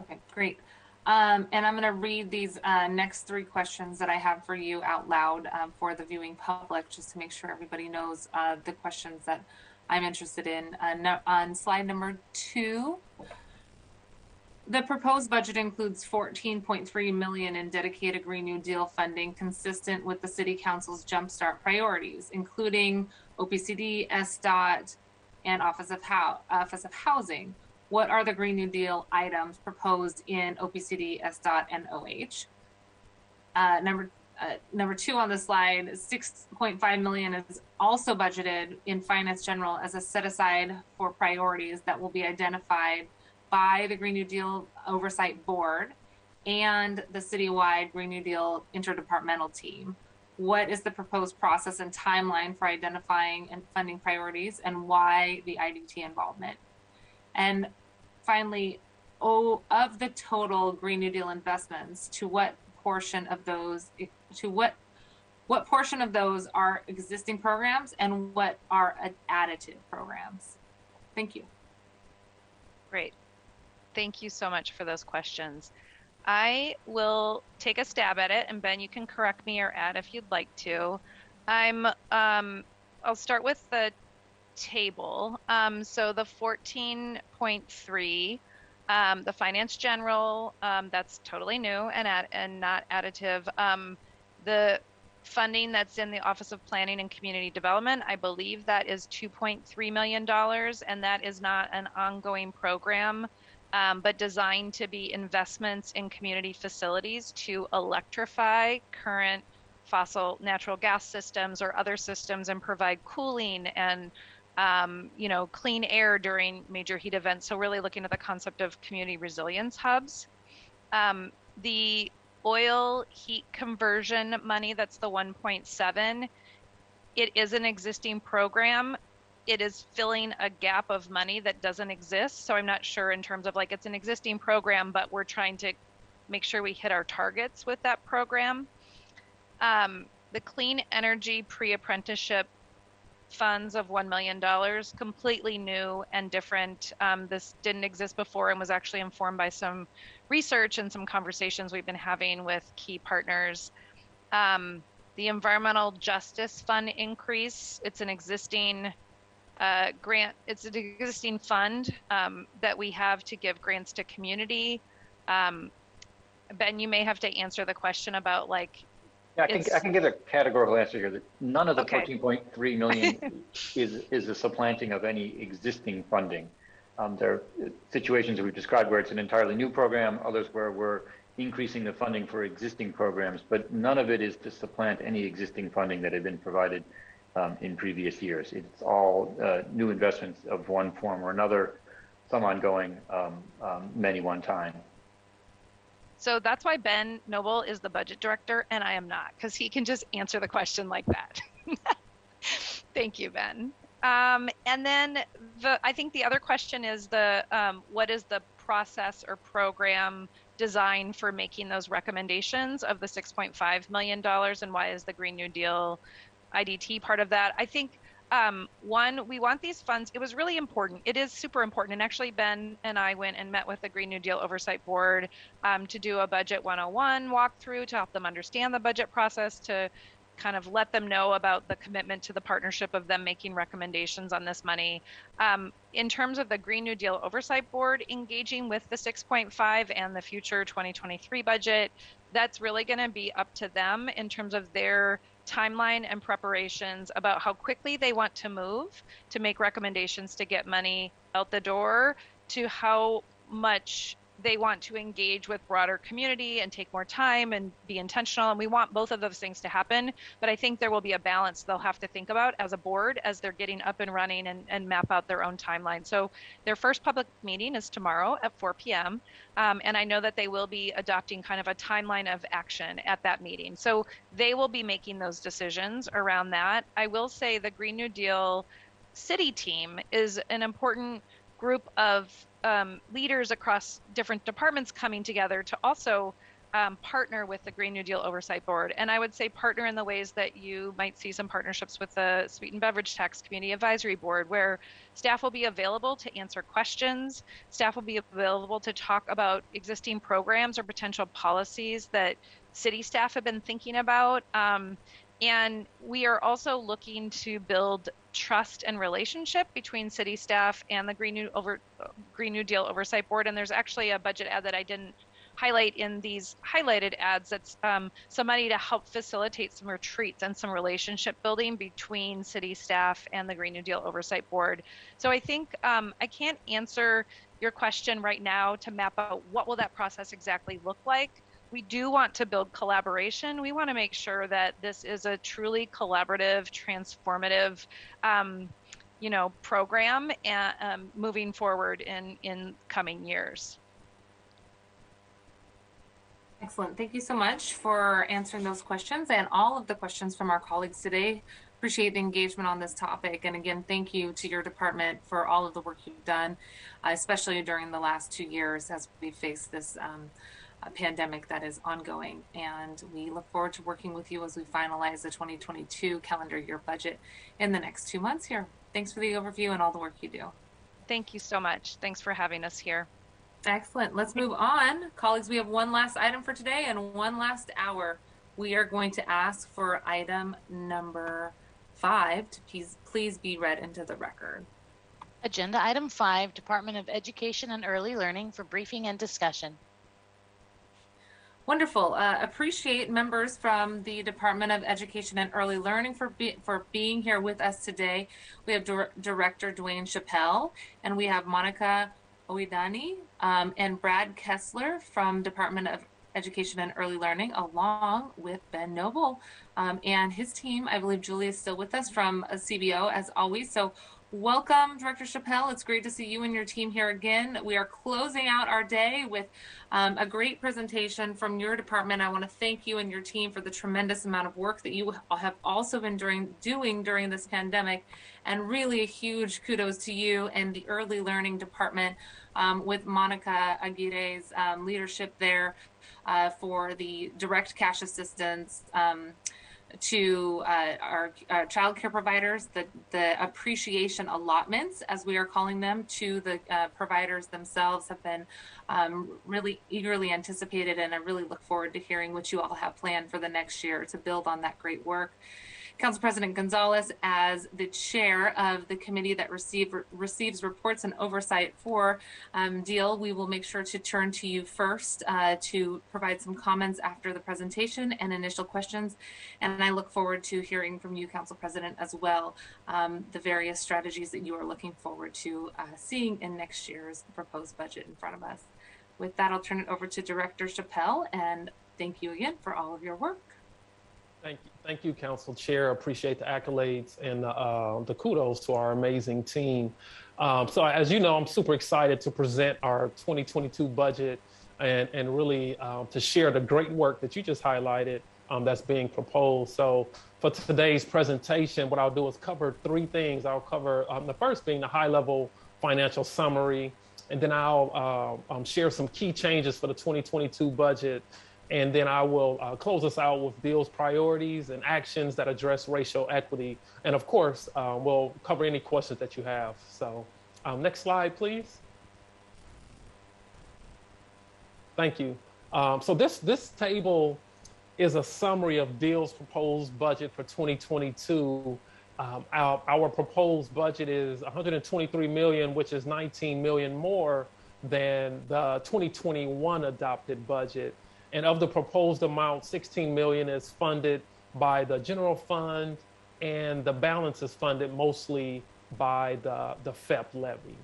Okay, great. And I'm going to read these next three questions that I have for you out loud for the viewing public, just to make sure everybody knows the questions that I'm interested in. On slide number 2, the proposed budget includes $14.3 million in dedicated Green New Deal funding consistent with the City Council's Jumpstart priorities, including OPCD, SDOT, and Office of Housing. What are the Green New Deal items proposed in OPCD, SDOT, and OH? Number 2 on the slide, $6.5 million is also budgeted in Finance General as a set aside for priorities that will be identified by the Green New Deal Oversight Board and the citywide Green New Deal interdepartmental team. What is the proposed process and timeline for identifying and funding priorities, and why the IDT involvement? And finally, of the total Green New Deal investments, what portion of those are existing programs and what are additive programs? Thank you. Great. Thank you so much for those questions. I will take a stab at it, and Ben, you can correct me or add if you'd like to. I'll start with the table. So the 14.3, the Finance General, that's totally new and not additive. The funding that's in the Office of Planning and Community Development, I believe that is $2.3 million, and that is not an ongoing program, but designed to be investments in community facilities to electrify current fossil natural gas systems or other systems and provide cooling and clean air during major heat events. So really looking at the concept of community resilience hubs. The oil heat conversion money, that's the 1.7, it is an existing program. It is filling a gap of money that doesn't exist. So I'm not sure in terms of it's an existing program, but we're trying to make sure we hit our targets with that program. The clean energy pre-apprenticeship funds of $1 million, completely new and different. This didn't exist before and was actually informed by some research and some conversations we've been having with key partners. The environmental justice fund increase, it's an existing grant, it's an existing fund that we have to give grants to community. Ben, you may have to answer the question about Yeah, I can give a categorical answer here that none of the Okay. 14.3 million is a supplanting of any existing funding. There are situations that we've described where it's an entirely new program, others where we're increasing the funding for existing programs, but none of it is to supplant any existing funding that had been provided in previous years. It's all new investments of one form or another, some ongoing, many one time. So that's why Ben Noble is the budget director and I am not, because he can just answer the question like that. Thank you, Ben. And then I think the other question is what is the process or program design for making those recommendations of the $6.5 million, and why is the Green New Deal IDT part of that? I think one, we want these funds. It was really important. It is super important. And actually, Ben and I went and met with the Green New Deal Oversight Board to do a Budget 101 walkthrough to help them understand the budget process, to kind of let them know about the commitment to the partnership of them making recommendations on this money. In terms of the Green New Deal Oversight Board engaging with the 6.5 and the future 2023 budget, that's really going to be up to them in terms of their timeline and preparations about how quickly they want to move to make recommendations to get money out the door, to how much they want to engage with broader community and take more time and be intentional. And we want both of those things to happen. But I think there will be a balance they'll have to think about as a board as they're getting up and running and map out their own timeline. So their first public meeting is tomorrow at 4 p.m. And I know that they will be adopting kind of a timeline of action at that meeting. So they will be making those decisions around that. I will say the Green New Deal city team is an important group of leaders across different departments coming together to also partner with the Green New Deal Oversight Board. And I would say partner in the ways that you might see some partnerships with the Sweetened Beverage Tax Community Advisory Board, where staff will be available to answer questions. Staff will be available to talk about existing programs or potential policies that city staff have been thinking about. And we are also looking to build trust and relationship between city staff and the Green New Deal Oversight Board. And there's actually a budget ad that I didn't highlight in these highlighted ads. That's some money to help facilitate some retreats and some relationship building between city staff and the Green New Deal Oversight Board. So I think I can't answer your question right now to map out what will that process exactly look like. We do want to build collaboration. We want to make sure that this is a truly collaborative, transformative program and moving forward in coming years. Excellent. Thank you so much for answering those questions and all of the questions from our colleagues today. Appreciate the engagement on this topic. And again, thank you to your department for all of the work you've done, especially during the last 2 years as we face this pandemic that is ongoing. And we look forward to working with you as we finalize the 2022 calendar year budget in the next 2 months here. Thanks for the overview and all the work you do. Thank you so much. Thanks for having us here. Excellent. Let's move on. Colleagues, we have one last item for today and one last hour. We are going to ask for item number 5 to please be read into the record. Agenda item 5, Department of Education and Early Learning for briefing and discussion. Wonderful. Appreciate members from the Department of Education and Early Learning for being here with us today. We have Director Dwayne Chappelle, and we have Monica Oidani and Brad Kessler from Department of Education and Early Learning, along with Ben Noble and his team. I believe Julie is still with us from CBO as always. So welcome, Director Chappelle. It's great to see you and your team here again. We are closing out our day with a great presentation from your department. I want to thank you and your team for the tremendous amount of work that you have also been doing during this pandemic. And really a huge kudos to you and the Early Learning Department with Monica Aguirre's leadership there for the direct cash assistance to our child care providers, the appreciation allotments, as we are calling them, to the providers themselves have been really eagerly anticipated, and I really look forward to hearing what you all have planned for the next year to build on that great work. Council President Gonzalez, as the chair of the committee that receives reports and oversight for DEEL, we will make sure to turn to you first to provide some comments after the presentation and initial questions. And I look forward to hearing from you, Council President, as well, the various strategies that you are looking forward to seeing in next year's proposed budget in front of us. With that, I'll turn it over to Director Chappelle, and thank you again for all of your work. Thank you, Council Chair. Appreciate the accolades and the kudos to our amazing team. So as you know, I'm super excited to present our 2022 budget and really to share the great work that you just highlighted that's being proposed. So for today's presentation, what I'll do is cover 3 things. I'll cover the first being the high-level financial summary, and then I'll share some key changes for the 2022 budget. And then I will close us out with DEEL's priorities and actions that address racial equity. And of course, we'll cover any questions that you have. So next slide, please. Thank you. So this table is a summary of DEEL's proposed budget for 2022. Our proposed budget is $123 million, which is $19 million more than the 2021 adopted budget. And of the proposed amount, $16 million is funded by the general fund, and the balance is funded mostly by the FEP levy.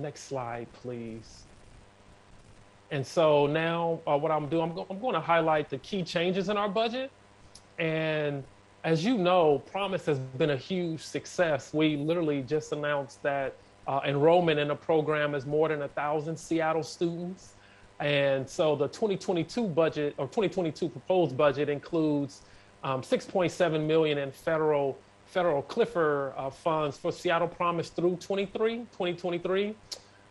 Next slide, please. And so now what I'm doing, I'm going to highlight the key changes in our budget. And as you know, Promise has been a huge success. We literally just announced that enrollment in the program is more than 1,000 Seattle students. And so the 2022 budget, or 2022 proposed budget, includes $6.7 million in federal Clipper funds for Seattle Promise through 2023.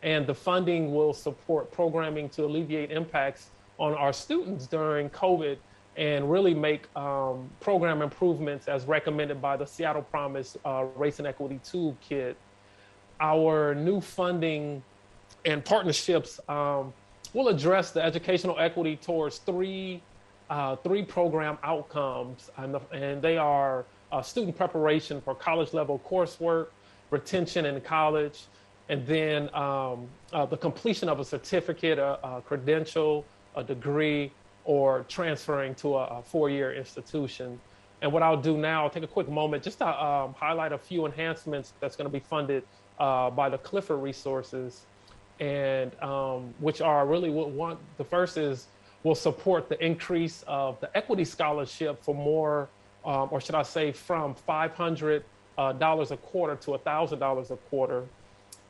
And the funding will support programming to alleviate impacts on our students during COVID and really make program improvements as recommended by the Seattle Promise Race and Equity Toolkit. Our new funding and partnerships will address the educational equity towards three program outcomes, and they are student preparation for college level coursework, retention in college, and then the completion of a certificate, a credential, a degree, or transferring to a four-year institution. And what I'll do now, I'll take a quick moment just to highlight a few enhancements that's going to be funded by the Clifford resources, and which are really what the first is will support the increase of the equity scholarship for more, or should I say, from $500 a quarter to $1,000 a quarter.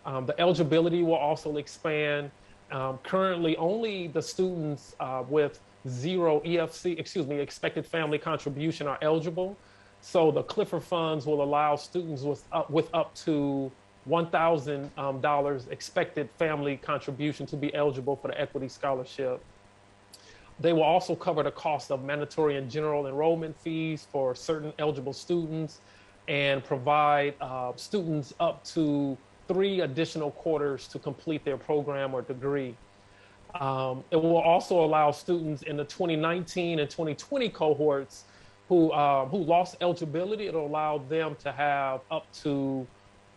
The eligibility will also expand. Currently, only the students with zero expected family contribution are eligible. So the Clifford funds will allow students with up to $1,000 expected family contribution to be eligible for the equity scholarship. They will also cover the cost of mandatory and general enrollment fees for certain eligible students and provide students up to 3 additional quarters to complete their program or degree. It will also allow students in the 2019 and 2020 cohorts who lost eligibility. It'll allow them to have up to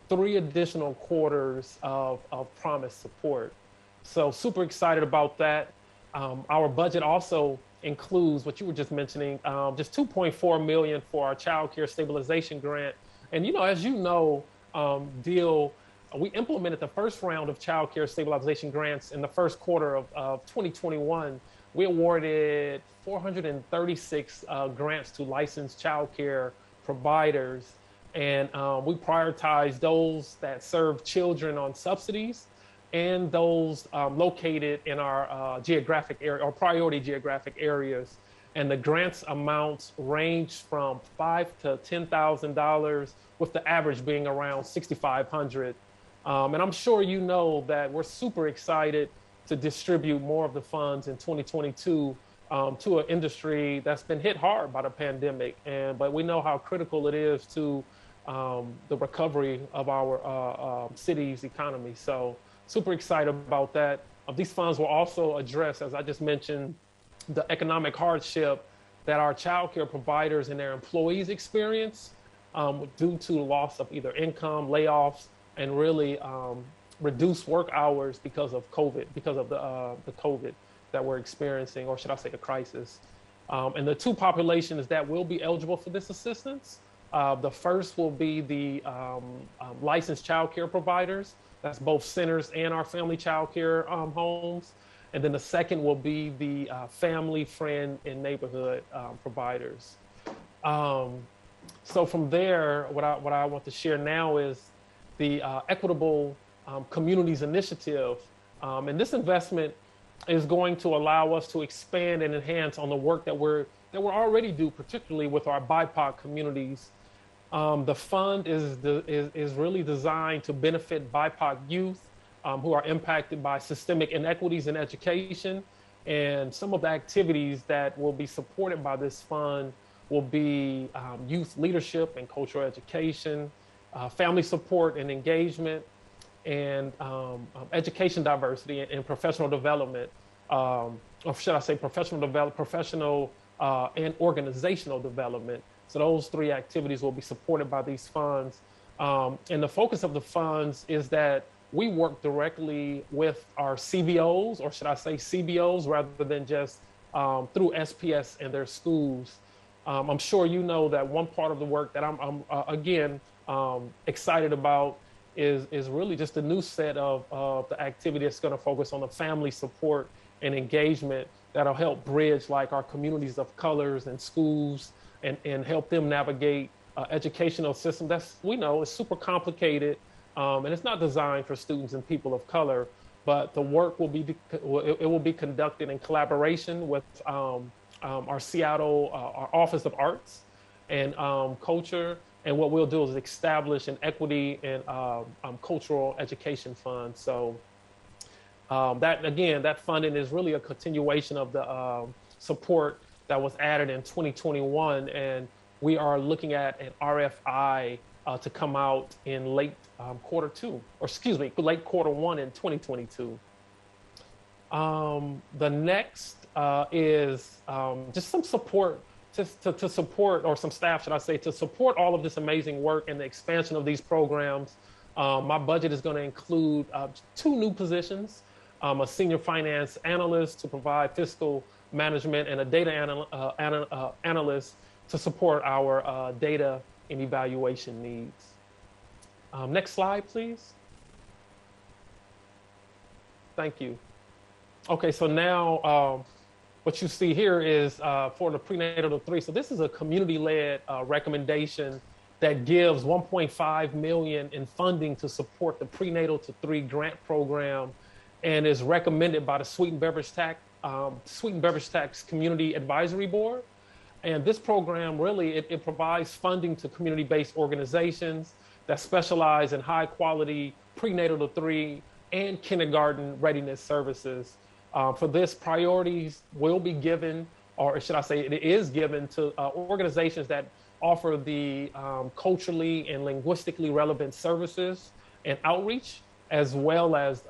3 additional quarters of promise support. So super excited about that. Our budget also includes what you were just mentioning, just $2.4 million for our child care stabilization grant. And as you know, DEEL, we implemented the first round of child care stabilization grants in the first quarter of 2021. We awarded 436 grants to licensed child care providers. And we prioritize those that serve children on subsidies and those located in our geographic area or priority geographic areas. And the grants amounts range from $5,000 to $10,000, with the average being around $6,500. And I'm sure you know that we're super excited to distribute more of the funds in 2022 to an industry that's been hit hard by the pandemic. But we know how critical it is to the recovery of our city's economy. So super excited about that. These funds will also address, as I just mentioned, the economic hardship that our child care providers and their employees experience due to the loss of either income, layoffs, and really reduced work hours because of COVID, because of the COVID that we're experiencing, or should I say the crisis. And the 2 populations that will be eligible for this assistance, the first will be the licensed child care providers. That's both centers and our family child care homes. And then the second will be the family, friend, and neighborhood providers. So from there, what I want to share now is the Equitable Communities Initiative. And this investment is going to allow us to expand and enhance on the work that we're already do, particularly with our BIPOC communities. The fund is really designed to benefit BIPOC youth who are impacted by systemic inequities in education. And some of the activities that will be supported by this fund will be youth leadership and cultural education, family support and engagement, and education diversity and professional development, or should I say professional and organizational development. So those 3 activities will be supported by these funds. And the focus of the funds is that we work directly with our CBOs, or should I say CBOs, rather than just through SPS and their schools. I'm sure you know that one part of the work that I'm again excited about is really just a new set of the activity that's going to focus on the family support and engagement that'll help bridge like our communities of colors and schools and help them navigate educational system that's, we know, is super complicated, and it's not designed for students and people of color, but the work will be conducted in collaboration with our Seattle, our Office of Arts and Culture. And what we'll do is establish an equity and cultural education fund. So that funding is really a continuation of the support that was added in 2021, and we are looking at an RFI to come out in late late quarter one in 2022. The next is just some support to support, or some staff, should I say, to support all of this amazing work and the expansion of these programs. My budget is going to include 2 new positions, a senior finance analyst to provide fiscal management, and a data analyst to support our data and evaluation needs. Next slide, please. Thank you. Okay, so now what you see here is for the prenatal to 3. So this is a community-led recommendation that gives $1.5 million in funding to support the prenatal to 3 grant program, and is recommended by the Sweet and Beverage Tax Community Advisory Board. And this program really, it provides funding to community-based organizations that specialize in high-quality prenatal to 3 and kindergarten readiness services. For this, priorities will be given, or should I say it is given, to organizations that offer the culturally and linguistically relevant services and outreach, as well as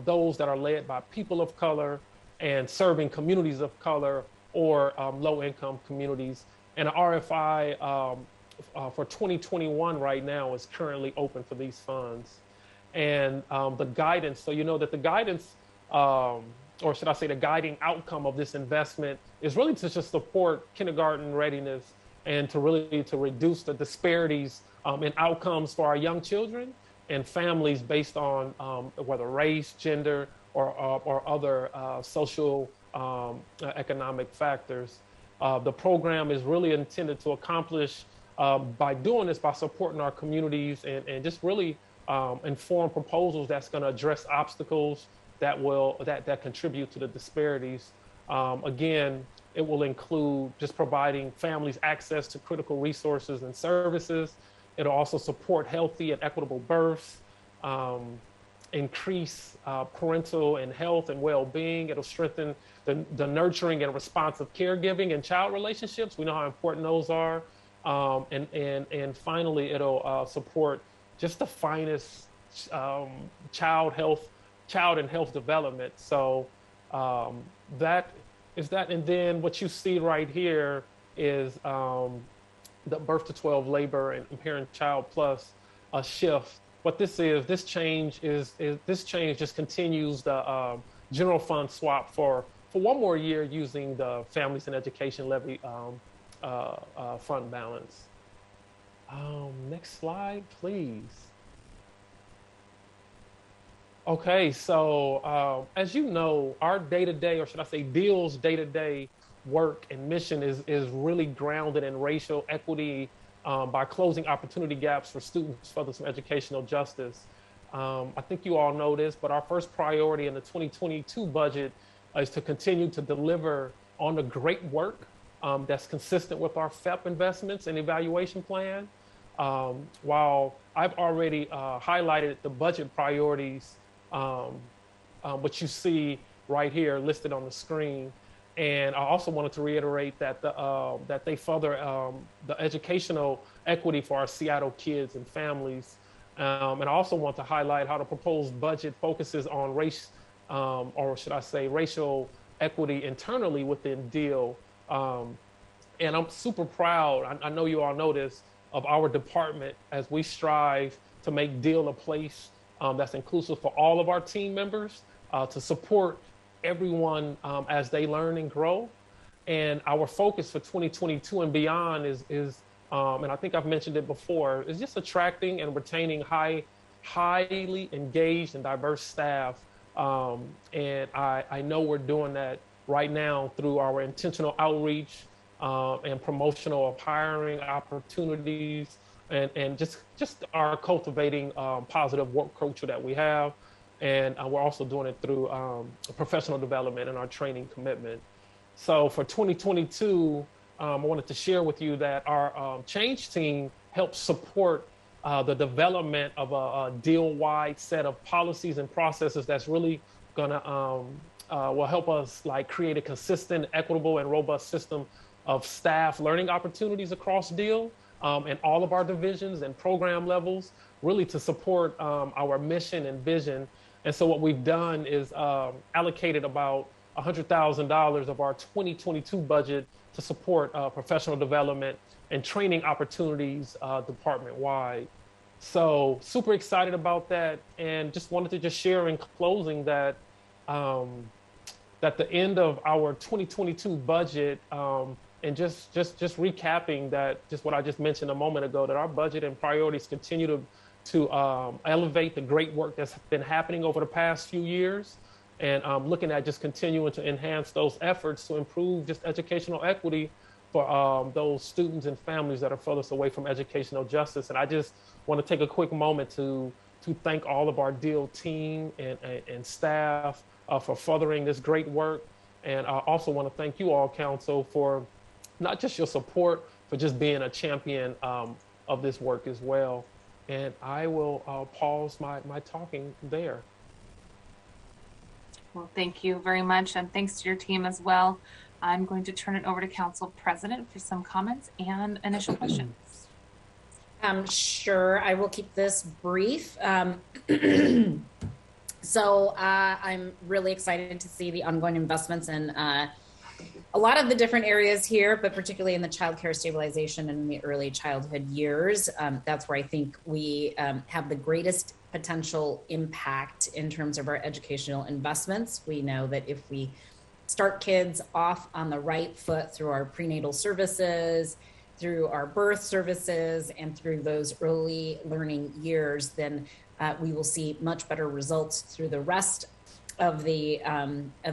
those that are led by people of color and serving communities of color or low-income communities. And an RFI for 2021 right now is currently open for these funds. And the guidance, so you know that the guidance, or should I say the guiding outcome of this investment is really to just support kindergarten readiness and to reduce the disparities in outcomes for our young children and families based on whether race, gender, or other social economic factors. The program is really intended to accomplish by doing this, by supporting our communities and just really inform proposals that's going to address obstacles that contribute to the disparities. Again, it will include just providing families access to critical resources and services. It'll also support healthy and equitable births, increase parental and health and well-being. It'll strengthen the nurturing and responsive caregiving and child relationships. We know how important those are. And finally, it'll support just the finest child and health development. So that is that. And then what you see right here is the birth to 12 labor and parent child plus a shift. What this is, this change just continues the general fund swap for one more year using the Families and Education Levy fund balance. Next slide, please. Okay, so as you know, our day-to-day, or should I say DEEL's day-to-day work and mission is really grounded in racial equity by closing opportunity gaps for students for some educational justice. I think you all know this, but our first priority in the 2022 budget is to continue to deliver on the great work that's consistent with our FEP investments and evaluation plan. While I've already highlighted the budget priorities, which you see right here listed on the screen. And I also wanted to reiterate that that they further the educational equity for our Seattle kids and families. And I also want to highlight how the proposed budget focuses on race, or should I say racial equity internally within DEEL. And I'm super proud, I know you all know this, of our department as we strive to make DEEL a place that's inclusive for all of our team members, to support everyone as they learn and grow. And our focus for 2022 and beyond is and I think I've mentioned it before, is just attracting and retaining highly engaged and diverse staff. And I know we're doing that right now through our intentional outreach and promotional of hiring opportunities, and just our cultivating positive work culture that we have. And we're also doing it through professional development and our training commitment. So for 2022, I wanted to share with you that our change team helps support the development of a DEEL-wide set of policies and processes that's really gonna will help us like create a consistent, equitable, and robust system of staff learning opportunities across DEEL in all of our divisions and program levels, really to support our mission and vision. And so what we've done is allocated about $100,000 of our 2022 budget to support professional development and training opportunities department-wide. So super excited about that, and just wanted to just share in closing that that the end of our 2022 budget, and just recapping that, just what I just mentioned a moment ago, that our budget and priorities continue to elevate the great work that's been happening over the past few years, and looking at just continuing to enhance those efforts to improve just educational equity for those students and families that are furthest away from educational justice. And I just want to take a quick moment to thank all of our DEEL team and staff for furthering this great work. And I also want to thank you all, Council, for not just your support, for just being a champion of this work as well. And I will pause my talking there. Well, thank you very much, and thanks to your team as well. I'm going to turn it over to Council President for some comments and initial questions. Sure, I will keep this brief. So I'm really excited to see the ongoing investments in a lot of the different areas here, but particularly in the childcare stabilization and in the early childhood years. That's where I think we have the greatest potential impact in terms of our educational investments. We know that if we start kids off on the right foot through our prenatal services, through our birth services, and through those early learning years, then we will see much better results through the rest of the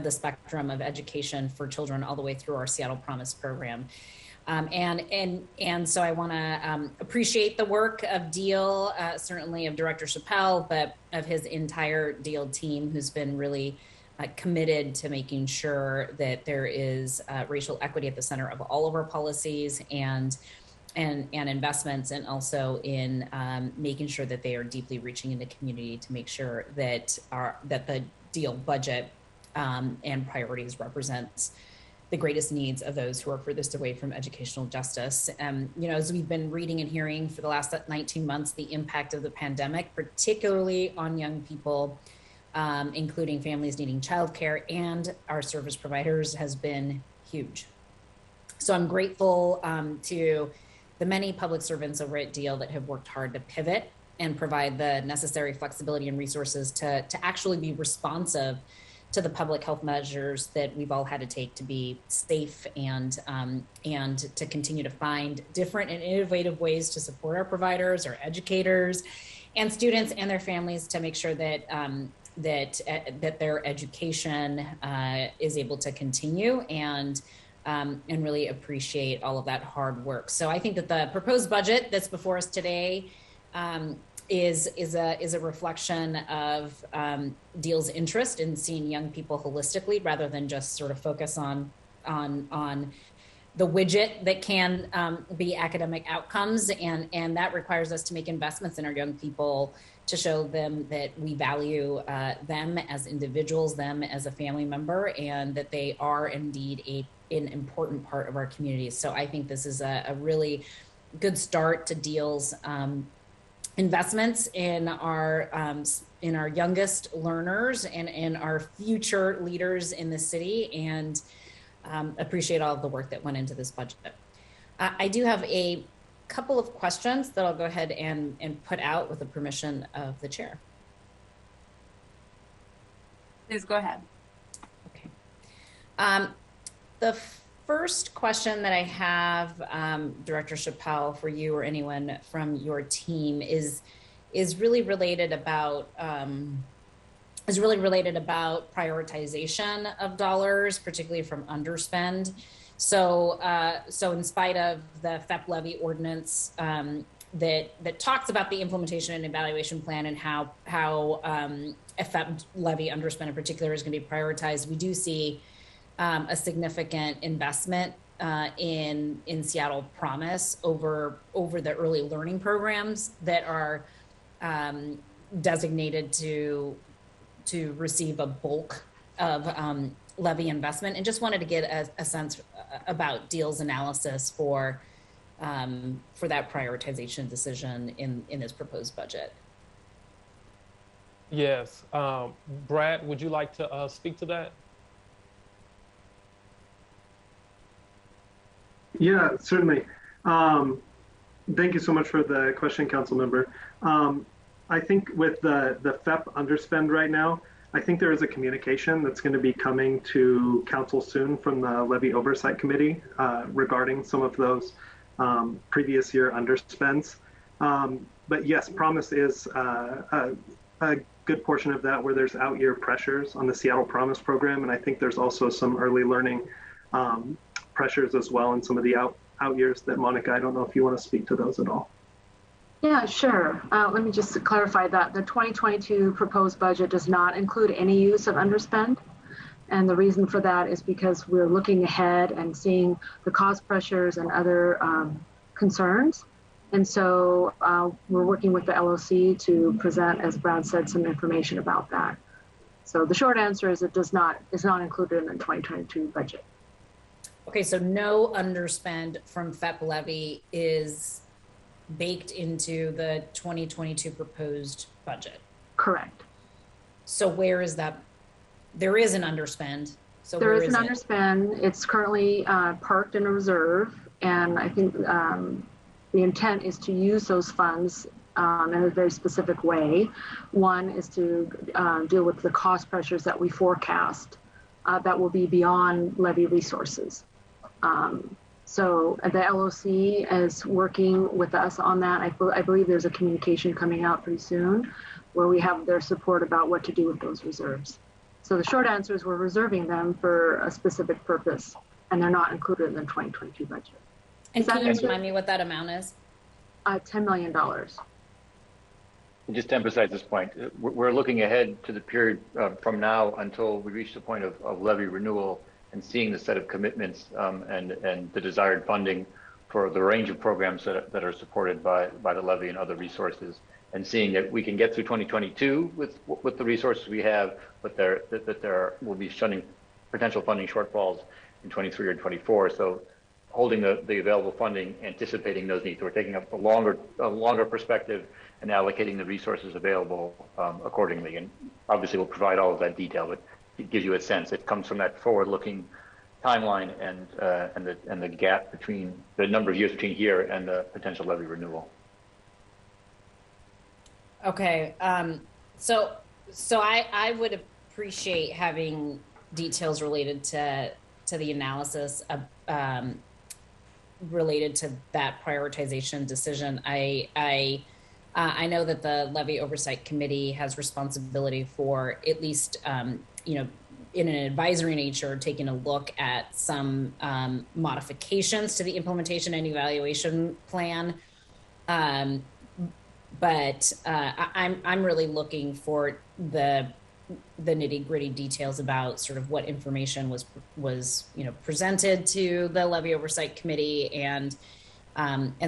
spectrum of education for children, all the way through our Seattle Promise program. And so I want to appreciate the work of DEEL, certainly of Director Chappelle, but of his entire DEEL team, who's been really committed to making sure that there is racial equity at the center of all of our policies and investments, and also in making sure that they are deeply reaching into community to make sure that the DEEL budget and priorities represents the greatest needs of those who are furthest away from educational justice. As we've been reading and hearing for the last 19 months, the impact of the pandemic, particularly on young people, including families needing childcare and our service providers, has been huge. So I'm grateful to the many public servants over at DEEL that have worked hard to pivot and provide the necessary flexibility and resources to actually be responsive to the public health measures that we've all had to take to be safe, and to continue to find different and innovative ways to support our providers, our educators, and students and their families, to make sure that that their education is able to continue, and really appreciate all of that hard work. So I think that the proposed budget that's before us today is a reflection of DEEL's interest in seeing young people holistically, rather than just sort of focus on the widget that can be academic outcomes, and that requires us to make investments in our young people, to show them that we value them as individuals, them as a family member, and that they are indeed an important part of our communities. So I think this is a really good start to DEEL's investments in our youngest learners and in our future leaders in the city, and appreciate all of the work that went into this budget. I do have a couple of questions that I'll go ahead and put out with the permission of the chair. Please go ahead. Okay. The first question that I have, Director Chappelle, for you or anyone from your team is really related about prioritization of dollars, particularly from underspend. So in spite of the FEP levy ordinance that talks about the implementation and evaluation plan, and how a FEP levy underspend in particular is going to be prioritized, we do see a significant investment in Seattle Promise over the early learning programs that are designated to to receive a bulk of levy investment, and just wanted to get a sense about DEEL's analysis for that prioritization decision in this proposed budget. Yes. Brad, would you like to speak to that? Yeah, certainly. Thank you so much for the question, council member. I think with the FEP underspend right now, I think there is a communication that's going to be coming to council soon from the Levy Oversight Committee regarding some of those previous year underspends. But yes, Promise is a good portion of that where there's out year pressures on the Seattle Promise program. And I think there's also some early learning pressures as well in some of the out years that Monica, I don't know if you want to speak to those at all. Yeah, sure. Let me just clarify that the 2022 proposed budget does not include any use of underspend. And the reason for that is because we're looking ahead and seeing the cost pressures and other concerns. And so we're working with the LOC to present, as Brad said, some information about that. So the short answer is is not included in the 2022 budget. Okay, so no underspend from FEP levy is baked into the 2022 proposed budget. Correct. So where is that? There is an underspend. So there is an underspend. It's currently parked in a reserve, and I think the intent is to use those funds in a very specific way. One is to deal with the cost pressures that we forecast that will be beyond levy resources. So the LOC is working with us on that. I believe there's a communication coming out pretty soon where we have their support about what to do with those reserves. So the short answer is we're reserving them for a specific purpose, and they're not included in the 2022 budget. And can you remind me what that amount is? $10 million. Just to emphasize this point, we're looking ahead to the period from now until we reach the point of levy renewal and seeing the set of commitments and the desired funding for the range of programs that are supported by the levy and other resources, and seeing that we can get through 2022 with the resources we have, but there will be potential funding shortfalls in 23 or 24. So holding the available funding, anticipating those needs. We're taking up a longer perspective and allocating the resources available accordingly. And obviously we'll provide all of that detail, but it gives you a sense. It comes from that forward-looking timeline and the gap between the number of years between here and the potential levy renewal. Okay, so I would appreciate having details related to the analysis of, related to that prioritization decision. I know that the Levy Oversight Committee has responsibility for at least, in an advisory nature, taking a look at some modifications to the implementation and evaluation plan. But I'm really looking for the nitty-gritty details about sort of what information was presented to the Levy Oversight Committee and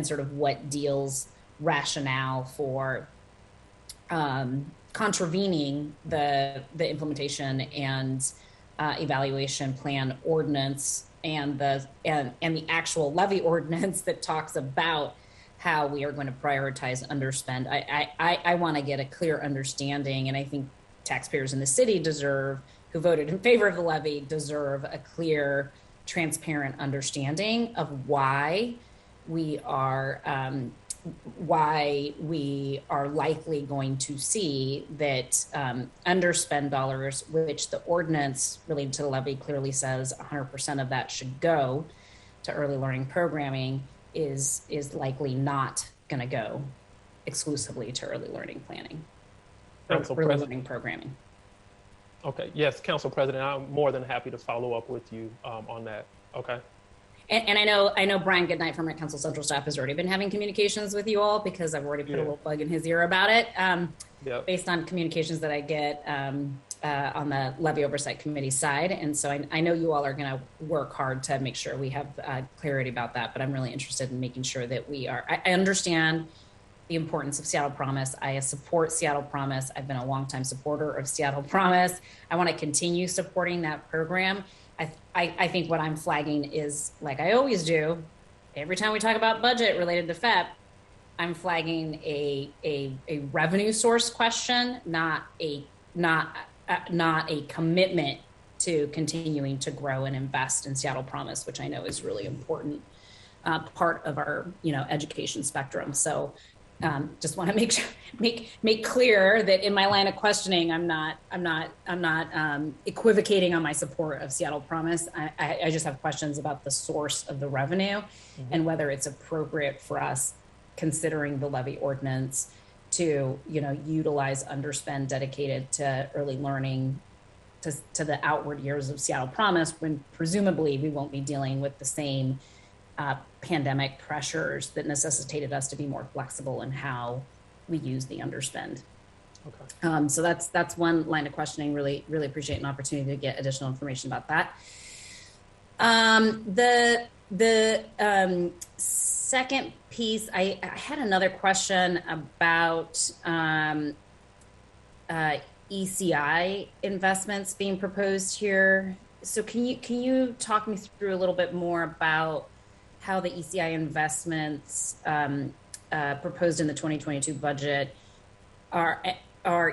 sort of what DEEL's rationale for contravening the implementation and evaluation plan ordinance and the actual levy ordinance that talks about how we are going to prioritize underspend. I want to get a clear understanding, and I think taxpayers in the city who voted in favor of the levy deserve a clear, transparent understanding of why we are likely going to see that underspend dollars, which the ordinance related to the levy clearly says 100% of that should go to early learning programming, is likely not going to go exclusively to early learning planning. Council early President. learning programming. Okay, yes, Council President, I'm more than happy to follow up with you on that. Okay. And I know Brian Goodnight from our Council Central staff has already been having communications with you all, because I've already put a little bug in his ear about it, based on communications that I get on the Levy Oversight Committee side. And so I know you all are going to work hard to make sure we have clarity about that, but I'm really interested in making sure that we are, I understand the importance of Seattle Promise. I support Seattle Promise. I've been a longtime supporter of Seattle Promise. I want to continue supporting that program. I think what I'm flagging is, like I always do, every time we talk about budget related to FEP, I'm flagging a revenue source question, not a commitment to continuing to grow and invest in Seattle Promise, which I know is really important part of our education spectrum. So just want to make clear that in my line of questioning, I'm not equivocating on my support of Seattle Promise. I just have questions about the source of the revenue and whether it's appropriate for us, considering the levy ordinance, to utilize underspend dedicated to early learning to the outward years of Seattle Promise, when presumably we won't be dealing with the same pandemic pressures that necessitated us to be more flexible in how we use the underspend. Okay. So that's one line of questioning. Really appreciate an opportunity to get additional information about that. The second piece, I had another question about ECI investments being proposed here. So can you talk me through a little bit more about how the ECI investments proposed in the 2022 budget are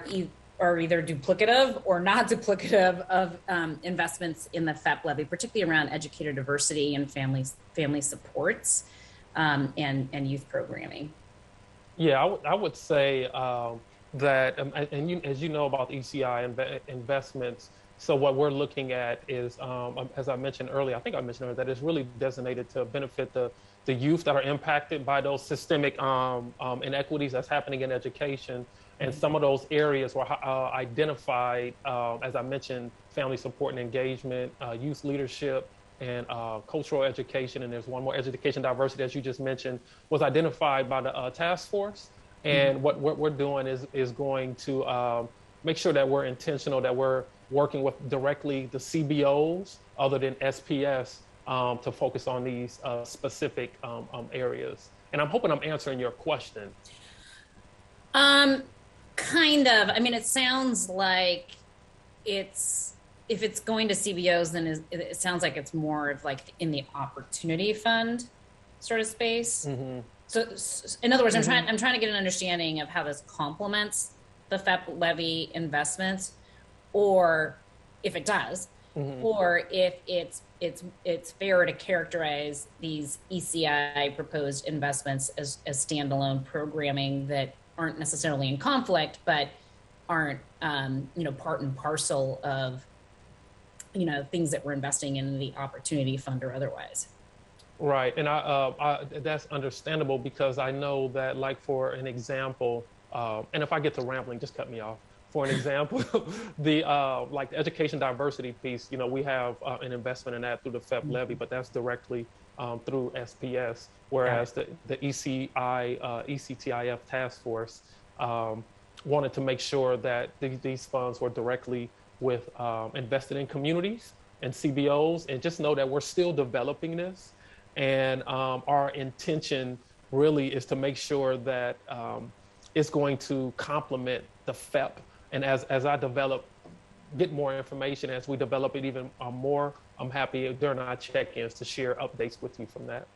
either duplicative or not duplicative of investments in the FEP levy, particularly around educator diversity and family supports and youth programming? Yeah, I would say that, as you know about ECI investments, so what we're looking at is, as I mentioned earlier, that it's really designated to benefit the youth that are impacted by those systemic inequities that's happening in education. And some of those areas were identified, as I mentioned, family support and engagement, youth leadership, and cultural education. And there's one more, education diversity, as you just mentioned, was identified by the task force. And what we're doing is going to make sure that we're intentional, that we're working with directly the CBOs other than SPS to focus on these specific areas. And I'm hoping I'm answering your question. Kind of. I mean, it sounds like if it's going to CBOs, then it sounds like it's more of like in the opportunity fund sort of space. Mm-hmm. So in other words, I'm trying to get an understanding of how this complements the FEP levy investments, or if it does, or if it's fair to characterize these ECI proposed investments as standalone programming that aren't necessarily in conflict, but aren't part and parcel of things that we're investing in the opportunity fund or otherwise. Right, and I that's understandable, because I know that, like, for an example, and if I get to rambling, just cut me off. For an example, the like the education diversity piece, we have an investment in that through the FEP levy, but that's directly through SPS, whereas the ECTIF task force wanted to make sure that these funds were directly with invested in communities and CBOs, and just know that we're still developing this. And our intention really is to make sure that it's going to complement the FEP. And as I get more information, as we develop it even more, I'm happy during our check-ins to share updates with you from that.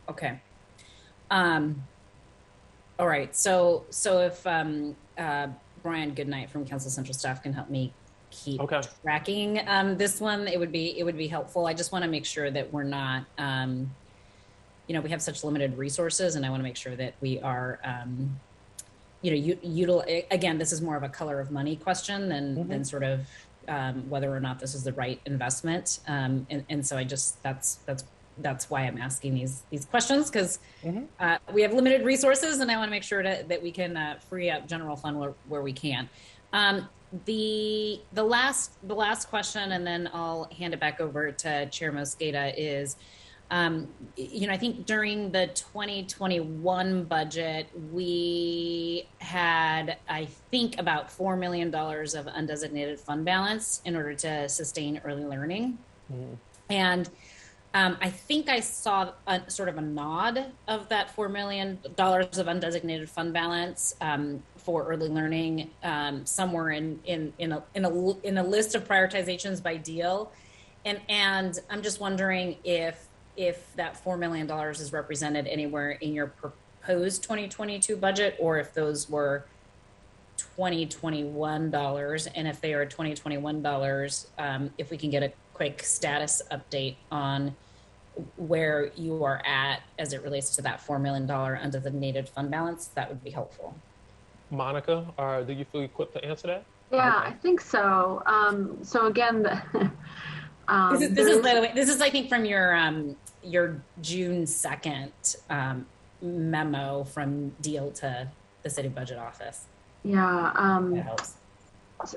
Okay. All right. So if Brian Goodnight from Council Central staff can help me keep tracking this one, it would be helpful. I just want to make sure that we're not, we have such limited resources, and I want to make sure that we are, again, this is more of a color of money question than sort of whether or not this is the right investment. And so that's why I'm asking these questions, because we have limited resources, and I want to make sure that we can free up general fund where we can. The last question, and then I'll hand it back over to Chair Mosqueda, is, I think during the 2021 budget, we had, I think, about $4 million of undesignated fund balance in order to sustain early learning. And I think I saw a sort of a nod of that $4 million of undesignated fund balance for early learning somewhere in a list of prioritizations by DEEL, and I'm just wondering if that $4 million is represented anywhere in your proposed 2022 budget, or if those were 2021 dollars, and if they are 2021 dollars, if we can get a quick status update on where you are at as it relates to that $4 million undesignated fund balance, that would be helpful. Monica, do you feel equipped to answer that? Yeah, Okay. I think so. So again, this is by the way, this is I think from your June 2nd memo from DEEL to the city budget office. Yeah. That helps.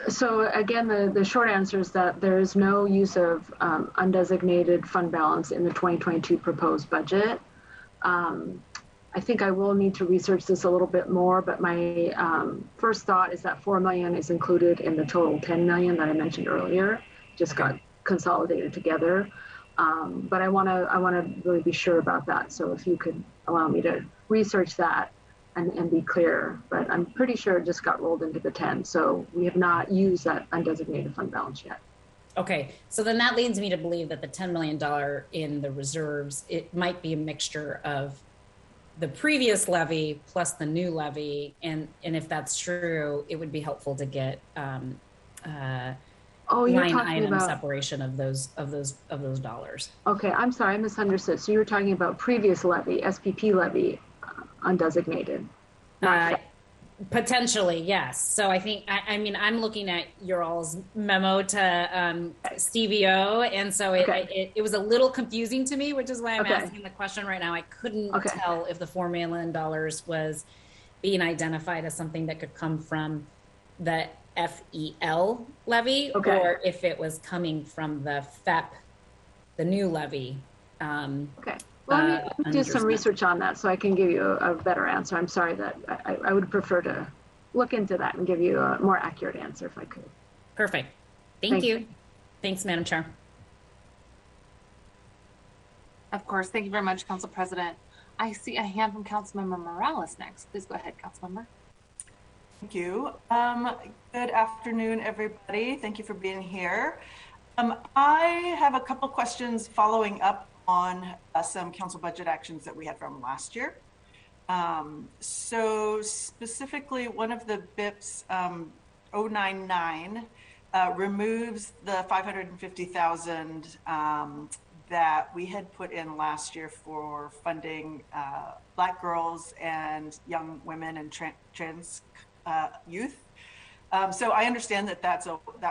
So again, the short answer is that there is no use of undesignated fund balance in the 2022 proposed budget. I think I will need to research this a little bit more, but my first thought is that $4 million is included in the total $10 million that I mentioned earlier, just got consolidated together. But I want to really be sure about that. So if you could allow me to research that and be clear, but I'm pretty sure it just got rolled into the 10. So we have not used that undesignated fund balance yet. Okay, so then that leads me to believe that the $10 million in the reserves, it might be a mixture of the previous levy plus the new levy, and if that's true, it would be helpful to get line item separation of those dollars. Okay, I'm sorry, I misunderstood. So you were talking about previous levy, SPP levy, undesignated. Potentially, yes. So I think, I mean, I'm looking at your all's memo to CVO, and so it was a little confusing to me, which is why I'm asking the question right now. I couldn't tell if the $4 million was being identified as something that could come from the FEL levy, or if it was coming from the FEP, the new levy. Well, let me do some research on that so I can give you a better answer. I'm sorry that I would prefer to look into that and give you a more accurate answer if I could. Perfect. Thank you. Thanks, Madam Chair. Of course. Thank you very much, Council President. I see a hand from Councilmember Morales next. Please go ahead, Councilmember. Thank you. Good afternoon, everybody. Thank you for being here. I have a couple questions following up on some council budget actions that we had from last year. So specifically, one of the BIPs 099 removes the $550,000 that we had put in last year for funding Black girls and young women and trans youth. So I understand that that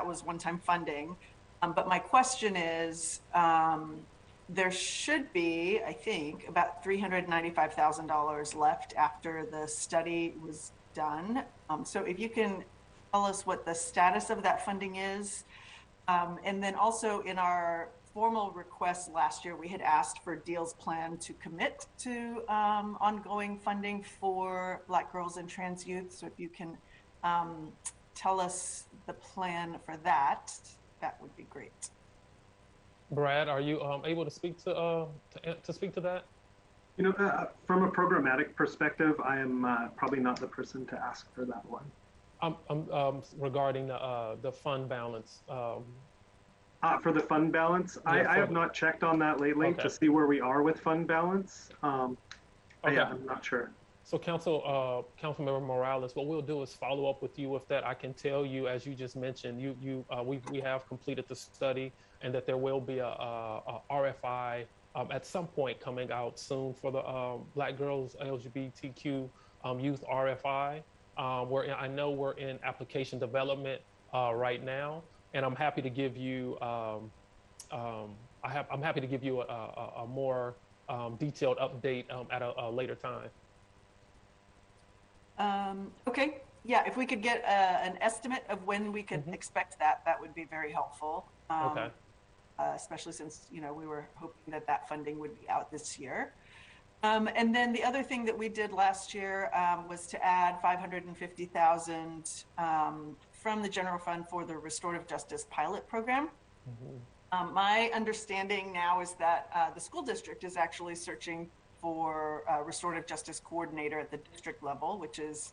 was one-time funding, but my question is, there should be, I think, about $395,000 left after the study was done. So if you can tell us what the status of that funding is. And then also in our formal request last year, we had asked for DEEL's plan to commit to ongoing funding for Black girls and trans youth. So if you can tell us the plan for that, that would be great. Brad, are you able to speak to speak to that? You know, from a programmatic perspective, I am probably not the person to ask for that one. Regarding the fund balance. For the fund balance, I have not checked on that lately to see where we are with fund balance. Yeah, I'm not sure. So Councilmember Morales, what we'll do is follow up with you with that. I can tell you, as you just mentioned, we have completed the study, and that there will be a RFI at some point coming out soon for the Black girls LGBTQ youth RFI. I know we're in application development right now, and I'm happy to give you I'm happy to give you a more detailed update at a later time. Okay, yeah, if we could get an estimate of when we could expect that, that would be very helpful. Especially since, you know, we were hoping that that funding would be out this year. And then the other thing that we did last year was to add $550,000 from the general fund for the restorative justice pilot program. My understanding now is that the school district is actually searching for a restorative justice coordinator at the district level, which is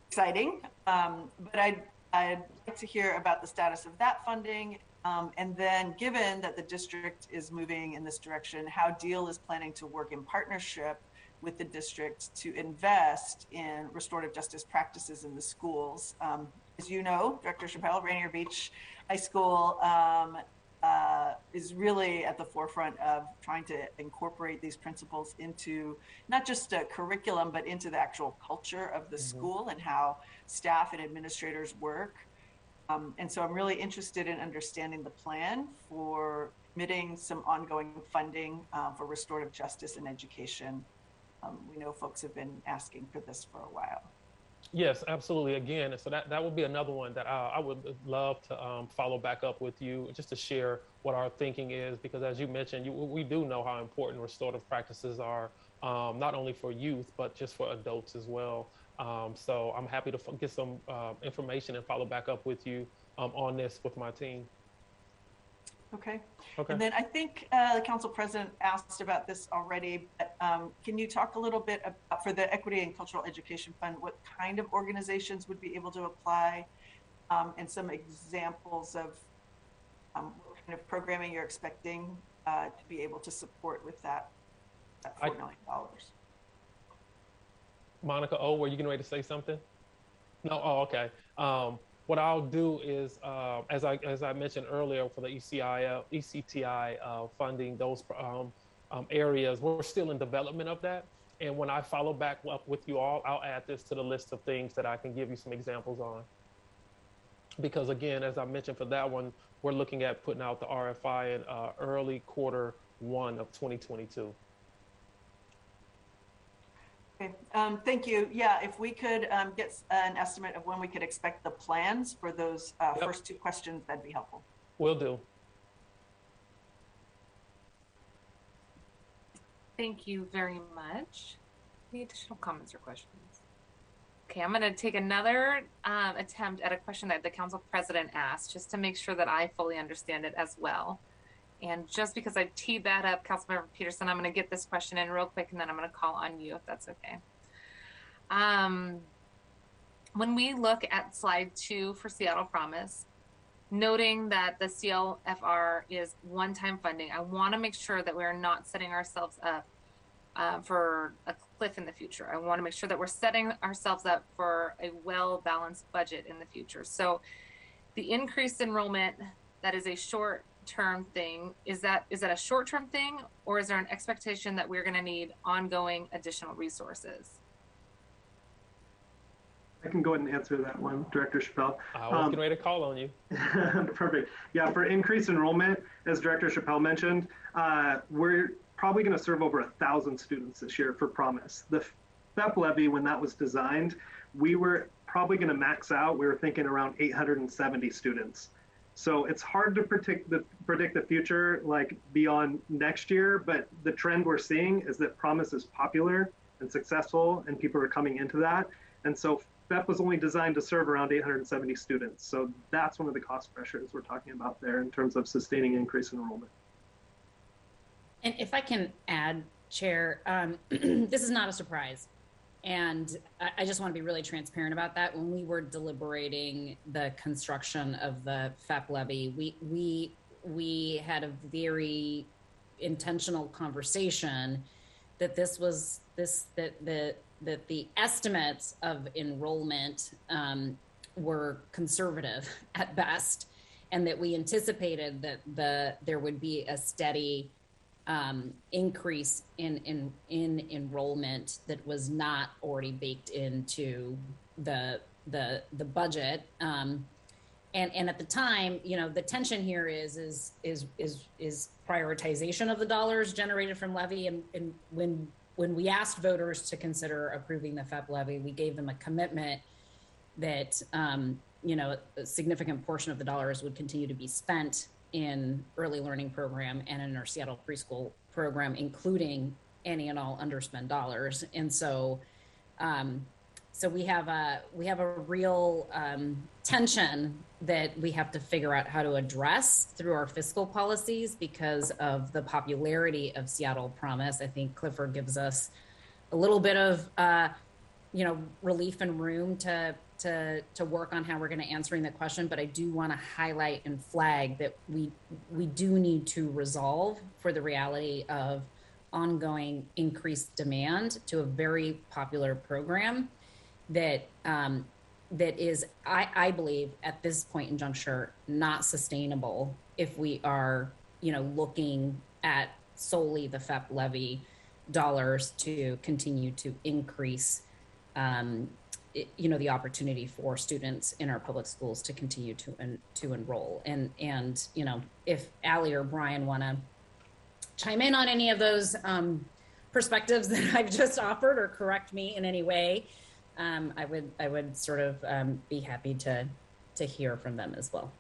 exciting. But I'd like to hear about the status of that funding. And then given that the district is moving in this direction, how DEEL is planning to work in partnership with the district to invest in restorative justice practices in the schools. As you know, Director Chappelle, Rainier Beach High School is really at the forefront of trying to incorporate these principles into not just a curriculum, but into the actual culture of the school and how staff and administrators work. And so I'm really interested in understanding the plan for committing some ongoing funding for restorative justice and education. We know folks have been asking for this for a while. Yes, absolutely. Again, so that would be another one that I would love to follow back up with you, just to share what our thinking is, because as you mentioned, we do know how important restorative practices are, not only for youth, but just for adults as well. So I'm happy to get some information and follow back up with you on this with my team. Okay. And then I think the council president asked about this already, but can you talk a little bit about, for the Equity and Cultural Education Fund, what kind of organizations would be able to apply, and some examples of what kind of programming you're expecting to be able to support with that $4 million? Monica O, were you getting ready to say something? No? Oh, okay. What I'll do is, as I mentioned earlier, for the ECTI funding, those areas, we're still in development of that. And when I follow back up with you all, I'll add this to the list of things that I can give you some examples on. Because again, as I mentioned for that one, we're looking at putting out the RFI in early Q1 of 2022. Okay, thank you. Yeah, if we could get an estimate of when we could expect the plans for those first two questions, that'd be helpful. Will do. Thank you very much. Any additional comments or questions? Okay, I'm going to take another attempt at a question that the council president asked, just to make sure that I fully understand it as well. And just because I teed that up, Councilmember Peterson, I'm going to get this question in real quick, and then I'm going to call on you if that's okay. When we look at slide 2 for Seattle Promise, noting that the CLFR is one-time funding, I want to make sure that we're not setting ourselves up for a cliff in the future. I want to make sure that we're setting ourselves up for a well-balanced budget in the future. So the increased enrollment, that is a short-term thing. Is that a short-term thing, or is there an expectation that we're going to need ongoing additional resources? I can go ahead and answer that one, Director Chappelle. I was getting ready to call on you. Perfect. Yeah, for increased enrollment, as Director Chappelle mentioned, we're probably going to serve over 1,000 students this year for Promise. The FEP levy, when that was designed, we were probably going to max out. We were thinking around 870 students. So it's hard to predict the future, like beyond next year, but the trend we're seeing is that Promise is popular and successful, and people are coming into that. And so FEP was only designed to serve around 870 students. So that's one of the cost pressures we're talking about there in terms of sustaining increased enrollment. And if I can add, Chair, this is not a surprise. And I just want to be really transparent about that. When we were deliberating the construction of the FEP levy, we had a very intentional conversation that that the estimates of enrollment were conservative at best, and that we anticipated that there would be a steady increase in enrollment that was not already baked into the budget. And at the time, you know, the tension here is prioritization of the dollars generated from levy. And when we asked voters to consider approving the FEP levy, we gave them a commitment that you know, a significant portion of the dollars would continue to be spent in early learning program and in our Seattle preschool program, including any and all underspent dollars. And so So we have a real tension that we have to figure out how to address through our fiscal policies because of the popularity of Seattle Promise. I think Clifford gives us a little bit of relief and room to work on how we're going to answering the question. But I do want to highlight and flag that we do need to resolve for the reality of ongoing increased demand to a very popular program that is, I believe, at this point in juncture, not sustainable if we are, looking at solely the FEP levy dollars to continue to increase, the opportunity for students in our public schools to continue to enroll. And if Allie or Brian want to chime in on any of those perspectives that I've just offered or correct me in any way, I would sort of be happy to hear from them as well.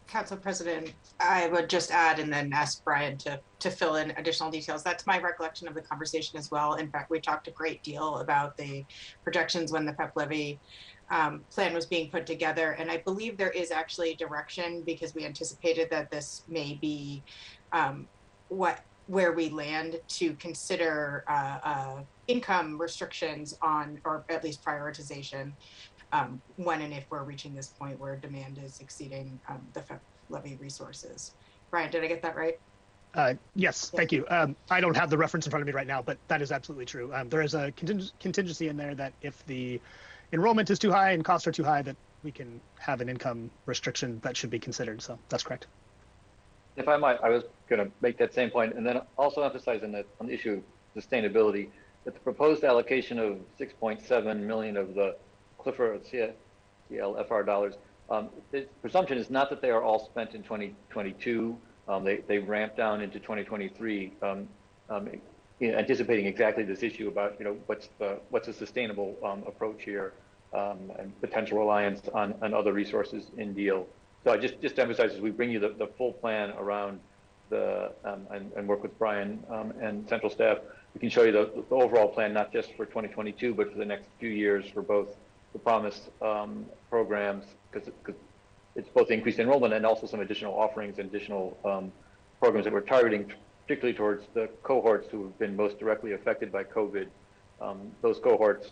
Council President, I would just add and then ask Brian to fill in additional details. That's my recollection of the conversation as well. In fact, we talked a great deal about the projections when the PEP levy plan was being put together. And I believe there is actually direction because we anticipated that this may be where we land to consider income restrictions on, or at least prioritization, when and if we're reaching this point where demand is exceeding the FEP levy resources. Brian, did I get that right? Yes, thank you. I don't have the reference in front of me right now, but that is absolutely true. There is a contingency in there that if the enrollment is too high and costs are too high, that we can have an income restriction that should be considered. So that's correct. If I might, I was going to make that same point and then also emphasize on the issue of sustainability that the proposed allocation of 6.7 million of the Clifford CLFR dollars, the presumption is not that they are all spent in 2022. They ramp down into 2023, anticipating exactly this issue about what's a sustainable approach here and potential reliance on other resources in DEEL. So I just to emphasize, as we bring you the full plan around and work with Brian and central staff, we can show you the overall plan, not just for 2022, but for the next few years for both the Promise programs, because it's both increased enrollment and also some additional offerings and additional programs that we're targeting, particularly towards the cohorts who have been most directly affected by COVID. Those cohorts,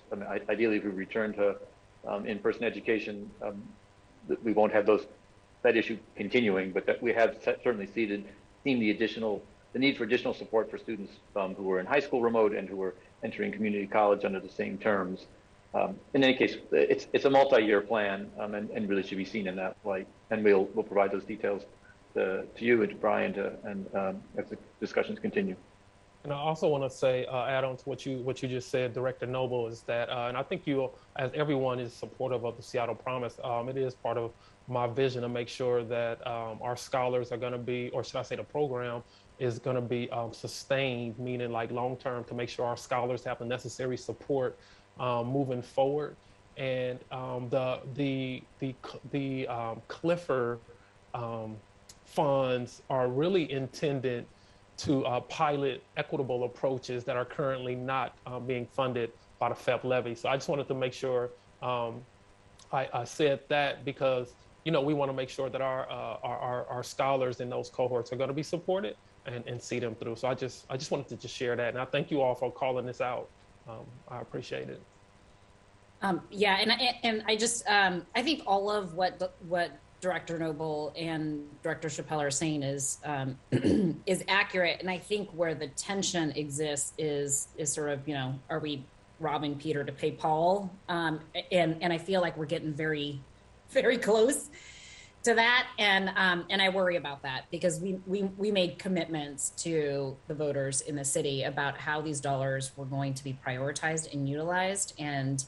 ideally, if we return to in-person education, we won't have that issue continuing, but that we have certainly seen the need for additional support for students who were in high school remote and who were entering community college under the same terms. In any case, it's a multi-year plan and really should be seen in that light. And we'll provide those details to you and to Brian as the discussions continue. And I also want to say, add on to what you just said, Director Noble, is that, and I think you, as everyone is supportive of the Seattle Promise, it is part of my vision to make sure that our scholars are going to be, or should I say the program is going to be sustained, meaning like long-term, to make sure our scholars have the necessary support moving forward. And the Clifford funds are really intended to pilot equitable approaches that are currently not being funded by the FEP levy. So I just wanted to make sure I said that because we want to make sure that our scholars in those cohorts are going to be supported and see them through. So I just wanted to just share that, and I thank you all for calling this out. I appreciate it. Yeah, and I just I think all of what Director Noble and Director Chappelle are saying is accurate, and I think where the tension exists is sort of are we robbing Peter to pay Paul? And I feel like we're getting very, very close to that, and I worry about that because we made commitments to the voters in the city about how these dollars were going to be prioritized and utilized, and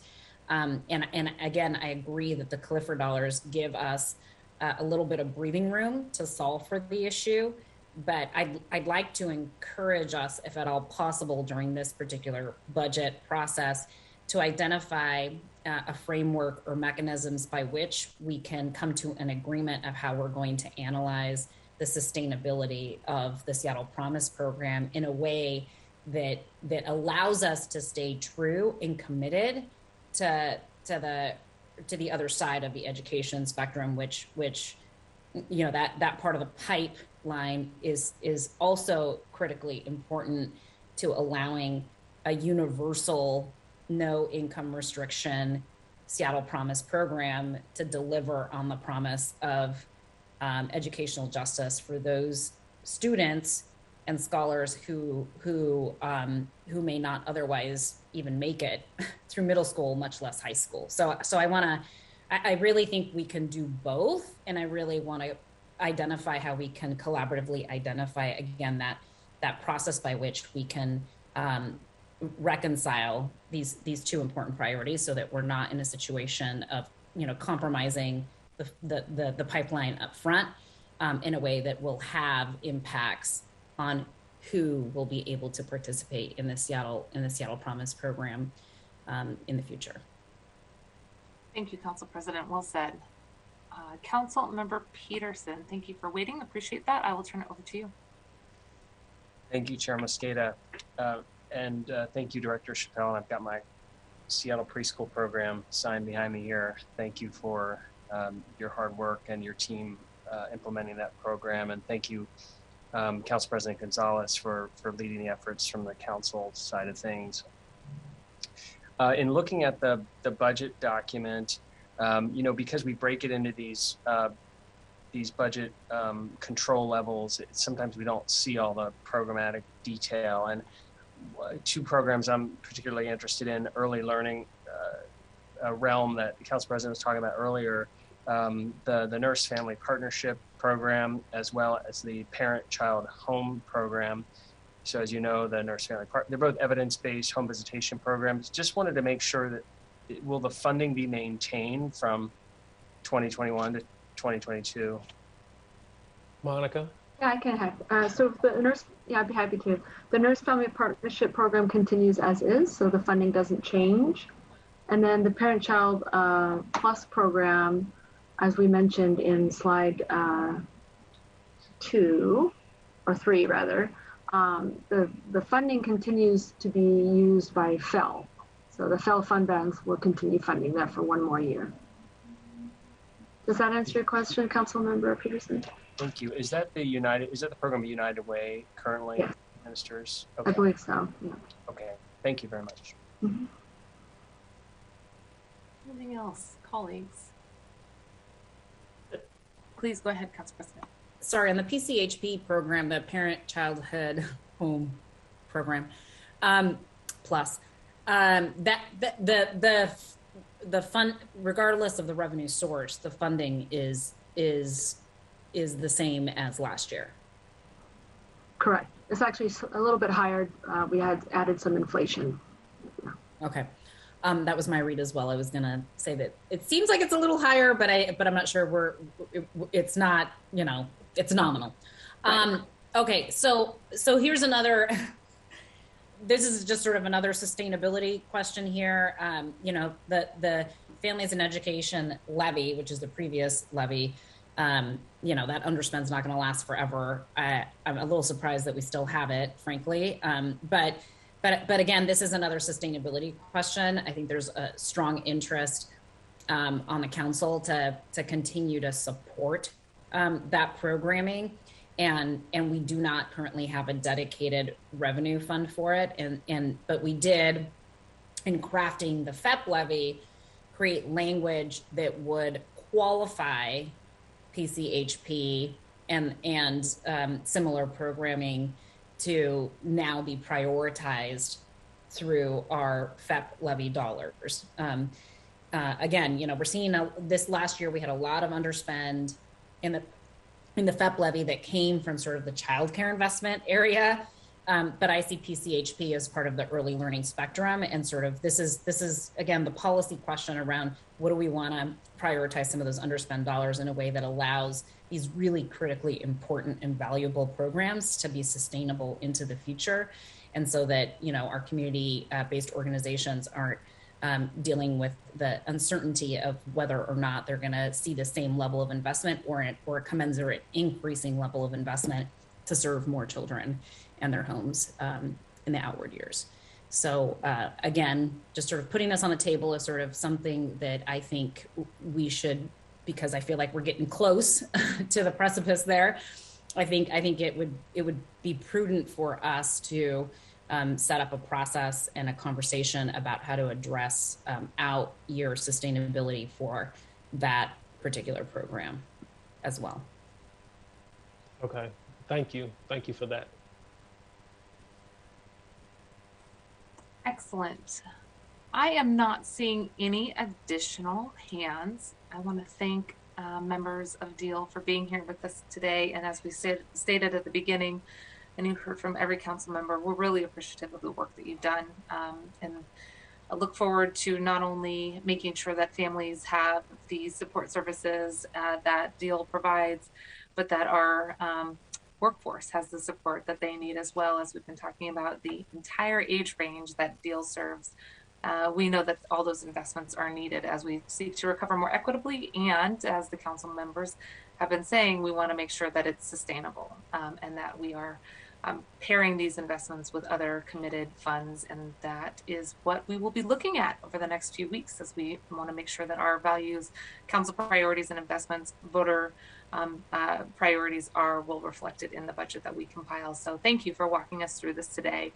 again, I agree that the Clifford dollars give us a little bit of breathing room to solve for the issue, but I'd like to encourage us, if at all possible, during this particular budget process, to identify a framework or mechanisms by which we can come to an agreement of how we're going to analyze the sustainability of the Seattle Promise program in a way that allows us to stay true and committed to the other side of the education spectrum, which you know, that part of the pipeline is also critically important to allowing a universal, no income restriction Seattle Promise program to deliver on the promise of educational justice for those students and scholars who may not otherwise even make it through middle school, much less high school. So I really think we can do both, and I really want to identify how we can collaboratively identify again that process by which we can reconcile these two important priorities, so that we're not in a situation of, you know, compromising the pipeline up front in a way that will have impacts on who will be able to participate in the Seattle Promise program in the future. Thank you, Council President. Well said. Council Member Peterson, thank you for waiting. Appreciate that. I will turn it over to you. Thank you, Chair Mosqueda. And thank you, Director Chappelle. And I've got my Seattle preschool program signed behind me here. Thank you for your hard work and your team implementing that program. And thank you, Council President Gonzalez, for leading the efforts from the council side of things. In looking at the budget document, you know, because we break it into these budget control levels, sometimes we don't see all the programmatic detail. And two programs I'm particularly interested in: early learning, a realm that the Council President was talking about earlier, the Nurse Family Partnership Program, as well as the Parent-Child Home Program. So as you know, the Nurse Family they're both evidence-based home visitation programs. Just wanted to make sure that will the funding be maintained from 2021 to 2022? Monica? Yeah, I can have. So the nurse, yeah, I'd be happy to. The Nurse Family Partnership Program continues as is, so the funding doesn't change. And then the Parent-Child Plus program, as we mentioned in slide 2, or 3 rather, the funding continues to be used by FEL. So the FEL fund banks will continue funding that for 1 more year. Does that answer your question, Councilmember Peterson? Thank you. Is that the program United Way currently administers? Okay. I believe so. Yeah. Okay. Thank you very much. Mm-hmm. Anything else, colleagues? Please go ahead, Council President. Sorry, on the PCHP program, the Parent Childhood Home Program Plus, the fund, regardless of the revenue source, the funding is the same as last year. Correct. It's actually a little bit higher. We had added some inflation. Okay. That was my read as well. I was gonna say that it seems like it's a little higher, but I'm not sure it's not, you know, it's nominal. Right. Okay, so here's another, this is just sort of another sustainability question here. You know, the Families and Education levy, which is the previous levy, you know, that underspend's not gonna last forever. I'm a little surprised that we still have it, frankly. But again, this is another sustainability question. I think there's a strong interest on the council to continue to support that programming, and we do not currently have a dedicated revenue fund for it. But we did, in crafting the FEP levy, create language that would qualify PCHP and similar programming to now be prioritized through our FEP levy dollars. Again, you know, we're seeing this last year we had a lot of underspend in the FEP levy that came from sort of the childcare investment area, but I see PCHP as part of the early learning spectrum, and sort of this is again the policy question around what do we want to prioritize some of those underspend dollars in a way that allows these really critically important and valuable programs to be sustainable into the future, and so that, you know, our community-based organizations aren't dealing with the uncertainty of whether or not they're going to see the same level of investment or a commensurate increasing level of investment to serve more children and their homes in the outward years. So again, just sort of putting this on the table is sort of something that I think we should, because I feel like we're getting close to the precipice there. I think it would be prudent for us to set up a process and a conversation about how to address out year sustainability for that particular program as well. Okay, thank you for that. Excellent. I am not seeing any additional hands. I want to thank members of DEEL for being here with us today. And as we stated at the beginning, and you heard from every council member, we're really appreciative of the work that you've done. And I look forward to not only making sure that families have the support services that DEEL provides, but that our workforce has the support that they need as well. As we've been talking about the entire age range that DEEL serves. We know that all those investments are needed as we seek to recover more equitably, and as the council members have been saying, we want to make sure that it's sustainable and that we are pairing these investments with other committed funds, and that is what we will be looking at over the next few weeks as we want to make sure that our values, council priorities and investments, voter priorities are well reflected in the budget that we compile. So thank you for walking us through this today.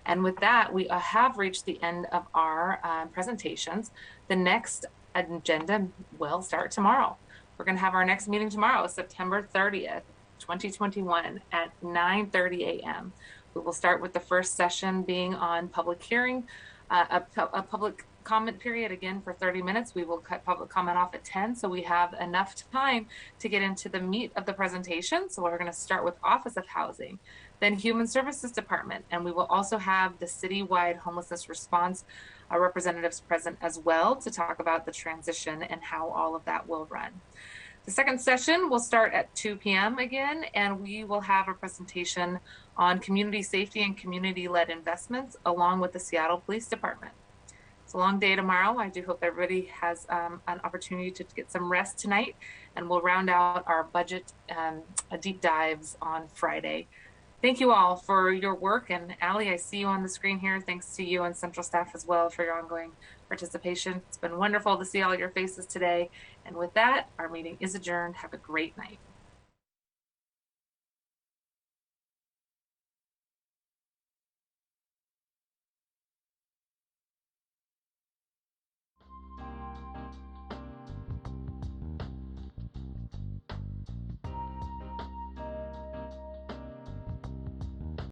And with that, we have reached the end of our presentations. The next agenda will start tomorrow. We're going to have our next meeting tomorrow, September 30th, 2021 at 9:30 a.m. We will start with the first session being on public hearing, a public comment period again for 30 minutes. We will cut public comment off at 10, so we have enough time to get into the meat of the presentation. So we're going to start with Office of Housing, then Human Services Department, and we will also have the citywide homelessness response representatives present as well to talk about the transition and how all of that will run. The second session will start at 2 p.m. again, and we will have a presentation on community safety and community-led investments along with the Seattle Police Department. It's a long day tomorrow. I do hope everybody has an opportunity to get some rest tonight, and we'll round out our budget deep dives on Friday. Thank you all for your work, and Allie, I see you on the screen here. Thanks to you and Central staff as well for your ongoing participation. It's been wonderful to see all your faces today. And with that, our meeting is adjourned. Have a great night.